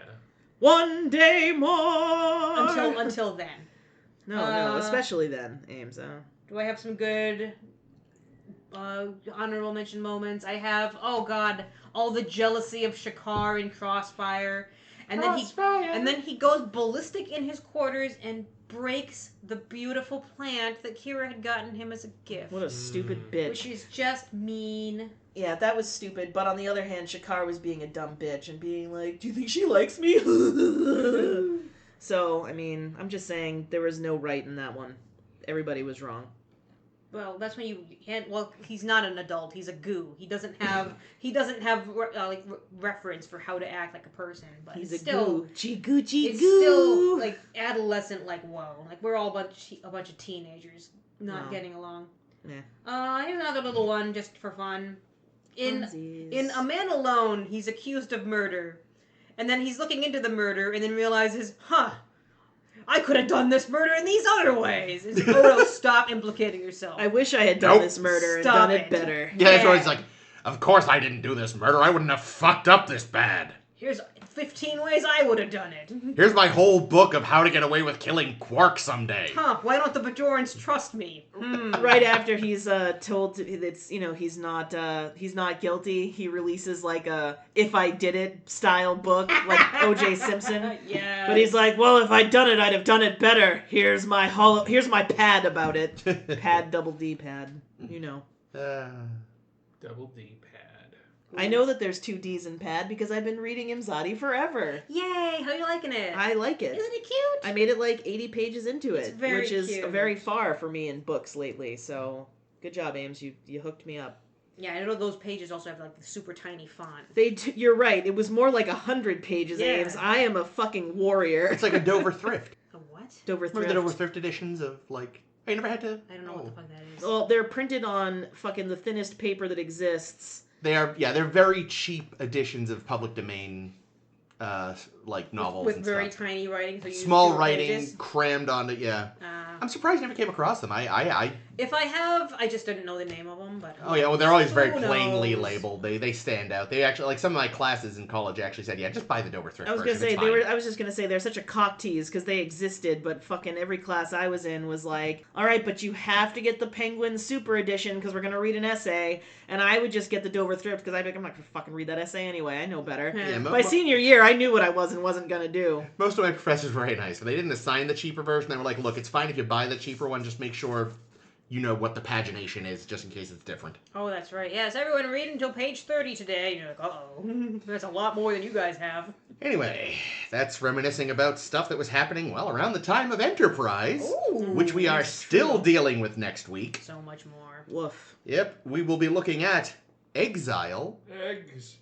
Speaker 2: One day more.
Speaker 1: until then.
Speaker 2: No, especially then, Ames.
Speaker 1: Do I have some good honorable mention moments. I have, oh god, all the jealousy of Shakar in Crossfire. And then he goes ballistic in his quarters and breaks the beautiful plant that Kira had gotten him as a gift.
Speaker 2: What a stupid bitch.
Speaker 1: Which is just mean.
Speaker 2: Yeah, that was stupid. But on the other hand, Shakar was being a dumb bitch and being like, do you think she likes me? So, I mean, I'm just saying there was no right in that one. Everybody was wrong.
Speaker 1: Well, that's when you can't. Well, he's not an adult. He's a goo. He doesn't have. Reference for how to act like a person. But
Speaker 2: He's
Speaker 1: it's
Speaker 2: a
Speaker 1: still.
Speaker 2: goo. Goo.
Speaker 1: It's still like adolescent. Like whoa. Like we're all a bunch of teenagers not getting along.
Speaker 2: Yeah.
Speaker 1: Here's another little one just for fun. In A Man Alone, he's accused of murder, and then he's looking into the murder, and then realizes, I could have done this murder in these other ways. It's, no, stop implicating yourself.
Speaker 2: I wish I had done this murder and done it better.
Speaker 4: Yeah, that's always like, of course I didn't do this murder. I wouldn't have fucked up this bad.
Speaker 1: Here's 15 ways I would have done it.
Speaker 4: Here's my whole book of how to get away with killing Quark someday.
Speaker 1: Why don't the Bajorans trust me?
Speaker 2: Right after he's told that's he's not guilty, he releases like a "if I did it" style book, like O.J. Simpson.
Speaker 1: Yeah.
Speaker 2: But he's like, well, if I'd done it, I'd have done it better. Here's my pad about it. Pad, double D pad.
Speaker 3: Double D pad.
Speaker 2: I know that there's 2 D's in pad because I've been reading Imzadi forever.
Speaker 1: Yay! How you liking it?
Speaker 2: I like it.
Speaker 1: Isn't it cute?
Speaker 2: I made it like 80 pages into it, which is
Speaker 1: cute.
Speaker 2: very far for me in books lately. So good job, Ames. You hooked me up.
Speaker 1: Yeah, I know those pages also have like the super tiny font.
Speaker 2: You're right. It was more like 100 pages,
Speaker 1: Yeah.
Speaker 2: Ames. I am a fucking warrior.
Speaker 4: It's like a Dover Thrift.
Speaker 1: A what?
Speaker 2: Dover Thrift.
Speaker 4: Remember the Dover Thrift editions of like... I never had to...
Speaker 1: I don't know what the fuck that is.
Speaker 2: Well, they're printed on fucking the thinnest paper that exists.
Speaker 4: They're very cheap editions of public domain, like novels
Speaker 1: with
Speaker 4: and
Speaker 1: very
Speaker 4: stuff.
Speaker 1: tiny writing. So you
Speaker 4: Small
Speaker 1: use
Speaker 4: writing
Speaker 1: pages.
Speaker 4: crammed onto I'm surprised I never came across them.
Speaker 1: If I have, I just didn't know the name of them. But
Speaker 4: Oh yeah, well they're always very
Speaker 1: who
Speaker 4: plainly
Speaker 1: knows?
Speaker 4: labeled. They stand out. They actually like some of my classes in college actually said, yeah, just buy the Dover Thrift
Speaker 2: I was
Speaker 4: version.
Speaker 2: gonna say
Speaker 4: It's fine.
Speaker 2: I was just gonna say they're such a cock tease because they existed, but fucking every class I was in was like, all right, but you have to get the Penguin Super Edition because we're gonna read an essay, and I would just get the Dover Thrift because I'm not gonna fucking read that essay anyway. I know better.
Speaker 1: Yeah,
Speaker 2: By senior year, I knew what I was and wasn't gonna do.
Speaker 4: Most of my professors were very nice, but they didn't assign the cheaper version. They were like, look, it's fine if you buy the cheaper one, just make sure you know what the pagination is, just in case it's different.
Speaker 1: Oh, that's right. Yes, everyone read until page 30 today. You're like, uh-oh. That's a lot more than you guys have.
Speaker 4: Anyway, that's reminiscing about stuff that was happening, well, around the time of Enterprise,
Speaker 1: Ooh,
Speaker 4: which we are
Speaker 1: that's
Speaker 4: still
Speaker 1: true.
Speaker 4: dealing with next week.
Speaker 1: So much more.
Speaker 2: Woof.
Speaker 4: Yep, we will be looking at Exile
Speaker 3: Eggs.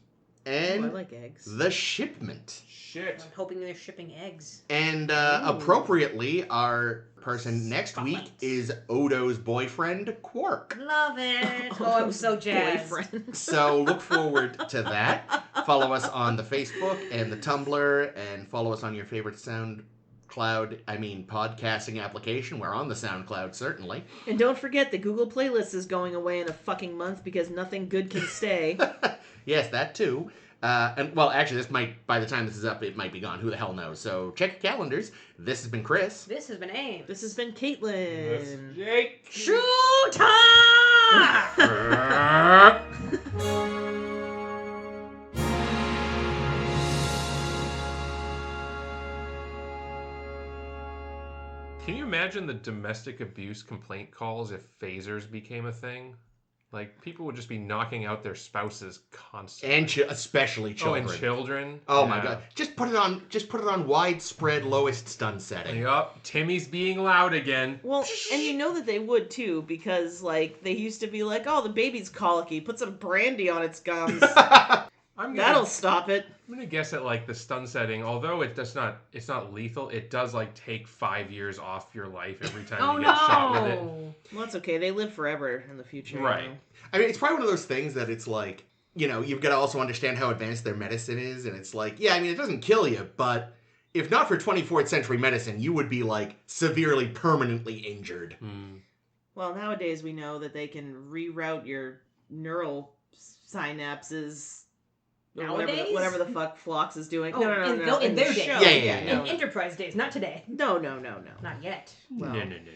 Speaker 4: and
Speaker 2: I like eggs.
Speaker 4: The Shipment.
Speaker 3: Shit.
Speaker 1: I'm hoping they're shipping eggs.
Speaker 4: And appropriately, our person next week
Speaker 1: Spotlight.
Speaker 4: is Odo's boyfriend, Quark.
Speaker 1: Love it. Oh, I'm so jazzed.
Speaker 2: Boyfriend.
Speaker 4: So look forward to that. Follow us on the Facebook and the Tumblr, and follow us on your favorite podcasting application. We're on the SoundCloud, certainly.
Speaker 2: And don't forget, the Google Playlist is going away in a fucking month because nothing good can stay.
Speaker 4: Yes, that too. And well, actually, this might, by the time this is up, it might be gone. Who the hell knows? So check your calendars. This has been Chris.
Speaker 1: This has been Ames.
Speaker 2: This has been
Speaker 3: That's
Speaker 2: Caitlin.
Speaker 3: Jake.
Speaker 1: Shoot time!
Speaker 3: Can you imagine the domestic abuse complaint calls if phasers became a thing? Like, people would just be knocking out their spouses constantly.
Speaker 4: And especially children.
Speaker 3: Oh, and children.
Speaker 4: Oh
Speaker 3: Yeah.
Speaker 4: my god! Just put it on widespread lowest stun setting.
Speaker 3: Yup, Timmy's being loud again.
Speaker 2: Well, and you know that they would too, because like they used to be like, "Oh, the baby's colicky. Put some brandy on its gums. That'll stop it."
Speaker 3: I'm gonna guess at like the stun setting, although it's not lethal. It does like take 5 years off your life every time
Speaker 1: Oh
Speaker 3: you get shot with it.
Speaker 1: no!
Speaker 2: Well, that's okay. They live forever in the future. you
Speaker 3: Right.
Speaker 2: know?
Speaker 4: I mean, it's probably one of those things that it's like, you've got to also understand how advanced their medicine is, and it's like, yeah, I mean, it doesn't kill you, but if not for 24th century medicine, you would be like severely permanently injured.
Speaker 2: Well, nowadays we know that they can reroute your neural synapses. Or
Speaker 1: Nowadays?
Speaker 2: whatever the fuck Phlox is doing.
Speaker 1: Oh,
Speaker 2: no.
Speaker 1: in their
Speaker 2: the
Speaker 1: days.
Speaker 2: show.
Speaker 4: Yeah.
Speaker 1: In Enterprise days, not today.
Speaker 2: No.
Speaker 1: Not yet.
Speaker 2: Well,
Speaker 4: No.